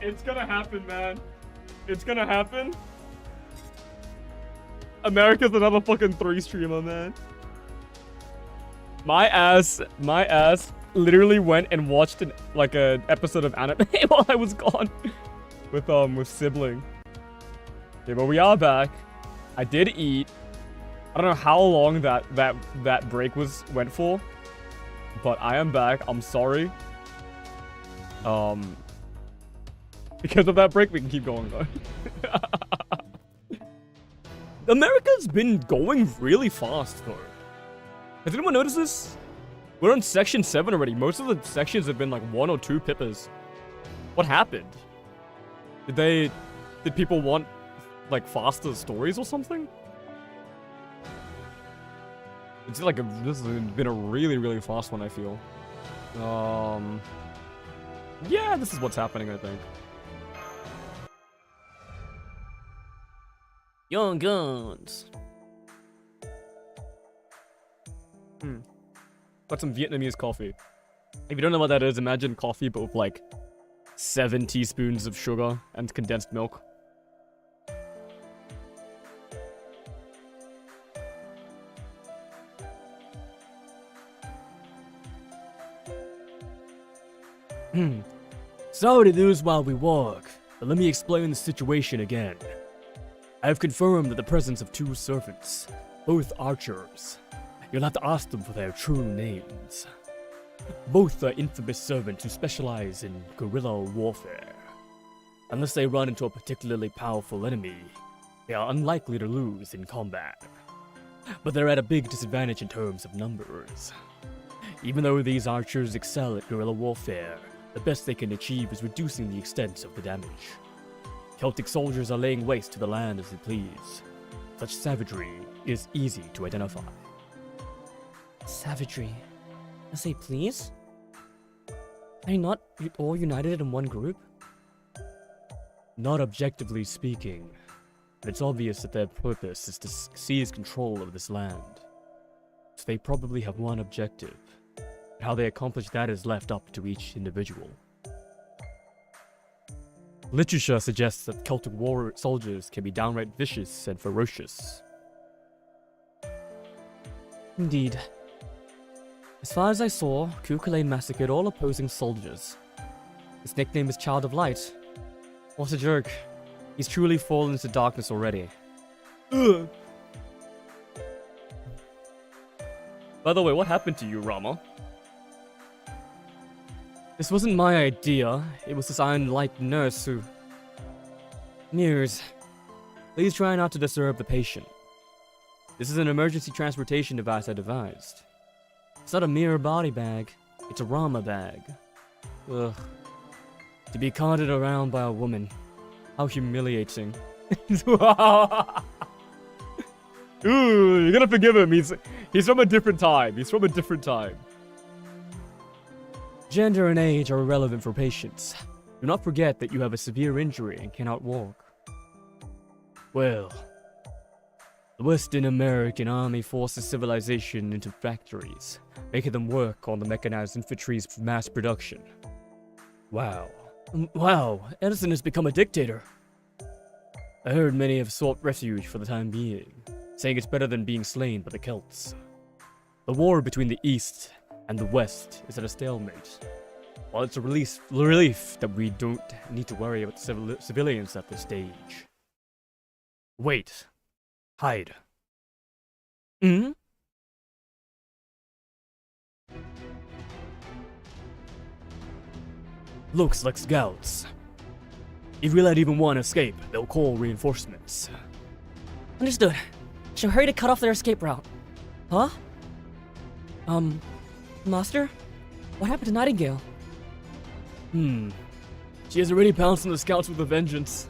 [SPEAKER 1] It's gonna happen, man. It's gonna happen. America's another fucking 3 streamer, man. My ass literally went and watched an episode of anime while I was gone with sibling. Okay, but we are back. I did eat. I don't know how long that break went for, but I am back. I'm sorry. Because of that break, we can keep going though. America's been going really fast though. Has anyone noticed this? We're on section 7 already. Most of the sections have been like 1 or 2 pippers. What happened? Did people want like faster stories or something? It's like this has been a really, really fast one, I feel. Yeah, this is what's happening, I think.
[SPEAKER 2] Young Guns.
[SPEAKER 1] Got some Vietnamese coffee. If you don't know what that is, imagine coffee but with like 7 teaspoons of sugar and condensed milk.
[SPEAKER 2] Sorry to lose while we walk, but let me explain the situation again. I have confirmed that the presence of 2 servants, both archers. You'll have to ask them for their true names. Both are infamous servants who specialize in guerrilla warfare. Unless they run into a particularly powerful enemy, they are unlikely to lose in combat. But they're at a big disadvantage in terms of numbers. Even though these archers excel at guerrilla warfare, the best they can achieve is reducing the extent of the damage. Celtic soldiers are laying waste to the land as they please. Such savagery is easy to identify.
[SPEAKER 5] Savagery. I say, please? Are you not all united in one group?
[SPEAKER 2] Not objectively speaking, but it's obvious that their purpose is to seize control of this land. So they probably have one objective, and how they accomplish that is left up to each individual. Literature suggests that Celtic war soldiers can be downright vicious and ferocious.
[SPEAKER 5] Indeed. As far as I saw, Kukulane massacred all opposing soldiers. His nickname is Child of Light. What a jerk. He's truly fallen into darkness already.
[SPEAKER 1] Ugh. By the way, what happened to you, Rama?
[SPEAKER 5] This wasn't my idea. It was this Iron Light nurse who... Mirrors. Please try not to disturb the patient. This is an emergency transportation device I devised. It's not a mirror body bag. It's a Rama bag. Ugh. To be carted around by a woman. How humiliating.
[SPEAKER 1] Ooh, you're gonna forgive him. He's from a different time. He's from a different time.
[SPEAKER 5] Gender and age are irrelevant for patients. Do not forget that you have a severe injury and cannot walk.
[SPEAKER 2] Well, the Western American Army forces civilization into factories, making them work on the mechanized infantry's mass production. Wow.
[SPEAKER 5] Wow, Edison has become a dictator.
[SPEAKER 2] I heard many have sought refuge for the time being, saying it's better than being slain by the Celts. The war between the East and the West is at a stalemate. While it's a relief that we don't need to worry about civilians at this stage. Wait. Hide.
[SPEAKER 5] Hmm?
[SPEAKER 2] Looks like scouts. If we let even one escape, they'll call reinforcements.
[SPEAKER 5] Understood. Shall hurry to cut off their escape route. Huh? Master? What happened to Nightingale?
[SPEAKER 2] She has already pounced on the scouts with a vengeance.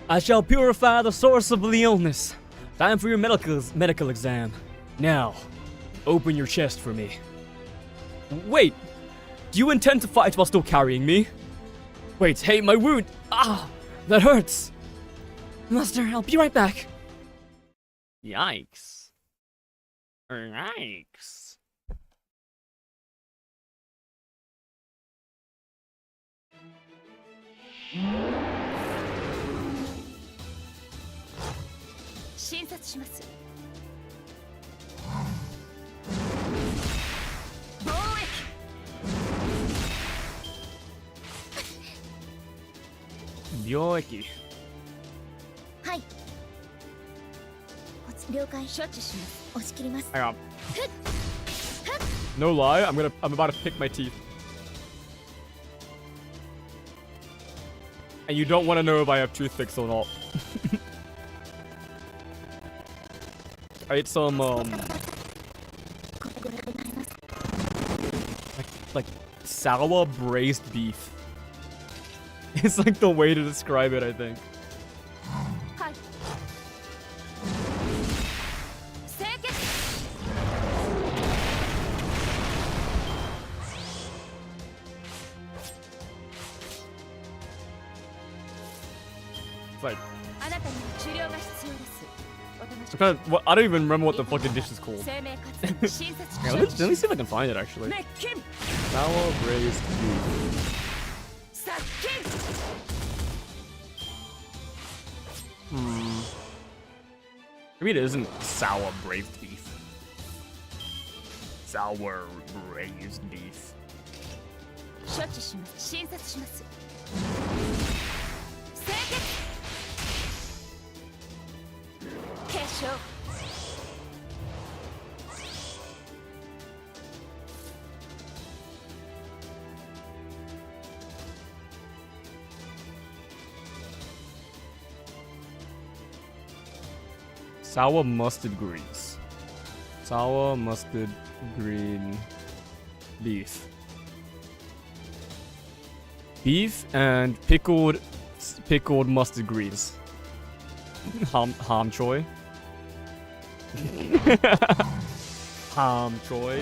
[SPEAKER 5] I shall purify the source of the illness. Time for your medical exam.
[SPEAKER 2] Now, open your chest for me.
[SPEAKER 1] Wait! Do you intend to fight while still carrying me?
[SPEAKER 2] Wait, hey, my wound! Ah! That hurts!
[SPEAKER 5] Master, I'll be right back.
[SPEAKER 1] Yikes. Yikes.
[SPEAKER 3] 診察します。貿
[SPEAKER 1] 領域。
[SPEAKER 6] はい了解
[SPEAKER 3] 易処置します。
[SPEAKER 6] 押し切ります
[SPEAKER 1] Hang on. No lie, I'm about to pick my teeth. And you don't want to know if I have toothpicks or not. I ate some like sour braised beef. It's like the way to describe it, I think.
[SPEAKER 3] はい。清潔。
[SPEAKER 1] It's like
[SPEAKER 3] あなたには治療が必要です。おとなし
[SPEAKER 1] I'm
[SPEAKER 3] く。
[SPEAKER 1] kind of, I don't even remember what the fucking dish is called.
[SPEAKER 3] 生命活診察
[SPEAKER 1] Yeah, let me see if I can find it actually.
[SPEAKER 3] 滅菌
[SPEAKER 1] Sour braised beef.
[SPEAKER 3] 殺菌
[SPEAKER 1] Maybe it isn't sour braised beef. Sour braised beef.
[SPEAKER 3] 処置します。診察します。清潔。軽傷。
[SPEAKER 1] Sour mustard greens. Sour mustard green beef. Beef and pickled mustard greens. Ham choy. Ham choy.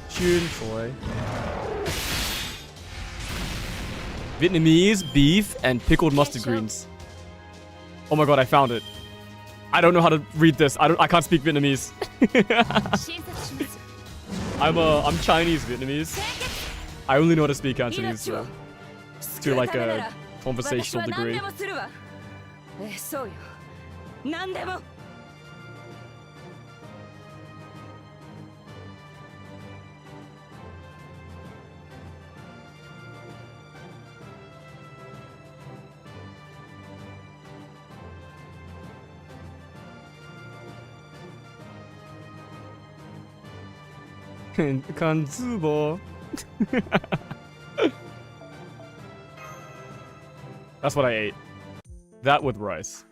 [SPEAKER 1] Chun choy. Vietnamese beef and pickled mustard greens. Oh my god, I found it. I don't know how to read this. I can't speak Vietnamese.
[SPEAKER 3] 診察します。
[SPEAKER 1] I'm Chinese Vietnamese. I only know how to speak Cantonese
[SPEAKER 3] 命を
[SPEAKER 1] to like
[SPEAKER 3] 救うためな
[SPEAKER 1] a
[SPEAKER 3] ら
[SPEAKER 1] conversational
[SPEAKER 3] 私は何
[SPEAKER 1] degree.
[SPEAKER 3] でもするわ。そうよ。何でも。
[SPEAKER 1] Kanzubo. That's what I ate. That with rice.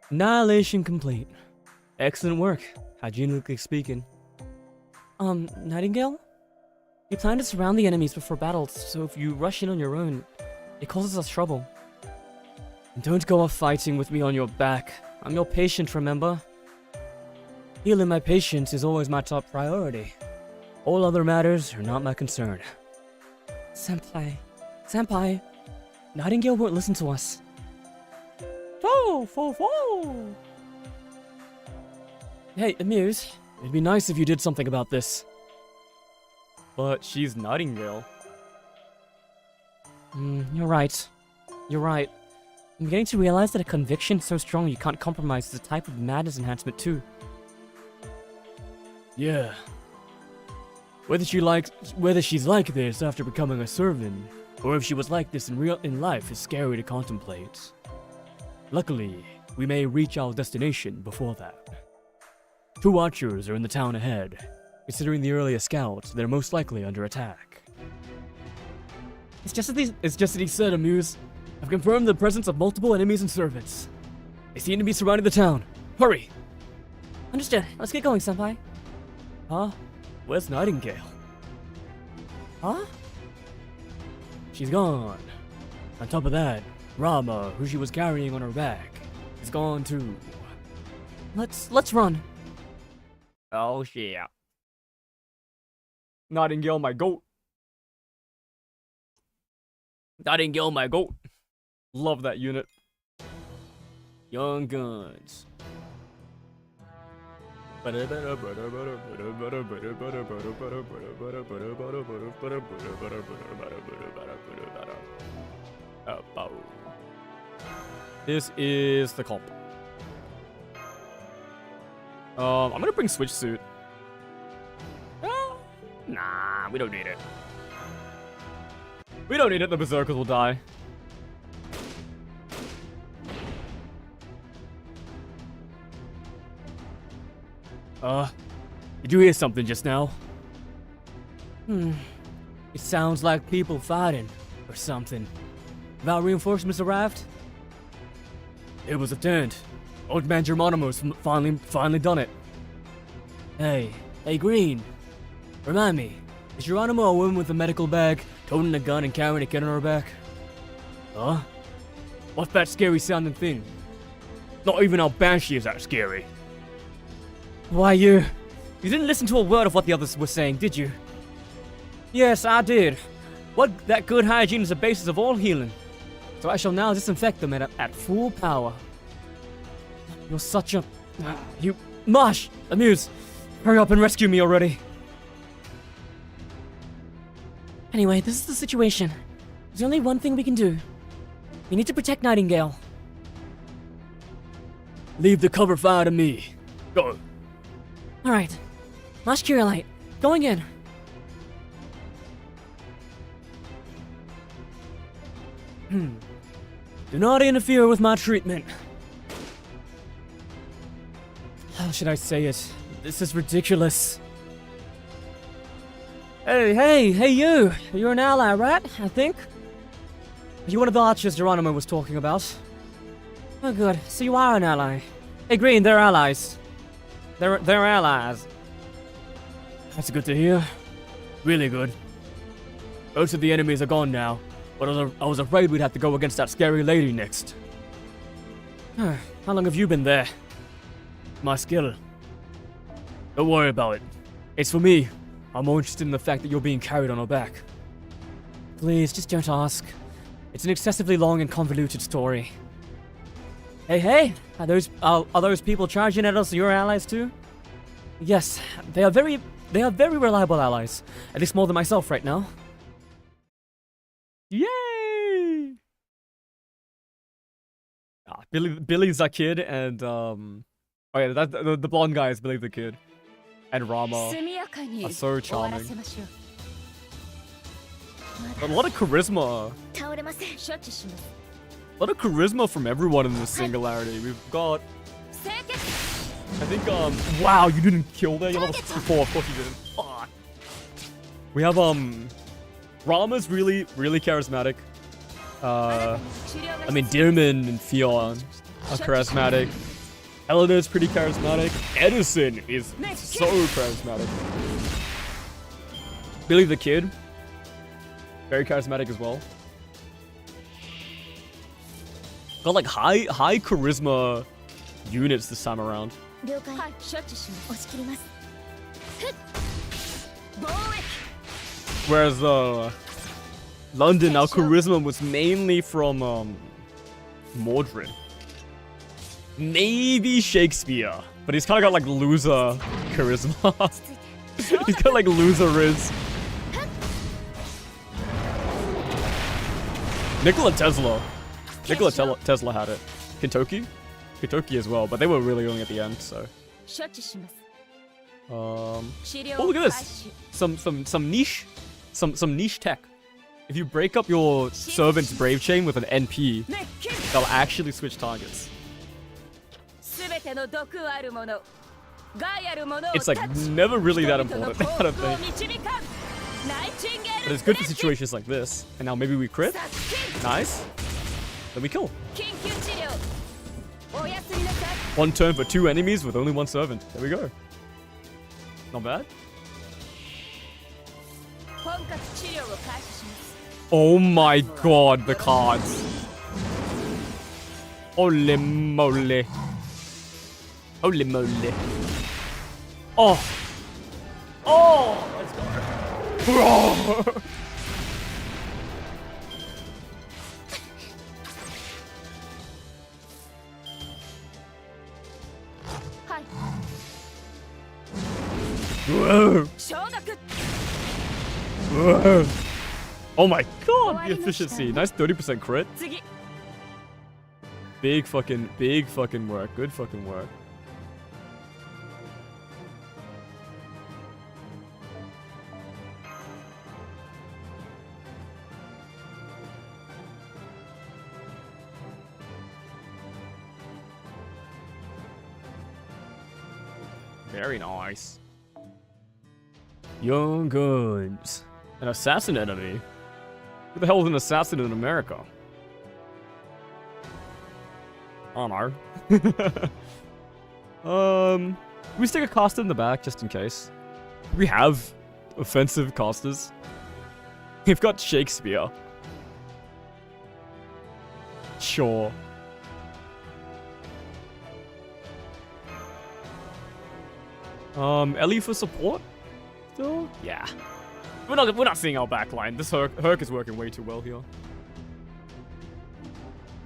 [SPEAKER 2] Annihilation complete. Excellent work, hygienically speaking. Nightingale? We plan to surround the enemies before battles, so if you rush in on your own, it causes us trouble. Don't go off fighting with me on your back. I'm your patient, remember? Healing my patients is always my top priority. All other matters are not my concern. Senpai, Nightingale won't listen to us. Hey, Amuse, it'd be nice if you did something about this.
[SPEAKER 1] But she's Nightingale.
[SPEAKER 2] You're right. You're right. I'm beginning to realize that a conviction so strong you can't compromise is a type of madness enhancement too. Yeah. Whether she's like this after becoming a servant, or if she was like this in life is scary to contemplate. Luckily, we may reach our destination before that. 2 Watchers are in the town ahead. Considering the earlier scouts, they're most likely under attack. It's just that he said, Amuse. I've confirmed the presence of multiple enemies and servants. They seem to be surrounding the town. Hurry! Understood. Let's get going, Senpai. Huh? Where's Nightingale? Huh? She's gone. On top of that, Rama, who she was carrying on her back, is gone too. Let's run.
[SPEAKER 1] Oh shit. Nightingale, my goat. Nightingale, my goat. Love that unit.
[SPEAKER 2] Young Guns.
[SPEAKER 1] This is the comp. I'm gonna bring switch suit. Nah, we don't need it. We don't need it, the berserkers will die.
[SPEAKER 2] Did you hear something just now? It sounds like people fighting, or something. Have our reinforcements arrived? It was a tent. Old man Geronimo's finally done it. Hey, Green. Remind me, is Geronimo a woman with a medical bag, toting a gun and carrying a kid on her back? Huh? What's that scary sounding thing? Not even our banshee is that scary. Why, you didn't listen to a word of what the others were saying, did you? Yes, I did. That good hygiene is the basis of all healing. So I shall now disinfect them at full power. You're such a... You... Mosh! Amuse! Hurry up and rescue me already.
[SPEAKER 5] Anyway, this is the situation. There's only one thing we can do. We need to protect Nightingale.
[SPEAKER 2] Leave the cover fire to me. Go.
[SPEAKER 5] Alright. Mosh Curiolite, going in.
[SPEAKER 2] Do not interfere with my treatment. How should I say it? This is ridiculous. Hey, you! You're an ally, right? I think? You're one of the archers Geronimo was talking about. Oh, good. So you are an ally. Hey, Green, they're allies. They're allies. That's good to hear. Really good. Most of the enemies are gone now, but I was afraid we'd have to go against that scary lady next. How long have you been there? My skill. Don't worry about it. It's for me. I'm more interested in the fact that you're being carried on her back.
[SPEAKER 5] Please, just don't ask.
[SPEAKER 2] It's an excessively long and convoluted story. Hey! Are those people charging at us your allies too? Yes, they are very reliable allies. At least more than myself right now.
[SPEAKER 1] Yay! Billy's a kid, and oh yeah, the blonde guy is Billy the Kid, and Rama are so charming. A lot of charisma.
[SPEAKER 6] 倒れません。
[SPEAKER 3] 処置します
[SPEAKER 1] A lot of charisma from everyone in this singularity. We've got,
[SPEAKER 3] 清潔
[SPEAKER 1] I think, wow, you didn't kill there. You're level 54. Of course you didn't. Fuck. We have, Rama's really charismatic. I mean, Dearman and Fionn are charismatic. Eleanor's pretty charismatic. Edison is so charismatic. Billy the Kid, very charismatic as well. Got like high charisma units this time around.
[SPEAKER 6] 了解。
[SPEAKER 3] はい処置します
[SPEAKER 6] 押し切ります。
[SPEAKER 3] 防衛
[SPEAKER 1] Whereas London, our charisma was mainly from Mordred. Maybe Shakespeare, but he's kind of got like loser charisma. He's got like loser riz. Nikola Tesla Tesla had it. Kentucky as well, but they were really only at the end. So
[SPEAKER 3] 処置します 治
[SPEAKER 1] oh
[SPEAKER 3] 療
[SPEAKER 1] look at
[SPEAKER 3] 開
[SPEAKER 1] this,
[SPEAKER 3] 始
[SPEAKER 1] some niche tech. If you break up your servant's brave chain with an NP,
[SPEAKER 3] 滅菌
[SPEAKER 1] they'll actually switch targets.
[SPEAKER 3] すべての毒あるもの害あるものを
[SPEAKER 1] It's like
[SPEAKER 3] 断ち
[SPEAKER 1] never really that
[SPEAKER 3] 人々の
[SPEAKER 1] important, I don't
[SPEAKER 3] 幸福を
[SPEAKER 1] think.
[SPEAKER 3] 導かんナイチンゲー
[SPEAKER 1] But
[SPEAKER 3] ル
[SPEAKER 1] it's good for situations like this. And now maybe we crit.
[SPEAKER 3] 殺菌
[SPEAKER 1] Nice. Then we kill.
[SPEAKER 3] 緊急治療おやすみなさい
[SPEAKER 1] One turn for 2 enemies with only 1 servant. There we go. Not bad.
[SPEAKER 3] 本格治療を開始します
[SPEAKER 1] Oh my god, the cards. Holy moly. Holy moly. Oh. Oh! Let's go. Ugh. Oh my god, the efficiency. Nice 30% crit.
[SPEAKER 3] 次
[SPEAKER 1] Big fucking work. Good fucking work. Very nice. Young Guns. An assassin enemy? Who the hell is an assassin in America? I don't know. Can we stick a caster in the back just in case? We have offensive casters. We've got Shakespeare. Sure. Ellie for support? Still? Yeah. We're not seeing our backline. This Herc is working way too well here.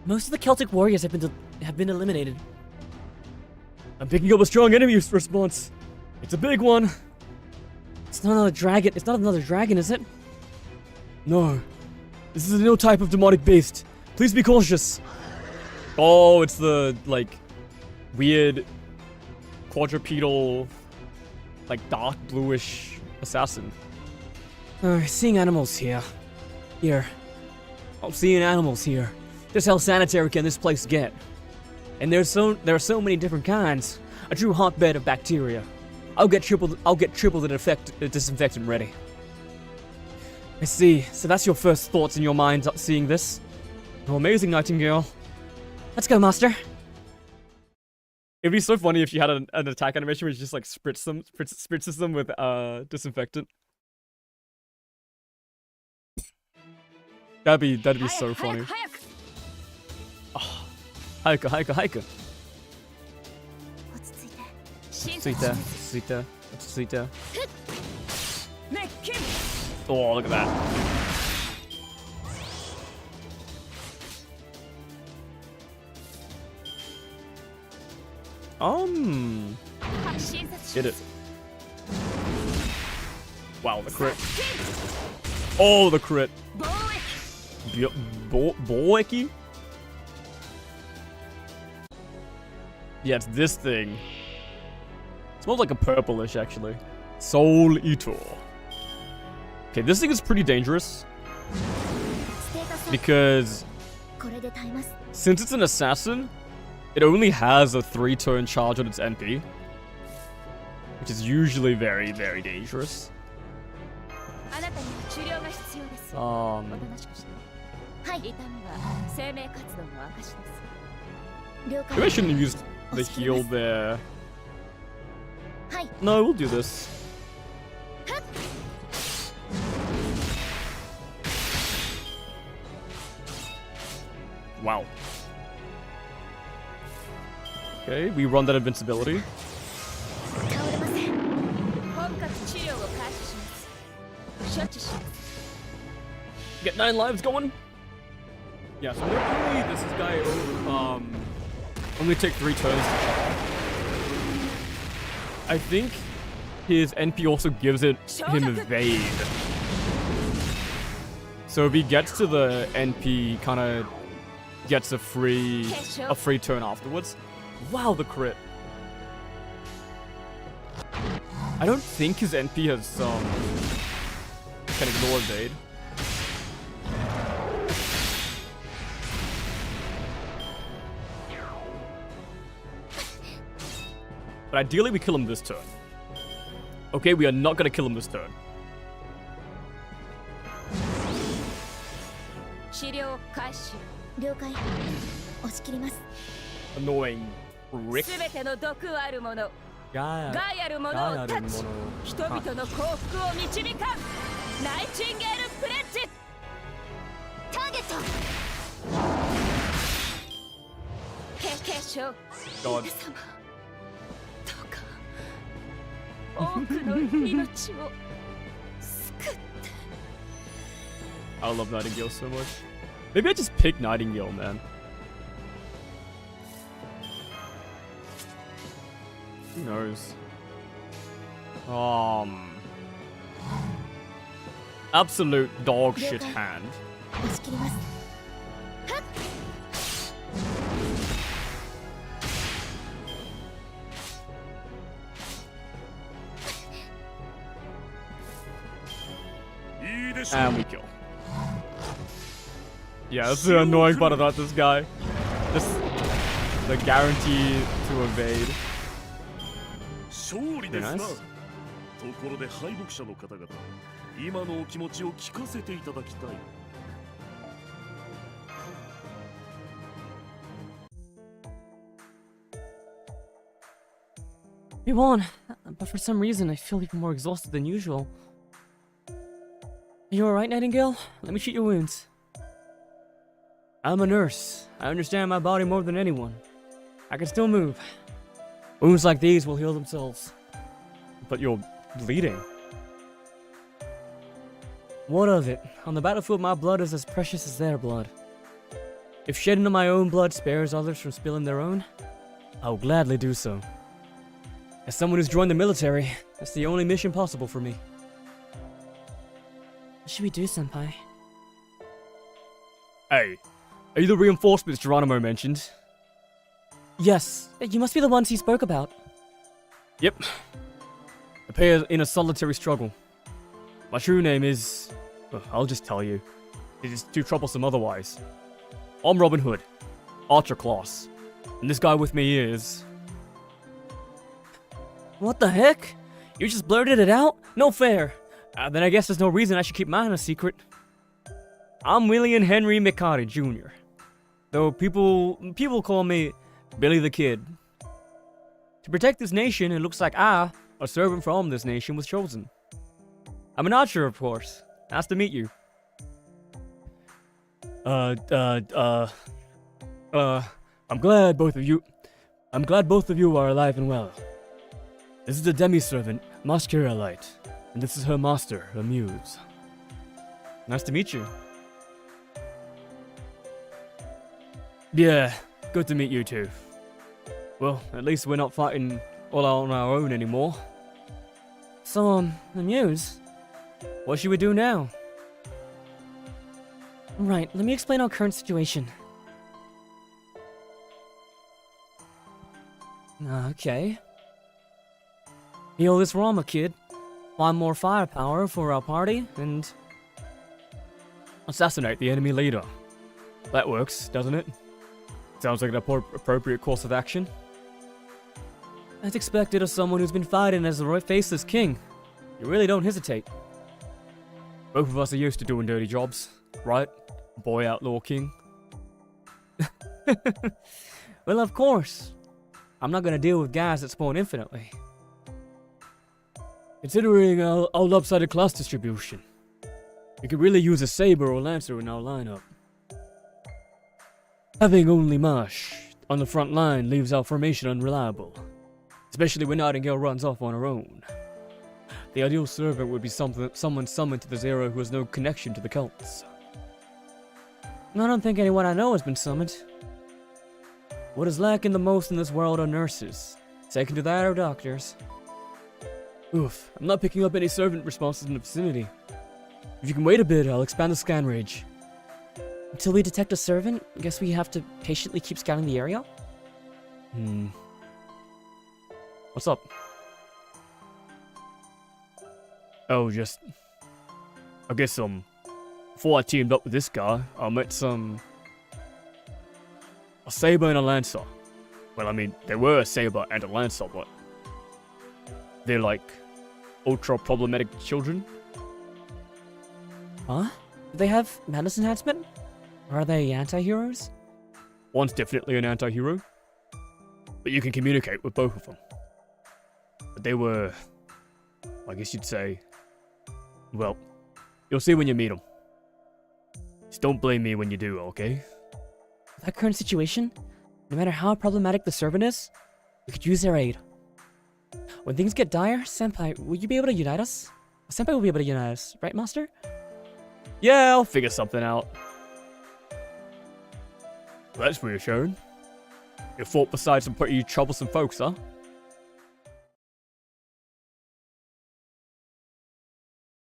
[SPEAKER 5] Most of the Celtic warriors have been eliminated.
[SPEAKER 1] I'm picking up a strong enemy response. It's a big one.
[SPEAKER 5] It's not another dragon. It's not another dragon, is it?
[SPEAKER 1] No. This is a new type of demonic beast. Please be cautious. Oh, it's the, like, weird quadrupedal, like, dark bluish assassin.
[SPEAKER 5] Seeing animals here. I'm seeing animals here. Just how sanitary can this place get? And there are so many different kinds. A true hotbed of bacteria. I'll get triple the disinfectant ready. I see. So that's your first thoughts in your mind seeing this? Oh, amazing, Nightingale. Let's go, Master.
[SPEAKER 1] It'd be so funny if you had an attack animation where you just like spritzes them with disinfectant. That'd be so funny. Oh, Haika.
[SPEAKER 6] 落ち着いて
[SPEAKER 1] Sweeter. Oh, look at that. Hit it. Wow, the crit. Oh, the crit. Boeki? Yeah, it's this thing. It smells like a purplish, actually. Soul Eater. Okay, this thing is pretty dangerous. Because
[SPEAKER 6] これで耐えます
[SPEAKER 1] since it's an assassin, it only has a 3-turn charge on its NP. Which is usually very, very dangerous.
[SPEAKER 3] あなたには治療が必要です。おとなしくして。はい。痛みは生命活動の証です。
[SPEAKER 6] 了解
[SPEAKER 1] Maybe I shouldn't have used the heal there.
[SPEAKER 6] はい
[SPEAKER 1] No, we'll do this. Wow. Okay, we run that invincibility.
[SPEAKER 6] 倒れません
[SPEAKER 3] 本格治療を開始します。処置します。
[SPEAKER 1] Get 9 lives going. Yeah, so normally this guy only take 3 turns. I think his NP also gives him evade. So if he gets to the NP, kind of gets a free turn afterwards. Wow, the crit. I don't think his NP has can ignore evade. But ideally we kill him this turn. Okay, we are not gonna kill him this turn.
[SPEAKER 3] 治療開始。
[SPEAKER 6] 了解押し切ります
[SPEAKER 1] Annoying prick.
[SPEAKER 3] すべての毒あるもの、
[SPEAKER 1] Gaia.
[SPEAKER 3] 害あるものをタッチ。人々の幸福を導かん。ナイチンゲールプレッジ。
[SPEAKER 6] ターゲット
[SPEAKER 3] 経験症。
[SPEAKER 1] God.
[SPEAKER 3] 皆様。どうか多くの命を救って。
[SPEAKER 1] I love Nightingale so much. Maybe I just pick Nightingale, man. Who knows? absolute dog shit hand.
[SPEAKER 6] 押し切ります。
[SPEAKER 1] And we kill. Yeah, that's the annoying part about this guy. Just the guarantee to evade.
[SPEAKER 8] 勝利
[SPEAKER 1] Very
[SPEAKER 8] ですな。
[SPEAKER 1] nice.
[SPEAKER 8] ところで敗北者の方々、今のお気持ちを聞かせていただきたい。
[SPEAKER 5] We won, but for some reason I feel even more exhausted than usual. Are you alright, Nightingale? Let me treat your wounds. I'm a nurse. I understand my body more than anyone. I can still move. Wounds like these will heal themselves.
[SPEAKER 1] But you're bleeding.
[SPEAKER 5] What of it? On the battlefield, my blood is as precious as their blood. If shedding of my own blood spares others from spilling their own, I will gladly do so. As someone who's joined the military, that's the only mission possible for me. What should we do, Senpai?
[SPEAKER 1] Hey, are you the reinforcements Geronimo mentioned?
[SPEAKER 5] Yes, you must be the ones he spoke about.
[SPEAKER 1] Yep. The pair in a solitary struggle. My true name is... I'll just tell you. It is too troublesome otherwise. I'm Robin Hood, Archer class. And this guy with me is...
[SPEAKER 5] What the heck? You just blurted it out? No fair. Then I guess there's no reason I should keep mine a secret. I'm William Henry McCarty Jr. Though people call me Billy the Kid. To protect this nation, it looks like I, a servant from this nation, was chosen. I'm an archer, of course. Nice to meet you. I'm glad both of you are alive and well. This is the demi-servant, Masqueralite, and this is her master, her muse. Nice to meet you. Yeah, good to meet you too. Well, at least we're not fighting all on our own anymore. So, the muse? What should we do now? Right, let me explain our current situation. Okay. Heal this Rama kid, find more firepower for our party, and
[SPEAKER 1] assassinate the enemy leader. That works, doesn't it? Sounds like an appropriate course of action.
[SPEAKER 5] As expected of someone who's been fighting as the faceless king. You really don't hesitate.
[SPEAKER 1] Both of us are used to doing dirty jobs, right? Boy outlaw king.
[SPEAKER 5] Well, of course. I'm not gonna deal with guys that spawn infinitely. Considering our lopsided class distribution, we could really use a saber or lancer in our lineup. Having only Marsh on the front line leaves our formation unreliable, especially when Nightingale runs off on her own. The ideal servant would be someone summoned to the Zero who has no connection to the cults. I don't think anyone I know has been summoned. What is lacking the most in this world are nurses. Second to that are doctors. Oof, I'm not picking up any servant responses in the vicinity. If you can wait a bit, I'll expand the scan range. Until we detect a servant, I guess we have to patiently keep scanning the area?
[SPEAKER 1] What's up? Oh, just... I guess, before I teamed up with this guy, I met a saber and a lancer. Well, I mean, they were a saber and a lancer, but... they're like... ultra problematic children.
[SPEAKER 5] Huh? Do they have madness enhancement? Or are they anti-heroes?
[SPEAKER 1] One's definitely an anti-hero. But you can communicate with both of them. But they were... I guess you'd say... well, you'll see when you meet them. Just don't blame me when you do, okay?
[SPEAKER 5] That current situation, no matter how problematic the servant is, we could use their aid. When things get dire, Senpai, will you be able to unite us? Senpai will be able to unite us, right, Master?
[SPEAKER 1] Yeah, I'll figure something out. That's reassuring. You fought beside some pretty troublesome folks, huh?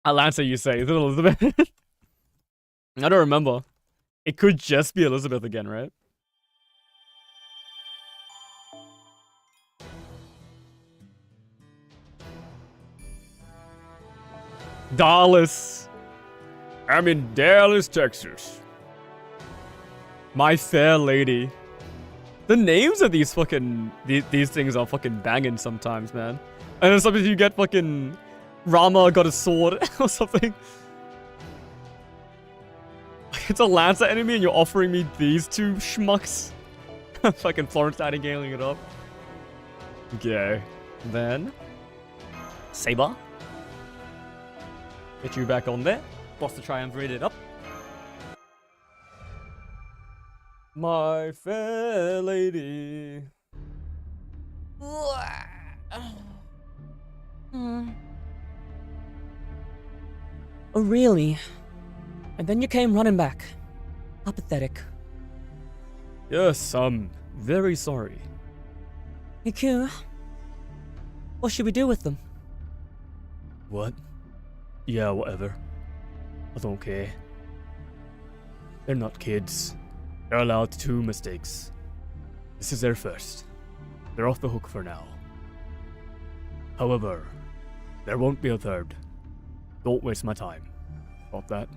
[SPEAKER 1] Atlanta, you say. Is it Elizabeth? I don't remember. It could just be Elizabeth again, right? Dallas. I'm in Dallas, Texas. My Fair Lady. The names of these fucking... These things are fucking banging sometimes, man. And then sometimes you get fucking... Rama got a sword or something. It's a Lancer enemy and you're offering me these two schmucks. Fucking Florence Nightingale it up. Okay. Then... Saber. Get you back on there. Boss to triumvirate it up. My Fair Lady.
[SPEAKER 5] Oh, really? And then you came running back. How pathetic.
[SPEAKER 1] Yes, I'm very sorry.
[SPEAKER 5] Miku, what should we do with them?
[SPEAKER 1] What? Yeah, whatever. I don't care. They're not kids. They're allowed 2 mistakes. This is their first. They're off the hook for now. However, there won't be a third. Don't waste my time. Got that?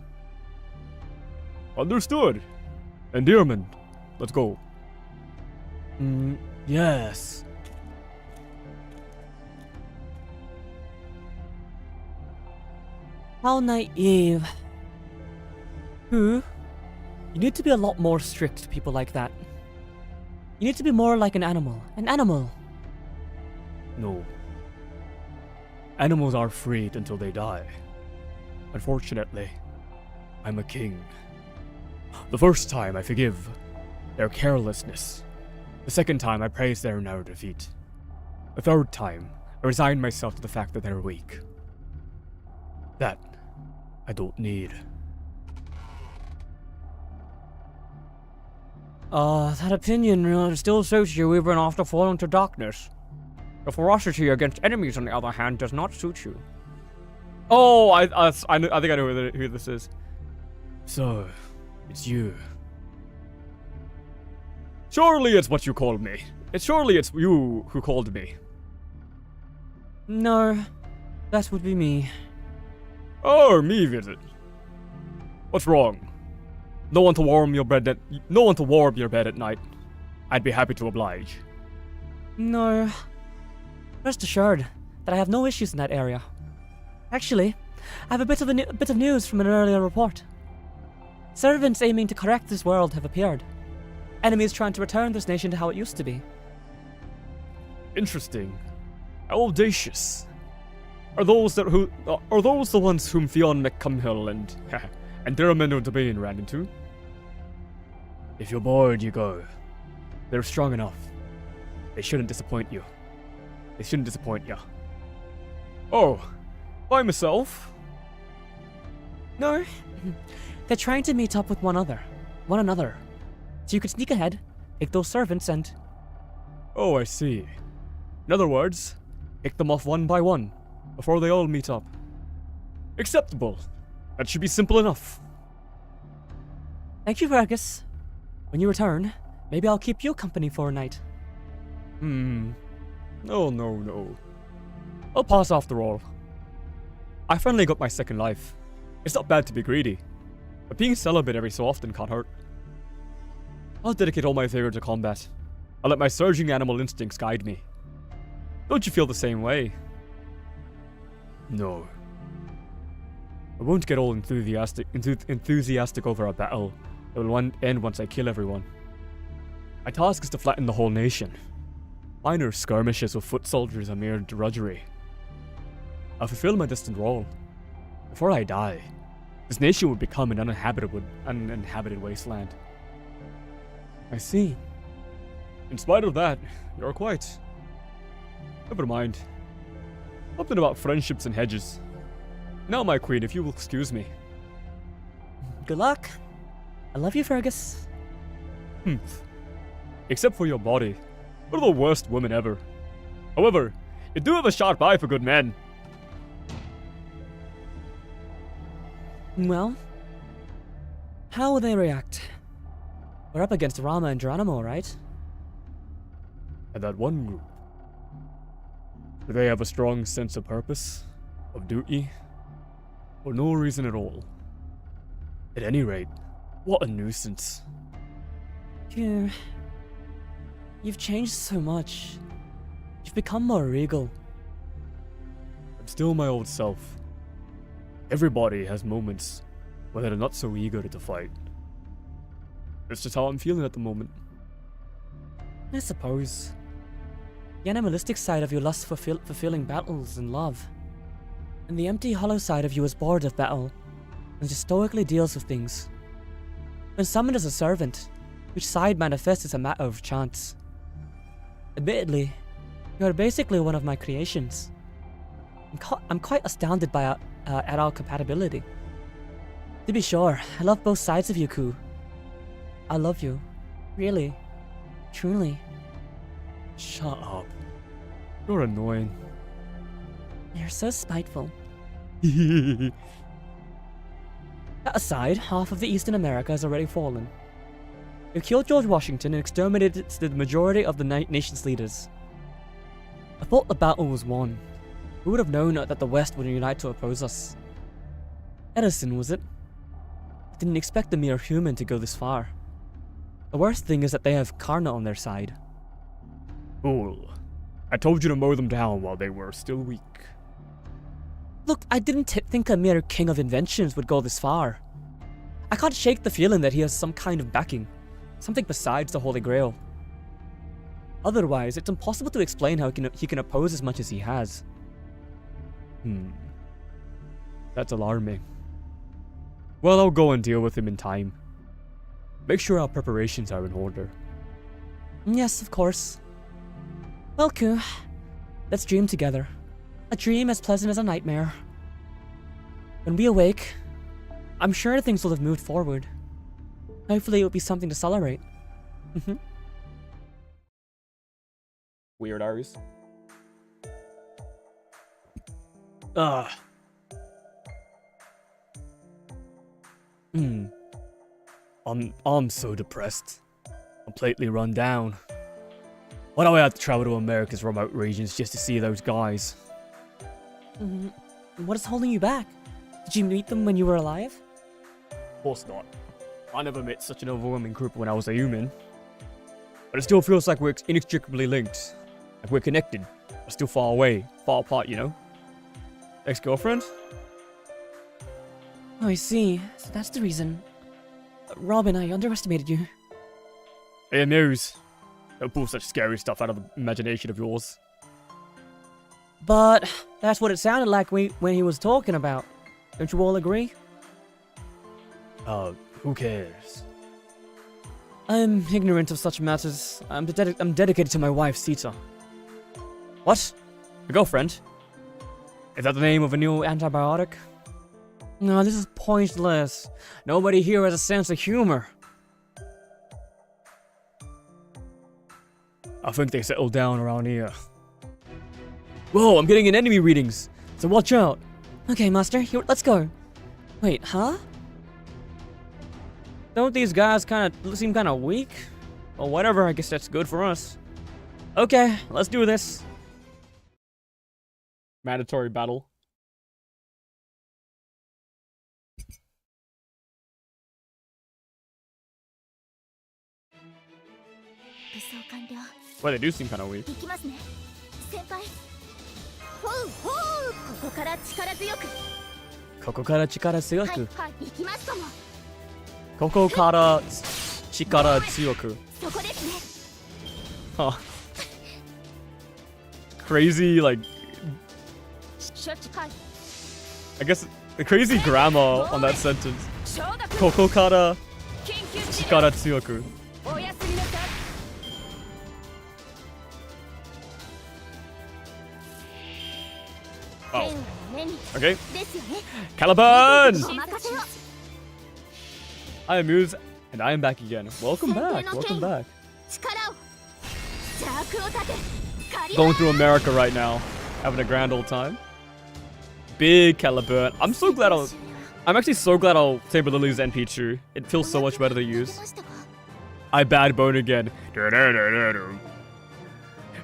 [SPEAKER 1] Understood. Endearment. Let's go. Yes.
[SPEAKER 5] How naive. Who? You need to be a lot more strict to people like that. You need to be more like an animal. An animal.
[SPEAKER 1] No. Animals are freed until they die. Unfortunately, I'm a king. The first time I forgive their carelessness. The second time I praise their narrow defeat. The third time I resign myself to the fact that they're weak. That I don't need.
[SPEAKER 5] That opinion still suits you even after falling to darkness. The ferocity against enemies, on the other hand, does not suit you.
[SPEAKER 1] Oh, I think I know who this is. So, it's you. Surely it's what you called me. Surely it's you who called me.
[SPEAKER 5] No, that would be me.
[SPEAKER 1] Oh, me visit. What's wrong? No one to warm your bed at night. I'd be happy to oblige.
[SPEAKER 5] No. Rest assured that I have no issues in that area. Actually, I have a bit of news from an earlier report. Servants aiming to correct this world have appeared. Enemies trying to return this nation to how it used to be.
[SPEAKER 1] Interesting. How audacious. Are those the ones whom Theon McCumhill and Diramendo Devane ran into? If you're bored, you go. They're strong enough. They shouldn't disappoint you. They shouldn't disappoint you. Oh, by myself?
[SPEAKER 5] No. They're trying to meet up with one another. So you could sneak ahead, take those servants and...
[SPEAKER 1] Oh, I see. In other words, pick them off one by one, before they all meet up. Acceptable. That should be simple enough.
[SPEAKER 5] Thank you, Fergus. When you return, maybe I'll keep you company for a night.
[SPEAKER 1] Oh, no. I'll pass after all. I finally got my second life. It's not bad to be greedy, but being celibate every so often can't hurt. I'll dedicate all my vigor to combat. I'll let my surging animal instincts guide me. Don't you feel the same way? No. I won't get all enthusiastic over a battle that will end once I kill everyone. My task is to flatten the whole nation. Minor skirmishes with foot soldiers are mere drudgery. I'll fulfill my distant role. Before I die, this nation would become an uninhabited wasteland. I see. In spite of that, you're quite... Never mind. Something about friendships and hedges. Now, my queen, if you will excuse me.
[SPEAKER 5] Good luck. I love you, Fergus.
[SPEAKER 1] Except for your body. You're the worst woman ever. However, you do have a sharp eye for good men.
[SPEAKER 5] Well, how will they react? We're up against Rama and Geronimo, right?
[SPEAKER 1] And that one group, do they have a strong sense of purpose, of duty, or no reason at all? At any rate, what a nuisance.
[SPEAKER 5] You've changed so much. You've become more regal.
[SPEAKER 1] I'm still my old self. Everybody has moments when they're not so eager to fight. That's just how I'm feeling at the moment.
[SPEAKER 5] I suppose. The animalistic side of you lusts for fulfilling battles and love. And the empty, hollow side of you is bored of battle and just stoically deals with things. When summoned as a servant, which side manifests as a matter of chance. Admittedly, you are basically one of my creations. I'm quite astounded by at our compatibility. To be sure, I love both sides of you, Ku. I love you. Really. Truly.
[SPEAKER 1] Shut up. You're annoying.
[SPEAKER 5] You're so spiteful. That aside, half of the Eastern America has already fallen. You killed George Washington and exterminated the majority of the nation's leaders. I thought the battle was won. Who would have known that the West would unite to oppose us? Edison, was it? I didn't expect a mere human to go this far. The worst thing is that they have Karna on their side.
[SPEAKER 1] Fool. I told you to mow them down while they were still weak.
[SPEAKER 5] Look, I didn't think a mere king of inventions would go this far. I can't shake the feeling that he has some kind of backing. Something besides the Holy Grail. Otherwise, it's impossible to explain how he can oppose as much as he has.
[SPEAKER 1] That's alarming. Well, I'll go and deal with him in time. Make sure our preparations are in order.
[SPEAKER 5] Yes, of course. Well, Ku, let's dream together. A dream as pleasant as a nightmare. When we awake, I'm sure things will have moved forward. Hopefully it will be something to celebrate.
[SPEAKER 1] Weird Aries. I'm so depressed. Completely run down. Why do I have to travel to America's remote regions just to see those guys?
[SPEAKER 5] What is holding you back? Did you meet them when you were alive?
[SPEAKER 1] Of course not. I never met such an overwhelming group when I was a human. But it still feels like we're inextricably linked. Like we're connected, but still far away, far apart, you know? Ex-girlfriend?
[SPEAKER 5] Oh, I see. So that's the reason. Robin, I underestimated you.
[SPEAKER 1] Hey, Muse. Don't pull such scary stuff out of the imagination of yours.
[SPEAKER 5] But that's what it sounded like when he was talking about. Don't you all agree?
[SPEAKER 1] Who cares?
[SPEAKER 5] I'm ignorant of such matters. I'm dedicated to my wife, Sita.
[SPEAKER 1] What? Your girlfriend?
[SPEAKER 5] Is that the name of a new antibiotic? No, this is pointless. Nobody here has a sense of humor.
[SPEAKER 1] I think they settled down around here. Whoa, I'm getting an enemy readings, so watch out.
[SPEAKER 5] Okay, Master, let's go. Wait, huh? Don't these guys seem kind of weak? Well, whatever, I guess that's good for us. Okay, let's do this.
[SPEAKER 1] Mandatory battle. Well, they do seem kind of weak.
[SPEAKER 6] 行きますね先輩ほうほうここから力強く
[SPEAKER 5] ここから力強く。
[SPEAKER 6] はい行きますとも
[SPEAKER 5] ここから力強く。
[SPEAKER 6] そこですね
[SPEAKER 1] Huh. Crazy, like,
[SPEAKER 6] 処置はい
[SPEAKER 1] I guess the crazy grammar on that sentence.
[SPEAKER 6] 承諾
[SPEAKER 1] Koko kara
[SPEAKER 6] 緊急指令
[SPEAKER 1] chikara tsuyoku.
[SPEAKER 6] おやすみなさい
[SPEAKER 1] Oh,
[SPEAKER 6] 目に
[SPEAKER 1] okay.
[SPEAKER 6] ですよね
[SPEAKER 1] Caliban!
[SPEAKER 6] お任せを
[SPEAKER 1] I am Muse, and I am back again. Welcome back, welcome back.
[SPEAKER 6] 力を邪悪を立て借り
[SPEAKER 1] Going through America right now, having a grand old time. Big Caliban. I'm so glad I'm actually so glad I'll Saber Lily's NP2. It feels so much better to use. I bad bone again.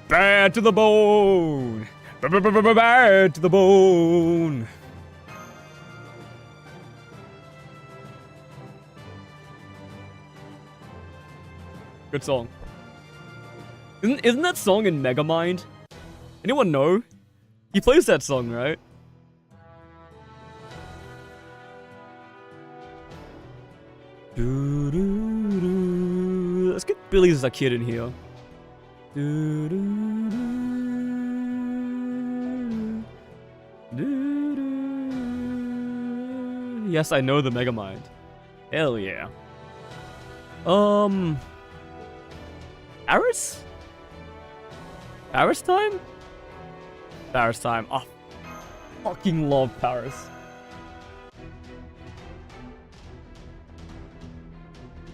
[SPEAKER 1] Bad to the bone. Bad to the bone. Good song. Isn't that song in Megamind? Anyone know? He plays that song, right? Let's get Billy as a kid in here. Yes, I know the Megamind. Hell yeah. Paris? Paris time? Paris time. Oh, fucking love Paris.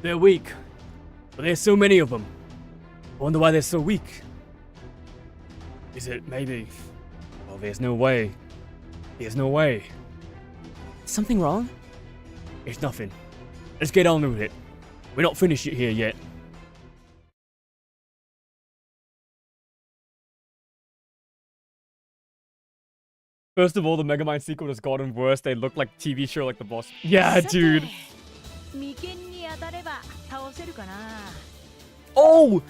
[SPEAKER 2] They're weak, but there's so many of them. I wonder why they're so weak. Is it maybe... Well, there's no way. There's no way.
[SPEAKER 5] Something wrong?
[SPEAKER 2] It's nothing. Let's get on with it. We're not finished it here yet.
[SPEAKER 1] First of all, the Megamind sequel has gotten worse. They look like TV show like the boss. Yeah, dude. Oh!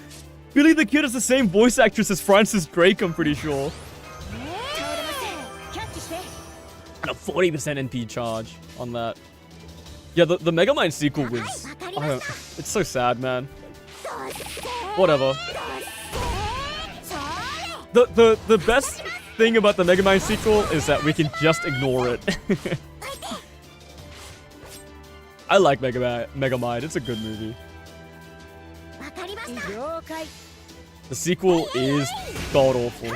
[SPEAKER 1] Billy the Kid is the same voice actress as Francis Drake, I'm pretty sure. And a 40% NP charge on that. Yeah, the Megamind sequel was... it's so sad, man. Whatever. The best thing about the Megamind sequel is that we can just ignore it. I like Megamind. It's a good movie. The sequel is god awful.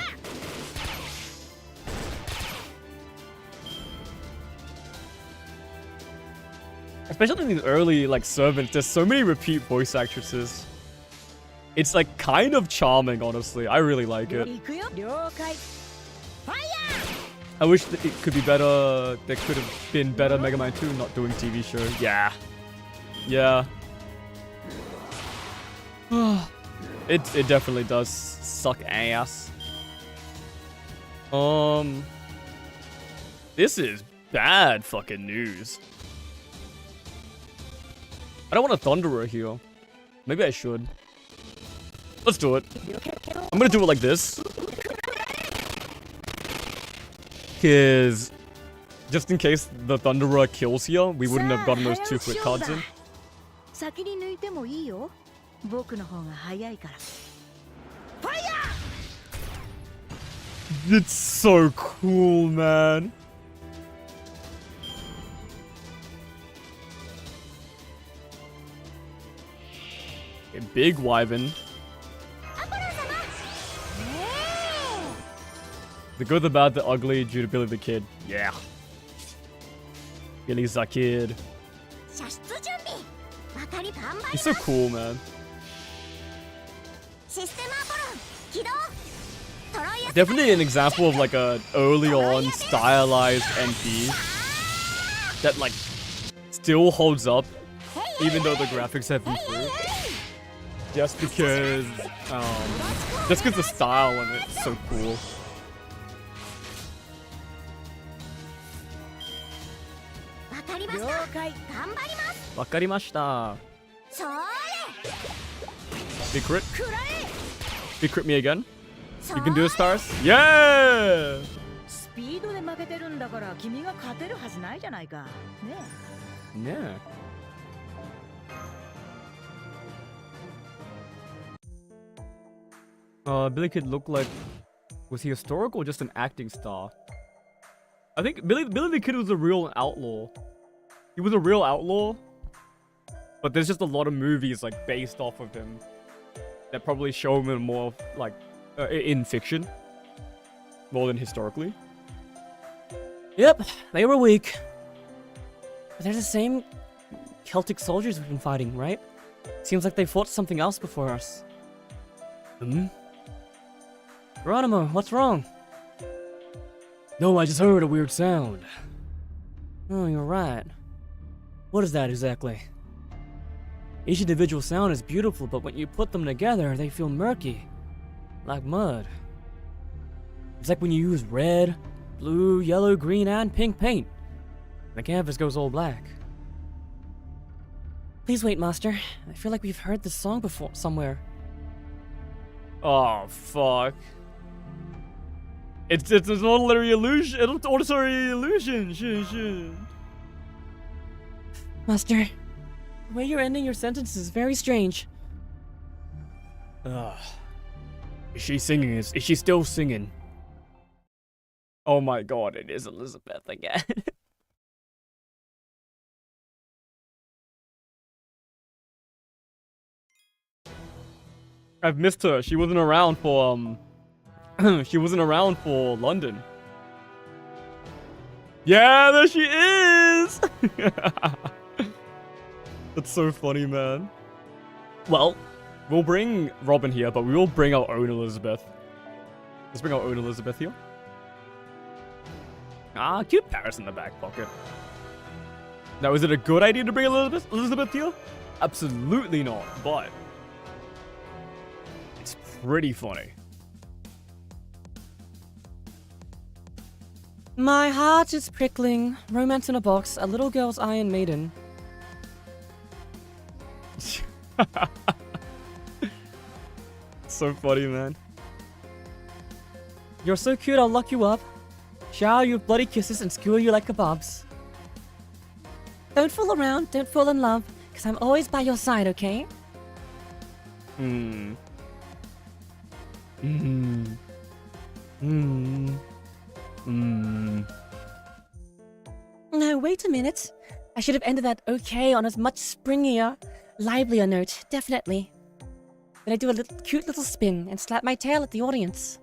[SPEAKER 1] Especially in these early like servants, there's so many repeat voice actresses. It's like kind of charming, honestly. I really like it. I wish that it could be better. There could have been better Megamind 2 not doing TV show. Yeah. Yeah. It definitely does suck ass. This is bad fucking news. I don't want a Thunderer here. Maybe I should. Let's do it. I'm gonna do it like this. Because just in case the Thunderer kills here, we wouldn't have gotten those 2 quick cards in. It's so cool, man. A big Wyvern. The good, the bad, the ugly, due to Billy the Kid. Yeah. Billy's a kid. He's so cool, man. Definitely an example of like a early on stylized NP that like still holds up even though the graphics have improved. Just because the style of it's so cool. Wakarimashita. Big crit. Big crit me again. You can do it, Stars. Yeah! Yeah. Billy Kid looked like... Was he historical or just an acting star? I think Billy the Kid was a real outlaw. He was a real outlaw. But there's just a lot of movies like based off of him that probably show him more like in fiction more than historically.
[SPEAKER 5] Yep, they were weak. But they're the same Celtic soldiers we've been fighting, right? Seems like they fought something else before us.
[SPEAKER 2] Geronimo, what's wrong? No, I just heard a weird sound. Oh, you're right. What is that exactly? Each individual sound is beautiful, but when you put them together, they feel murky. Like mud. It's like when you use red, blue, yellow, green, and pink paint. The canvas goes all black.
[SPEAKER 5] Please wait, Master. I feel like we've heard this song before somewhere.
[SPEAKER 1] Oh, fuck. It's an auditory illusion. It's an auditory illusion. Shit.
[SPEAKER 5] Master, the way you're ending your sentence is very strange.
[SPEAKER 2] Ugh. Is she singing? Is she still singing?
[SPEAKER 1] Oh my god, it is Elizabeth again. I've missed her. She wasn't around for she wasn't around for London. Yeah, there she is. That's so funny, man. Well, we'll bring Robin here, but we will bring our own Elizabeth. Let's bring our own Elizabeth here. Ah, cute Paris in the back pocket. Now, is it a good idea to bring Elizabeth here? Absolutely not, but it's pretty funny.
[SPEAKER 5] My heart is prickling. Romance in a box. A little girl's Iron Maiden.
[SPEAKER 1] So funny, man.
[SPEAKER 5] You're so cute, I'll lock you up. Shower you with bloody kisses and skewer you like kebabs. Don't fool around, don't fall in love, because I'm always by your side, okay?
[SPEAKER 1] Hmm.
[SPEAKER 5] No, wait a minute. I should have ended that okay on a much springier, livelier note, definitely. Then I do a cute little spin and slap my tail at the audience.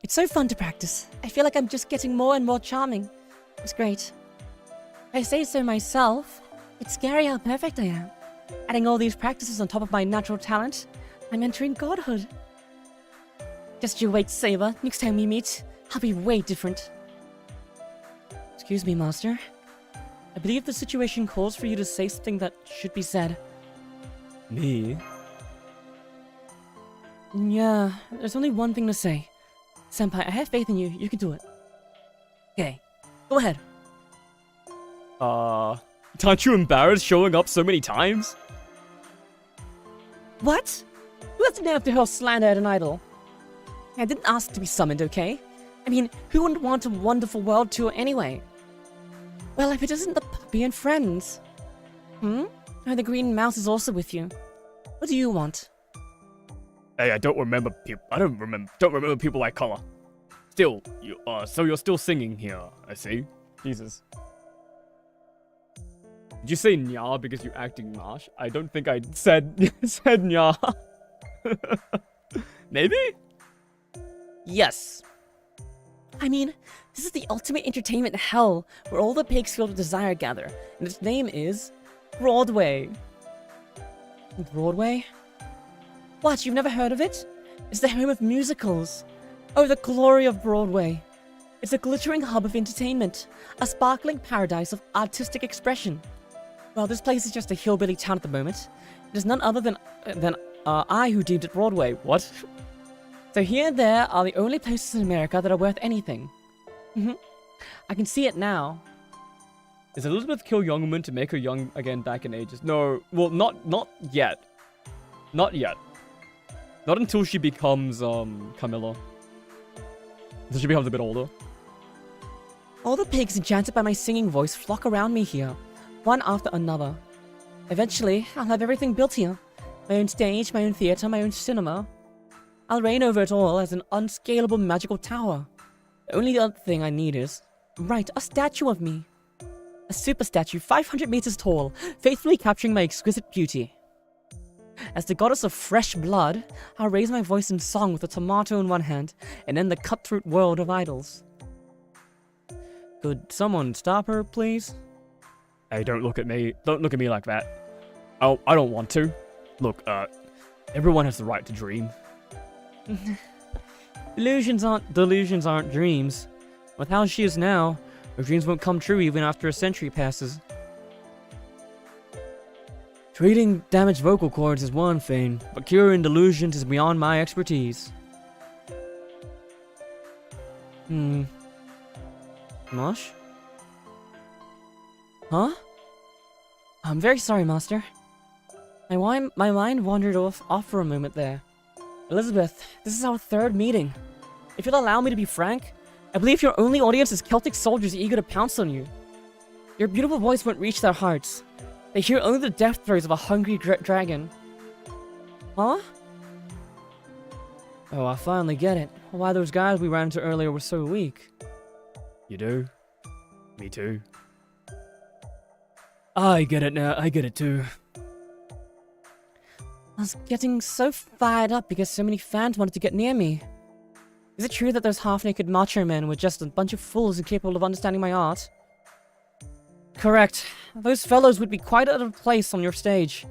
[SPEAKER 5] It's so fun to practice. I feel like I'm just getting more and more charming. It's great. If I say so myself, it's scary how perfect I am. Adding all these practices on top of my natural talent, I'm entering godhood. Just you wait, Saber. Next time we meet, I'll be way different. Excuse me, Master. I believe the situation calls for you to say something that should be said.
[SPEAKER 2] Me?
[SPEAKER 5] Yeah, there's only one thing to say. Senpai, I have faith in you. You can do it. Okay, go ahead.
[SPEAKER 1] Aren't you embarrassed showing up so many times?
[SPEAKER 5] What? Who has the nerve to hurl slander at an idol? I didn't ask to be summoned, okay? I mean, who wouldn't want a wonderful world tour anyway? Well, if it isn't the puppy and friends. Oh, the green mouse is also with you. What do you want?
[SPEAKER 1] Hey, I don't remember people. Don't remember people like color. Still, so you're still singing here, I see. Jesus. Did you say nya because you're acting marsh? I don't think I said nya. Maybe?
[SPEAKER 5] Yes. I mean, this is the ultimate entertainment hell where all the pigs filled with desire gather, and its name is Broadway. Broadway? What, you've never heard of it? It's the home of musicals. Oh, the glory of Broadway. It's a glittering hub of entertainment, a sparkling paradise of artistic expression. Well, this place is just a hillbilly town at the moment. It is none other than I who deemed it Broadway.
[SPEAKER 1] What?
[SPEAKER 5] So here and there are the only places in America that are worth anything. I can see it now.
[SPEAKER 1] Is Elizabeth kill young woman to make her young again back in ages? No, well, not yet. Not yet. Not until she becomes, Camilla. Until she becomes a bit older.
[SPEAKER 5] All the pigs enchanted by my singing voice flock around me here, one after another. Eventually, I'll have everything built here. My own stage, my own theater, my own cinema. I'll reign over it all as an unscalable magical tower. The only other thing I need is, right, a statue of me. A super statue 500 meters tall, faithfully capturing my exquisite beauty. As the goddess of fresh blood, I'll raise my voice in song with a tomato in one hand and end the cutthroat world of idols.
[SPEAKER 2] Could someone stop her, please?
[SPEAKER 1] Hey, don't look at me. Don't look at me like that. Oh, I don't want to. Look, everyone has the right to dream.
[SPEAKER 2] Delusions aren't dreams. With how she is now,
[SPEAKER 5] Our dreams won't come true even after a century passes. Treating damaged vocal cords is one thing, but curing delusions is beyond my expertise. Mosh? Huh? I'm very sorry, Master. My mind wandered off for a moment there. Elizabeth, this is our third meeting. If you'll allow me to be frank, I believe your only audience is Celtic soldiers eager to pounce on you. Your beautiful voice won't reach their hearts. They hear only the death throes of a hungry dragon. Huh? Oh, I finally get it. Why those guys we ran into earlier were so weak.
[SPEAKER 2] You do? Me too. I get it now. I get it too.
[SPEAKER 5] I was getting so fired up because so many fans wanted to get near me. Is it true that those half-naked macho men were just a bunch of fools incapable of understanding my art? Correct. Those fellows would be quite out of place on your stage.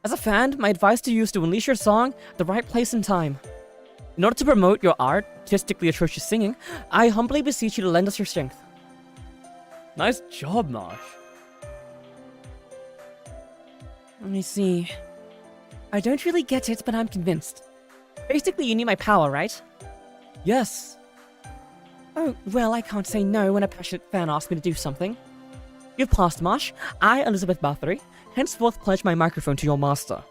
[SPEAKER 5] As a fan, my advice to you is to unleash your song at the right place and time. In order to promote your artistically atrocious singing, I humbly beseech you to lend us your strength.
[SPEAKER 2] Nice job, Marsh.
[SPEAKER 5] Let me see. I don't really get it, but I'm convinced. Basically, you need my power, right?
[SPEAKER 2] Yes.
[SPEAKER 5] Oh, well, I can't say no when a passionate fan asks me to do something. You've passed, Marsh. I, Elizabeth Bathory, henceforth pledge my microphone to your master.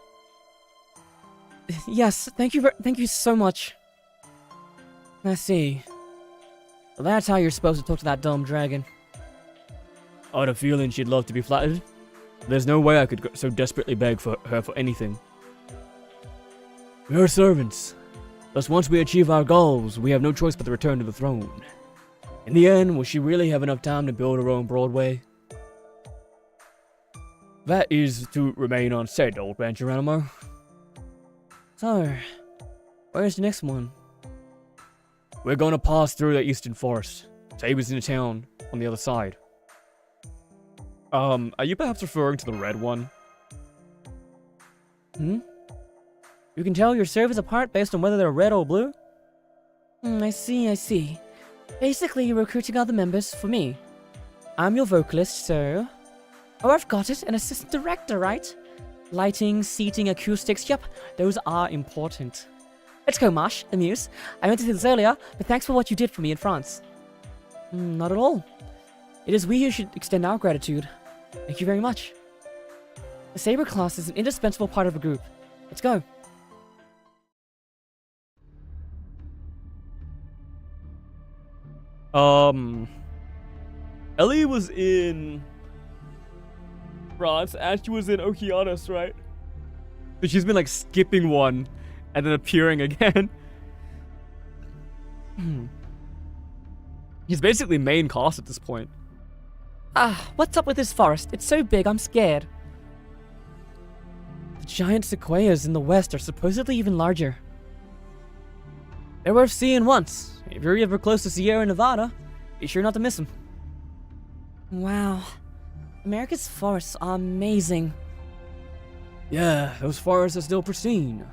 [SPEAKER 5] Yes, thank you so much. Let's see. Well, that's how you're supposed to talk to that dumb dragon.
[SPEAKER 2] I had a feeling she'd love to be flattered. There's no way I could so desperately beg for her for anything. We are servants. Thus, once we achieve our goals, we have no choice but to return to the throne. In the end, will she really have enough time to build her own Broadway? That is to remain unsaid, old man Geronimo.
[SPEAKER 5] So, where's the next one?
[SPEAKER 2] We're going to pass through the eastern forest. Saber's in the town on the other side. Are you perhaps referring to the red one?
[SPEAKER 5] You can tell your servers apart based on whether they're red or blue? I see. Basically, you're recruiting other members for me. I'm your vocalist, so... Oh, I've got it, an assistant director, right? Lighting, seating, acoustics, yep, those are important. Let's go, Marsh, Amuse. I meant to say this earlier, but thanks for what you did for me in France. Not at all. It is we who should extend our gratitude. Thank you very much. The Saber class is an indispensable part of a group. Let's go.
[SPEAKER 1] Ellie was in France and she was in Okeanos, right? But she's been like skipping one and then appearing again. He's basically main cast at this point.
[SPEAKER 5] What's up with this forest? It's so big, I'm scared. The giant sequoias in the west are supposedly even larger.
[SPEAKER 2] They're worth seeing once. If you're ever close to Sierra Nevada, be sure not to miss them.
[SPEAKER 5] Wow. America's forests are amazing.
[SPEAKER 2] Yeah, those forests are still pristine.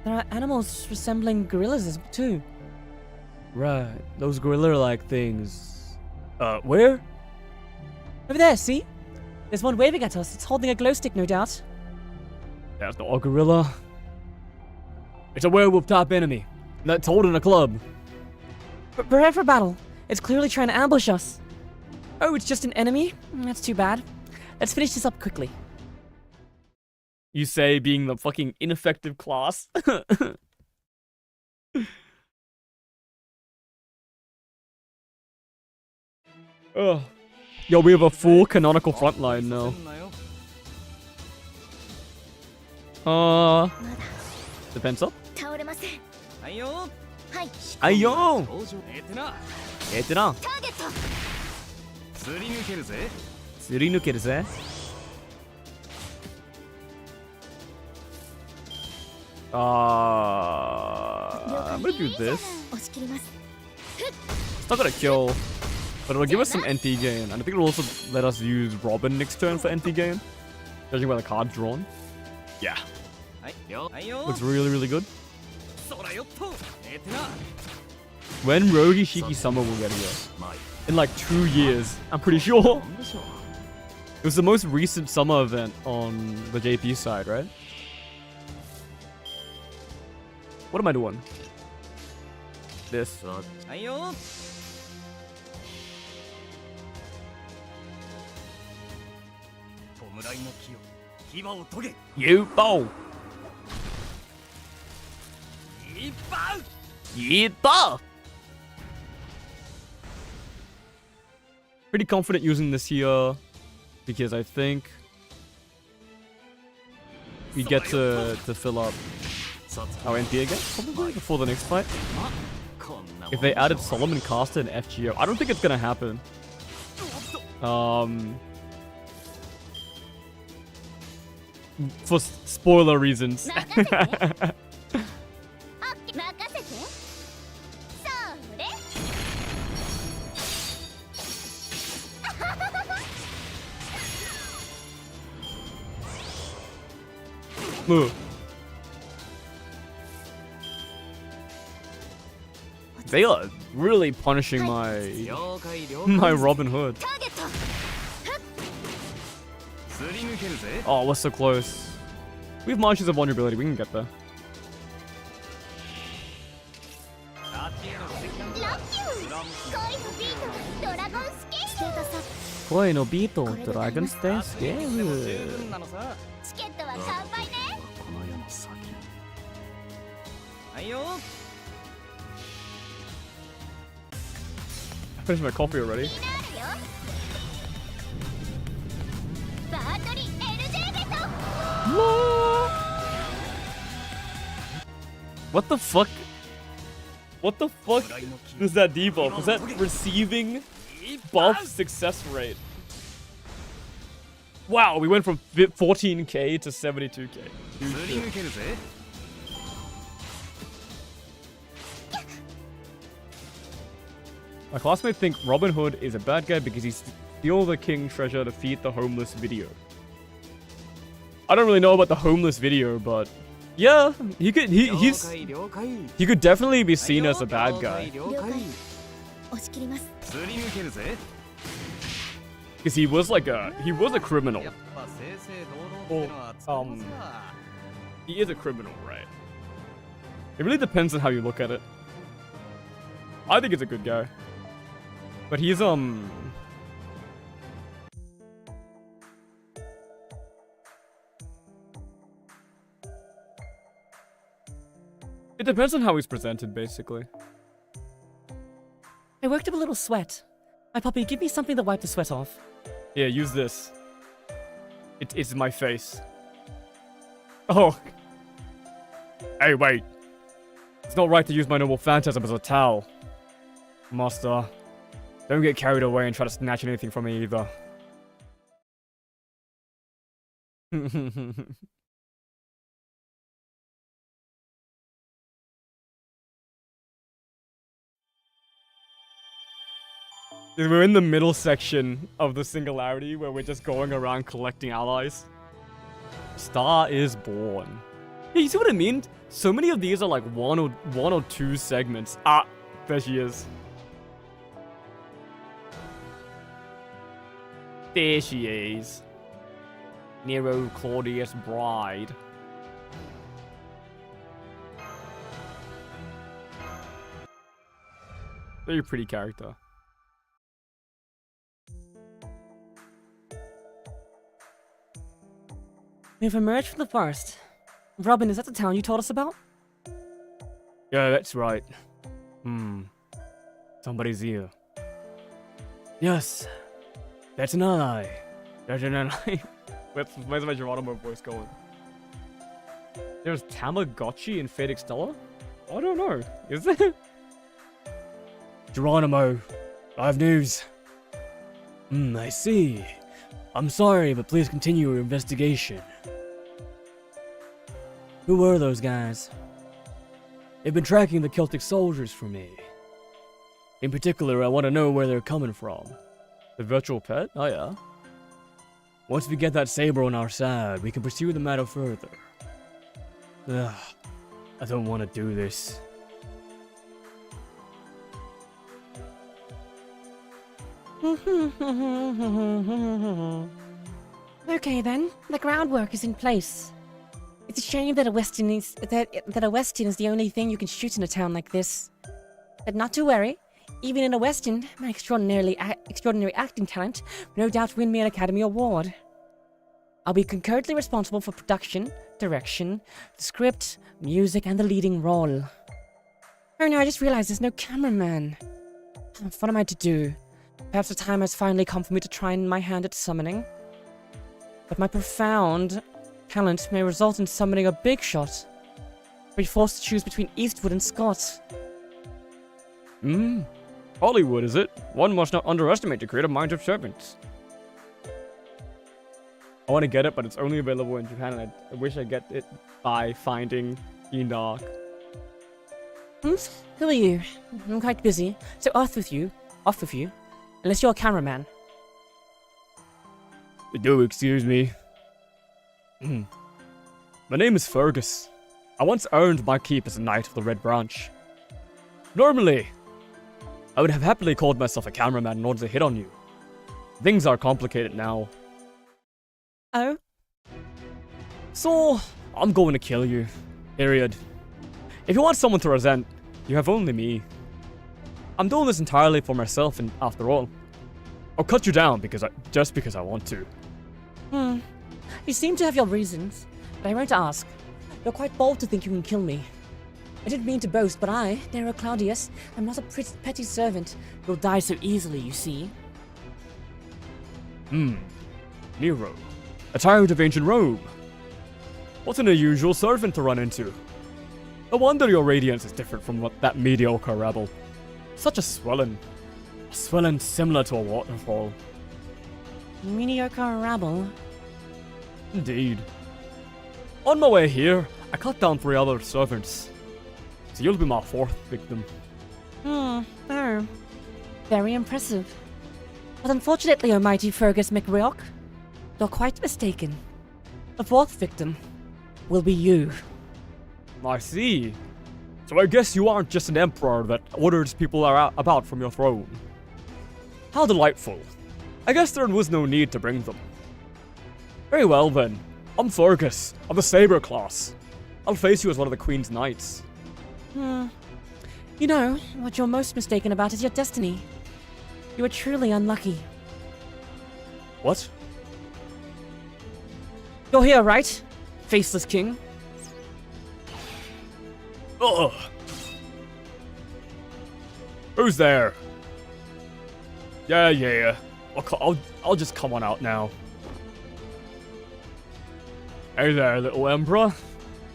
[SPEAKER 5] There are animals resembling gorillas too.
[SPEAKER 2] Right, those gorilla-like things. Where?
[SPEAKER 5] Over there, see? There's one waving at us. It's holding a glow stick, no doubt.
[SPEAKER 2] That's not a gorilla. It's a werewolf-type enemy. That's holding a club.
[SPEAKER 5] Prepare for battle. It's clearly trying to ambush us. Oh, it's just an enemy? That's too bad. Let's finish this up quickly.
[SPEAKER 1] You say being the fucking ineffective class? Oh. Yo, we have a full canonical frontline now. Defense up?
[SPEAKER 6] 倒れません。はいよ。はい。
[SPEAKER 1] Ayo!
[SPEAKER 6] ターゲット。
[SPEAKER 7] すり抜けるぜ。
[SPEAKER 1] すり抜けるぜ。I'm gonna do this.
[SPEAKER 6] 押し切ります。
[SPEAKER 1] It's not gonna kill, but it'll give us some NP gain, and I think it'll also let us use Robin next turn for NP gain, judging by the cards drawn. Yeah,
[SPEAKER 7] はいよ。はいよ。
[SPEAKER 1] looks really, really good.
[SPEAKER 7] そらよっと。寝てな。
[SPEAKER 1] When Rogi Shiki Summer will get here.
[SPEAKER 7] まあいい。
[SPEAKER 1] in like 2 years. I'm pretty sure. It was the most recent summer event on the JP side, right? What am I doing? This. You bow. Yeepa! Pretty confident using this here because I think we get to fill up our MP again, probably before the next fight. If they added Solomon Caster and FGO, I don't think it's gonna happen. For spoiler reasons. They are really punishing my Robin Hood. Oh, we're so close. We have Marches of Vulnerability, we can get there. Koi no Beetle, Dragon Stay Scale. I finished my coffee already. What the fuck? What the fuck is that debuff? Was that receiving buff success rate? Wow, we went from 14k to 72k. My classmates think Robin Hood is a bad guy because he steals the king treasure to feed the homeless video. I don't really know about the homeless video, but yeah, he could definitely be seen as a bad guy. Because he was a criminal. Well, he is a criminal, right? It really depends on how you look at it. I think he's a good guy. But he's it depends on how he's presented, basically.
[SPEAKER 5] I worked up a little sweat. My puppy, give me something to wipe the sweat off.
[SPEAKER 1] Yeah, use this. It's my face. Oh. Hey, wait. It's not right to use my normal phantasm as a towel. Master, don't get carried away and try to snatch anything from me either. We're in the middle section of the Singularity where we're just going around collecting allies. Star is born. Yeah, you see what I mean? So many of these are like one or two segments. Ah, there she is. There she is. Nero Claudius Bride. Very pretty character.
[SPEAKER 5] We've emerged from the forest. Robin, is that the town you told us about?
[SPEAKER 1] Yeah, that's right. Somebody's here. Yes. That's an ally. That's an ally. Where's my Geronimo voice going? There's Tamagotchi in Fate Extella? I don't know. Is there? Geronimo, I have news. I see. I'm sorry, but please continue your investigation.
[SPEAKER 5] Who were those guys?
[SPEAKER 1] They've been tracking the Celtic soldiers for me. In particular, I want to know where they're coming from. The virtual pet? Oh yeah. Once we get that saber on our side, we can pursue the matter further. Ugh, I don't want to do this.
[SPEAKER 5] Okay then, the groundwork is in place. It's a shame that a Westin is the only thing you can shoot in a town like this. But not to worry, even in a Westin, my extraordinary acting talent will no doubt win me an Academy Award. I'll be concurrently responsible for production, direction, the script, music, and the leading role. Oh no, I just realized there's no cameraman. What am I to do? Perhaps the time has finally come for me to try my hand at summoning. But my profound talent may result in summoning a big shot. Be forced to choose between Eastwood and Scott.
[SPEAKER 1] Hollywood, is it? One must not underestimate the creative minds of servants. I want to get it, but it's only available in Japan, and I wish I get it by finding Enoch.
[SPEAKER 5] Who are you? I'm quite busy, so off with you. Unless you're a cameraman.
[SPEAKER 1] Do excuse me. My name is Fergus. I once earned my keep as a Knight of the Red Branch. Normally, I would have happily called myself a cameraman in order to hit on you. Things are complicated now.
[SPEAKER 5] Oh?
[SPEAKER 1] So, I'm going to kill you. Period. If you want someone to resent, you have only me. I'm doing this entirely for myself, and after all, I'll cut you down just because I want to.
[SPEAKER 5] You seem to have your reasons, but I won't ask. You're quite bold to think you can kill me. I didn't mean to boast, but I, Nero Claudius, am not a petty servant who'll die so easily, you see.
[SPEAKER 1] Nero, a tyrant of ancient Rome. What an unusual servant to run into. No wonder your radiance is different from that mediocre rebel. Such a swelling similar to a waterfall.
[SPEAKER 5] Mediocre rabble.
[SPEAKER 1] Indeed. On my way here, I cut down 3 other servants. So you'll be my 4th victim.
[SPEAKER 5] Oh. Very impressive. But unfortunately, almighty Fergus McRioch, you're quite mistaken. The 4th victim will be you.
[SPEAKER 1] I see. So I guess you aren't just an emperor that orders people about from your throne. How delightful. I guess there was no need to bring them. Very well then. I'm Fergus, of the Saber class. I'll face you as one of the Queen's Knights.
[SPEAKER 5] You know, what you're most mistaken about is your destiny. You were truly unlucky.
[SPEAKER 1] What?
[SPEAKER 5] You're here, right? Faceless King?
[SPEAKER 1] Ugh. Who's there? Yeah. I'll just come on out now. Hey there, little Emperor.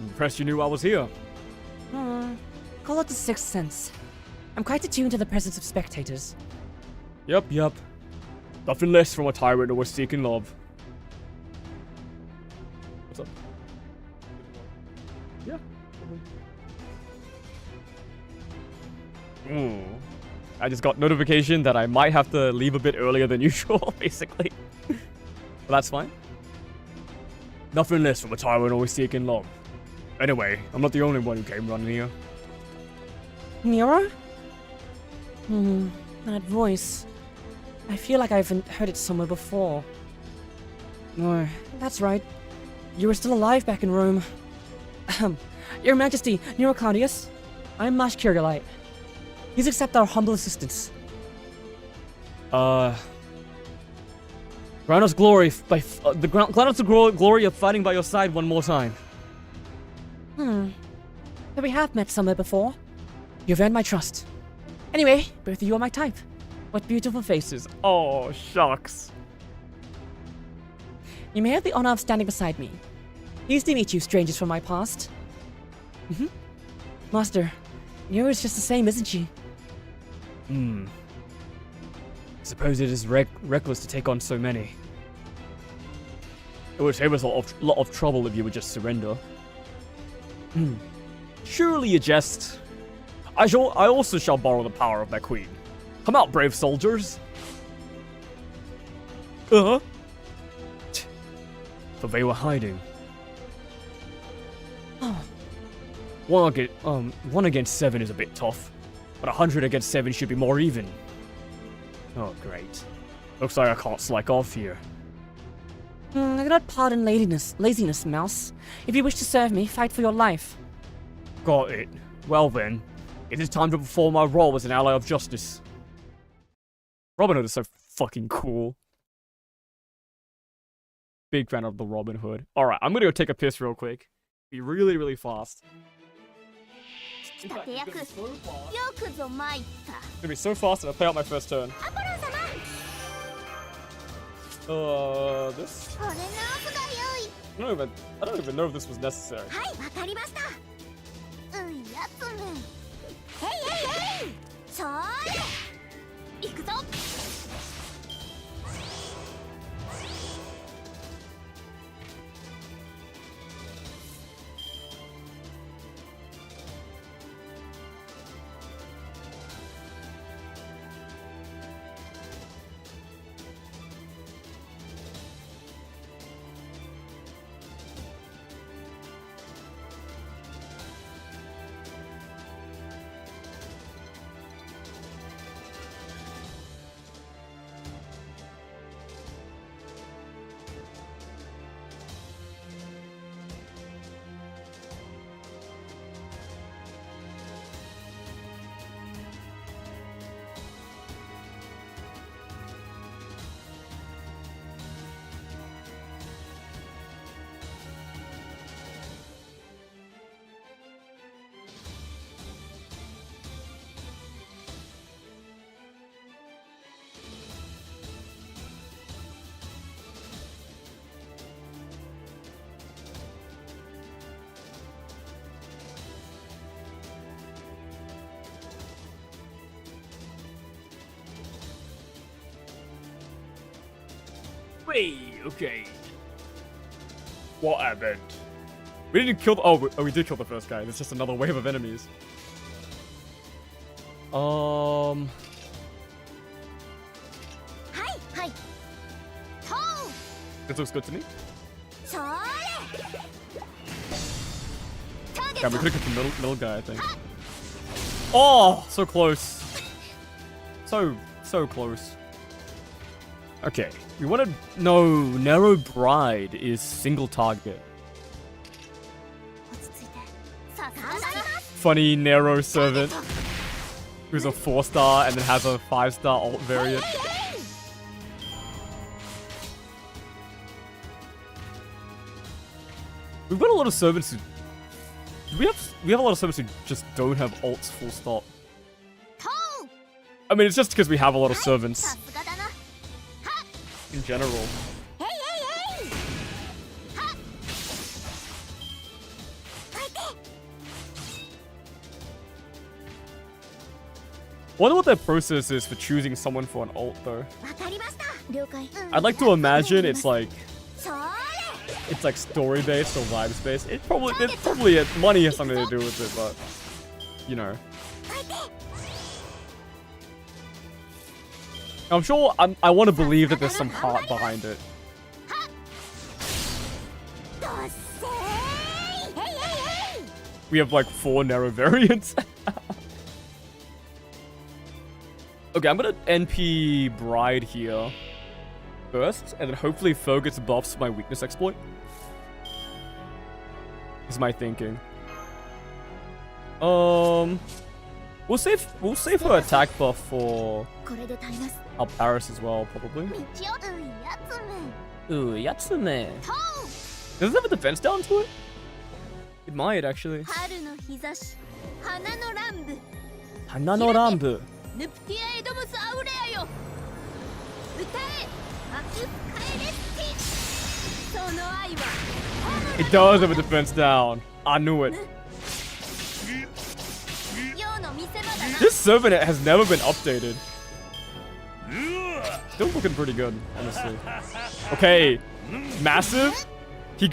[SPEAKER 1] Impressed you knew I was here.
[SPEAKER 5] Call it the 6th sense. I'm quite attuned to the presence of spectators.
[SPEAKER 1] Yep. Nothing less from a tyrant who was seeking love. What's up? Yeah. I just got notification that I might have to leave a bit earlier than usual, basically. But that's fine. Nothing less from a tyrant always seeking love. Anyway, I'm not the only one who came running here.
[SPEAKER 5] Nero? That voice. I feel like I've heard it somewhere before. No, that's right. You were still alive back in Rome. Your Majesty, Nero Claudius. I'm Mash Curiolite. Please accept our humble assistance.
[SPEAKER 1] Grant us glory grant us the glory of fighting by your side one more time.
[SPEAKER 5] But we have met somewhere before. You've earned my trust. Anyway, both of you are my type. What beautiful faces.
[SPEAKER 1] Oh, shucks.
[SPEAKER 5] You may have the honor of standing beside me. Pleased to meet you, strangers from my past. Master, Nero is just the same, isn't she?
[SPEAKER 1] Suppose it is reckless to take on so many. It would save us a lot of trouble if you would just surrender. Surely you jest. I also shall borrow the power of my queen. Come out, brave soldiers. So they were hiding. One against 7 is a bit tough, but 100 against 7 should be more even. Oh, great.
[SPEAKER 2] Looks like I can't slack off here.
[SPEAKER 5] I do not pardon laziness, Mouse. If you wish to serve me, fight for your life.
[SPEAKER 2] Got it. Well then, it is time to perform my role as an ally of justice. Robin Hood is so fucking cool. Big fan of the Robin Hood. Alright, I'm gonna go take a piss real quick. Be really, really fast. In fact, it's gonna be so fast.
[SPEAKER 6] よくぞ参った
[SPEAKER 2] It's gonna be so fast that I play out my first turn.
[SPEAKER 6] アポロン様
[SPEAKER 2] This?
[SPEAKER 6] これのオフが用意
[SPEAKER 2] I don't even know if this was necessary.
[SPEAKER 6] はいわかりましたうんやつめへいへいへいそーれ行くぞ
[SPEAKER 2] Wait, okay. What happened? We didn't kill the— oh, we did kill the first guy. There's just another wave of enemies.
[SPEAKER 6] Hi, hi. Ho!
[SPEAKER 2] This looks good to me.
[SPEAKER 6] そーれ
[SPEAKER 2] Yeah, we could've killed the middle guy, I think. Oh, so close. So close. Okay, we wanted— no, Narrow Bride is single target.
[SPEAKER 6] 落ち着いてさあ
[SPEAKER 2] Funny Narrow Servant who's a 4-star and then has a 5-star alt variant. We've got a lot of servants who— we have a lot of servants who just don't have alts full stop. I mean, it's just because we have a lot of servants
[SPEAKER 6] さすがだな
[SPEAKER 2] in general.
[SPEAKER 6] へいへいへいはっ相手
[SPEAKER 2] Wonder what their process is for choosing someone for an alt, though.
[SPEAKER 6] わかりました了解
[SPEAKER 2] I'd like to imagine it's like
[SPEAKER 6] そーれ
[SPEAKER 2] it's like story based or vibes based. It probably money has something to do with it, but you know.
[SPEAKER 6] 相手
[SPEAKER 2] I'm sure I want to believe that there's some heart behind it.
[SPEAKER 6] どっせーいへいへいへい
[SPEAKER 2] We have like 4 narrow variants. Okay, I'm gonna NP Bride here first, and then hopefully Foe gets buffs for my weakness exploit. Is my thinking. We'll save her attack buff for
[SPEAKER 6] これで足ります
[SPEAKER 2] our Paris as well, probably.
[SPEAKER 6] 道をうんやつめ
[SPEAKER 2] Ooh, Yatsume.
[SPEAKER 6] と
[SPEAKER 2] Does it have a defense down to it? It might actually.
[SPEAKER 6] 春の日差し花の乱舞
[SPEAKER 2] Hanano Rambu.
[SPEAKER 6] ヌプティアエドムスアウレアよ歌えマクスカエレスティその愛は
[SPEAKER 2] It does have a defense down. I knew it.
[SPEAKER 6] 世の見せ場だな
[SPEAKER 2] This servant has never been updated. Still looking pretty good, honestly. Okay, massive. He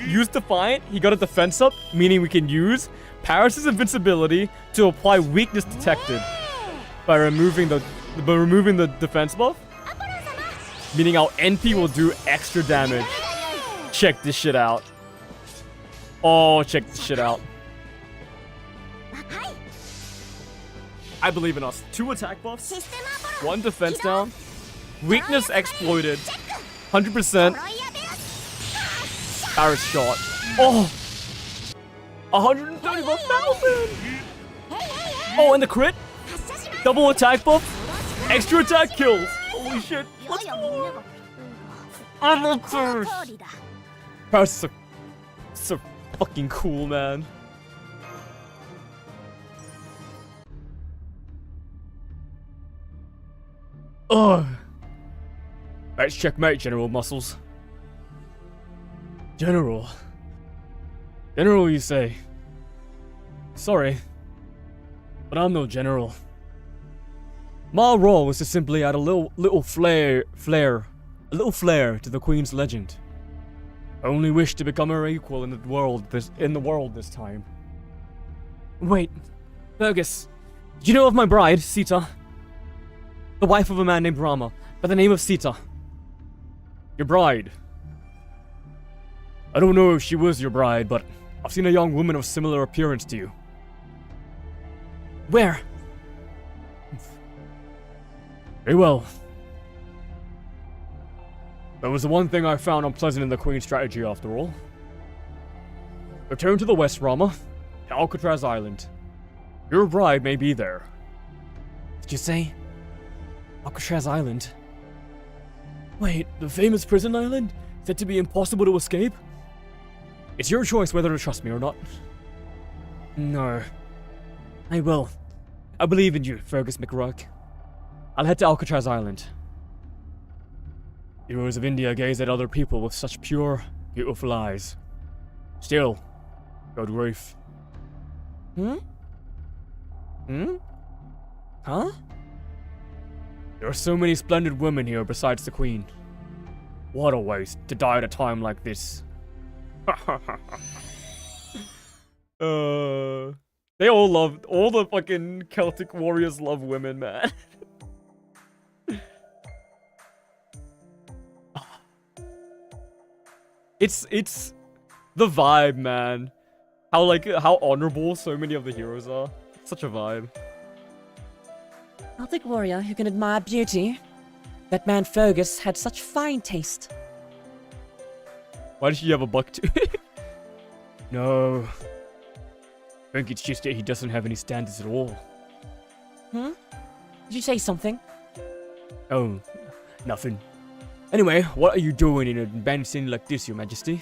[SPEAKER 2] used Defiant. He got a defense up, meaning we can use Paris' invincibility to apply weakness detected by removing the defense buff. Meaning our NP will do extra damage. Check this shit out. Oh, check this shit out. I believe in us. 2 attack buffs, 1 defense down.
[SPEAKER 1] Weakness exploited. 100%. Barret shot. Oh! 131,000! Oh, and the crit? Double attack buff? Extra attack kills! Holy shit! Let's go! I love Barret! Barret's so fucking cool, man. Ugh. Let's checkmate, General Muscles. General? General, you say? Sorry, but I'm no general. My role was to simply add a little flair to the Queen's legend. I only wish to become her equal in the world this time. Wait, Fergus, do you know of my bride, Sita? The wife of a man named Rama, by the name of Sita. Your bride. I don't know if she was your bride, but I've seen a young woman of similar appearance to you. Where? Very well. That was the one thing I found unpleasant in the Queen's strategy, after all. Return to the West, Rama, to Alcatraz Island. Your bride may be there. Did you say Alcatraz Island? Wait, the famous prison island? Said to be impossible to escape? It's your choice whether to trust me or not. No. I will. I believe in you, Fergus McRock. I'll head to Alcatraz Island. Heroes of India gaze at other people with such pure, beautiful eyes. Still, God grief. Huh? There are so many splendid women here besides the Queen. What a waste to die at a time like this. They all the fucking Celtic warriors love women, man. It's the vibe, man. How honorable so many of the heroes are. Such a vibe.
[SPEAKER 5] Celtic warrior who can admire beauty. That man Fergus had such fine taste.
[SPEAKER 1] Why does she have a buck too? No. I think it's just that he doesn't have any standards at all.
[SPEAKER 5] Did you say something?
[SPEAKER 1] Oh, nothing. Anyway, what are you doing in a band scene like this, Your Majesty?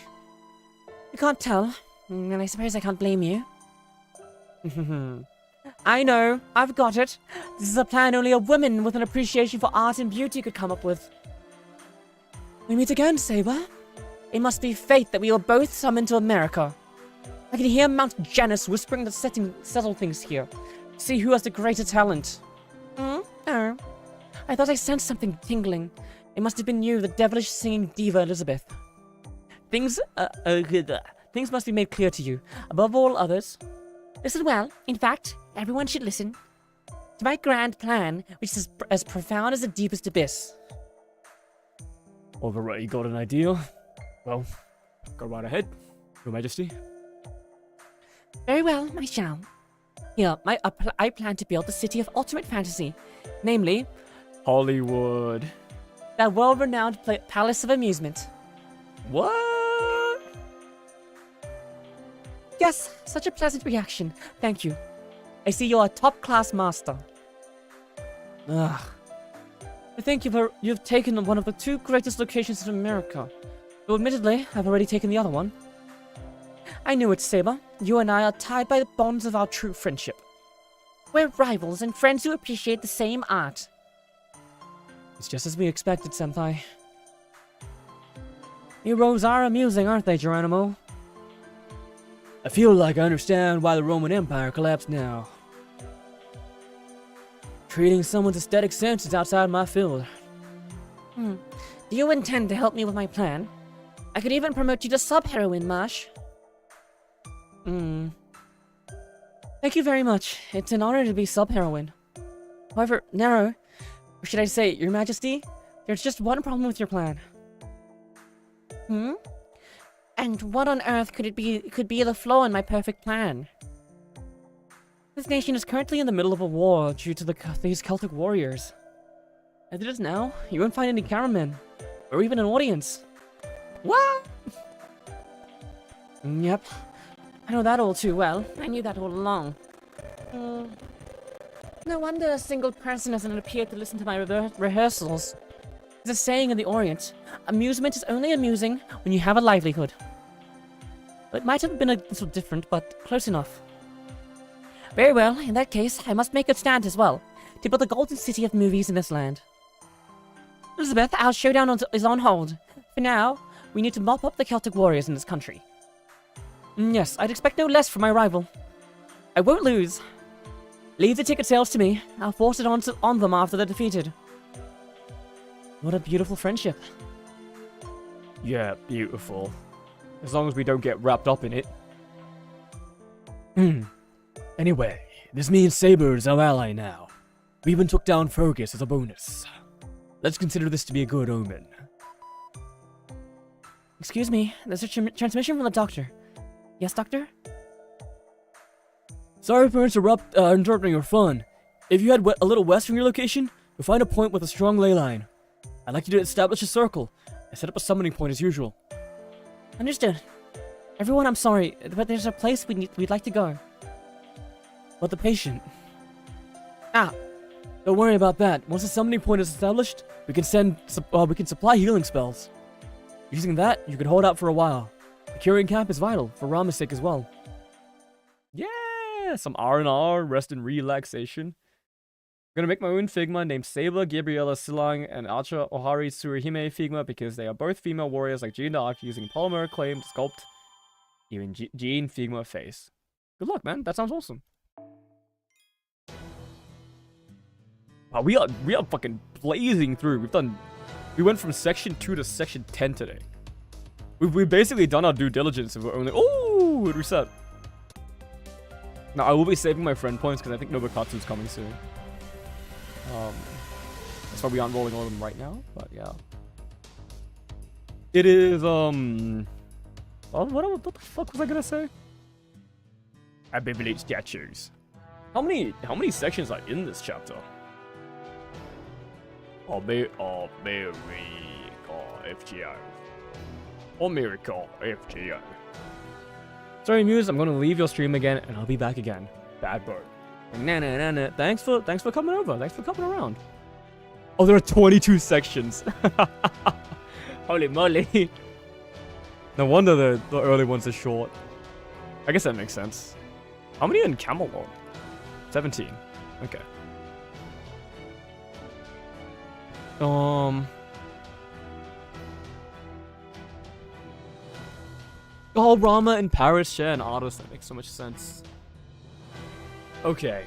[SPEAKER 5] You can't tell, and I suppose I can't blame you. I know, I've got it. This is a plan only a woman with an appreciation for art and beauty could come up with. We meet again, Saber. It must be fate that we were both summoned to America. I can hear Mount Janus whispering to settle things here. See who has the greater talent. Oh. I thought I sensed something tingling. It must have been you, the devilish singing diva Elizabeth. Things must be made clear to you. Above all others. Listen well. In fact, everyone should listen to my grand plan, which is as profound as the deepest abyss.
[SPEAKER 1] Already got an idea? Well, go right ahead, Your Majesty.
[SPEAKER 5] Very well, I shall. Here, I plan to build the city of ultimate fantasy, namely
[SPEAKER 1] Hollywood.
[SPEAKER 5] That world-renowned palace of amusement.
[SPEAKER 1] What?
[SPEAKER 5] Yes, such a pleasant reaction. Thank you. I see you're a top-class master. Ugh. I think you've taken one of the two greatest locations in America. Though admittedly, I've already taken the other one. I knew it, Saber. You and I are tied by the bonds of our true friendship. We're rivals and friends who appreciate the same art.
[SPEAKER 2] It's just as we expected, Senpai. Heroes are amusing, aren't they, Geronimo? I feel like I understand why the Roman Empire collapsed now. Treating someone's aesthetic sense is outside my field.
[SPEAKER 5] Do you intend to help me with my plan? I could even promote you to sub-heroine, Marsh.
[SPEAKER 2] Thank you very much. It's an honor to be sub-heroine. However, Nero, or should I say, Your Majesty, there's just one problem with your plan.
[SPEAKER 5] And what on earth could be the flaw in my perfect plan?
[SPEAKER 2] This nation is currently in the middle of a war due to these Celtic warriors.
[SPEAKER 5] As it is now, you won't find any cameramen, or even an audience. What? Yep. I know that all too well. I knew that all along. No wonder a single person hasn't appeared to listen to my rehearsals. There's a saying in the Orient, amusement is only amusing when you have a livelihood. It might have been a little different, but close enough. Very well, in that case, I must make a stand as well, to build the golden city of movies in this land. Elizabeth, our showdown is on hold. For now, we need to mop up the Celtic warriors in this country. Yes, I'd expect no less from my rival. I won't lose. Leave the ticket sales to me. I'll force it on them after they're defeated. What a beautiful friendship.
[SPEAKER 1] Yeah, beautiful. As long as we don't get wrapped up in it.
[SPEAKER 2] Anyway, this means Saber is our ally now. We even took down Fergus as a bonus. Let's consider this to be a good omen.
[SPEAKER 5] Excuse me, there's a transmission from the doctor. Yes, doctor?
[SPEAKER 2] Sorry for interrupting your fun. If you head a little west from your location, you'll find a point with a strong ley line. I'd like you to establish a circle and set up a summoning point as usual.
[SPEAKER 5] Understood. Everyone, I'm sorry, but there's a place we'd like to go.
[SPEAKER 2] But the patient... Don't worry about that. Once the summoning point is established, we can supply healing spells. Using that, you can hold out for a while. The curing camp is vital, for Rama's sake as well.
[SPEAKER 1] Yeah, some R&R, rest and relaxation. I'm gonna make my own Figma named Saber, Gabriella Silang, and Acha Ohari Tsuruhime Figma because they are both female warriors like Jean Dark using polymer clay to sculpt even Jean Figma face. Good luck, man. That sounds awesome. Wow, we are fucking blazing through. We went from section 2 to section 10 today. We've basically done our due diligence and we're only... Oh, it reset. Now, I will be saving my friend points because I think Nobukatsu's coming soon. That's why we aren't rolling all of them right now, but yeah. It is, what the fuck was I gonna say? Abibilate statues. How many sections are in this chapter? America FGO. America FGO. Sorry, Muse, I'm gonna leave your stream again and I'll be back again. Bad bird. Nah. Thanks for coming over. Thanks for coming around. Oh, there are 22 sections. Holy moly. No wonder the early ones are short. I guess that makes sense. How many in Camelot? 17. Okay. Oh, Rama and Paris share an artist. That makes so much sense. Okay.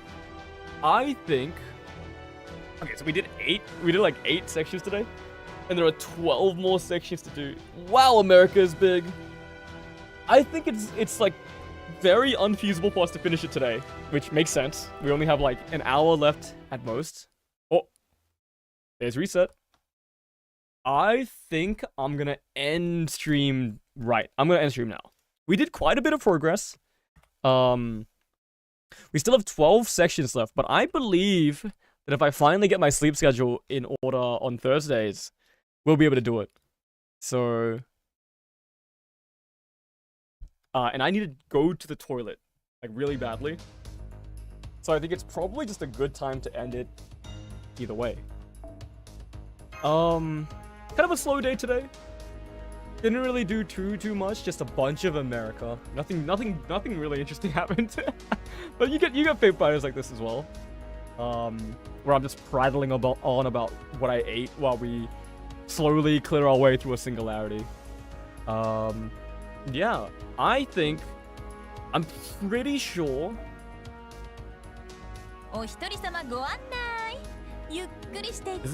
[SPEAKER 1] I think... Okay, so we did like 8 sections today. And there are 12 more sections to do. Wow, America is big. I think it's like very unfeasible for us to finish it today. Which makes sense. We only have like an hour left at most. Oh. There's reset. I think I'm gonna end stream right. I'm gonna end stream now. We did quite a bit of progress. We still have 12 sections left, but I believe that if I finally get my sleep schedule in order on Thursdays, we'll be able to do it. So, and I need to go to the toilet, like really badly. So I think it's probably just a good time to end it either way. Kind of a slow day today. Didn't really do too much, just a bunch of America. Nothing really interesting happened. But you get fake fighters like this as well. Where I'm just prattling on about what I ate while we slowly clear our way through a singularity. Yeah, I'm pretty sure. Does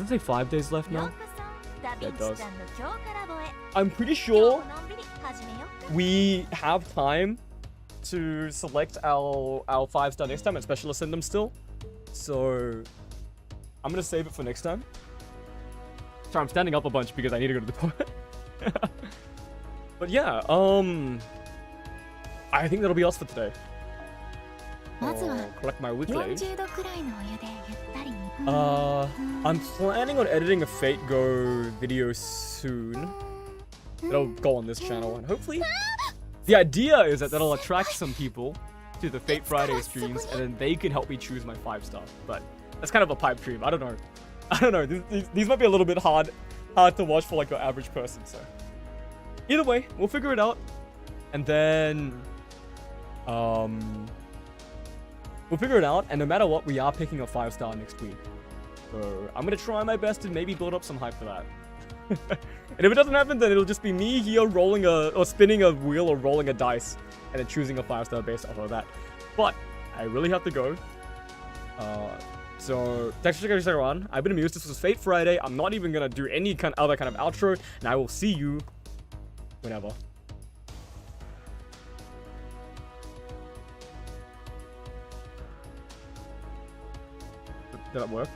[SPEAKER 1] it say 5 days left now? Yeah, it does. I'm pretty sure we have time to select our 5-star next time and special ascend them still. So I'm gonna save it for next time. Sorry, I'm standing up a bunch because I need to go to the toilet. But yeah, I think that'll be us for today.
[SPEAKER 4] まずは
[SPEAKER 1] collect my weekly.
[SPEAKER 4] 40度くらいのお湯でゆったり煮込む
[SPEAKER 1] I'm planning on editing a Fate Go video soon. It'll go on this channel, and hopefully, the idea is that that'll attract some people to the Fate Friday streams, and then they can help me choose my 5-star. But that's kind of a pipe dream. I don't know. I don't know. These might be a little bit hard to watch for like your average person. So either way, we'll figure it out, and then we'll figure it out. And no matter what, we are picking a 5-star next week. So I'm gonna try my best to maybe build up some hype for that. And if it doesn't happen, then it'll just be me here rolling or spinning a wheel or rolling a dice and then choosing a 5-star based off of that. But I really have to go. So thanks for checking out. I've been amused. This was Fate Friday. I'm not even gonna do any other kind of outro, and I will see you whenever. Did that work?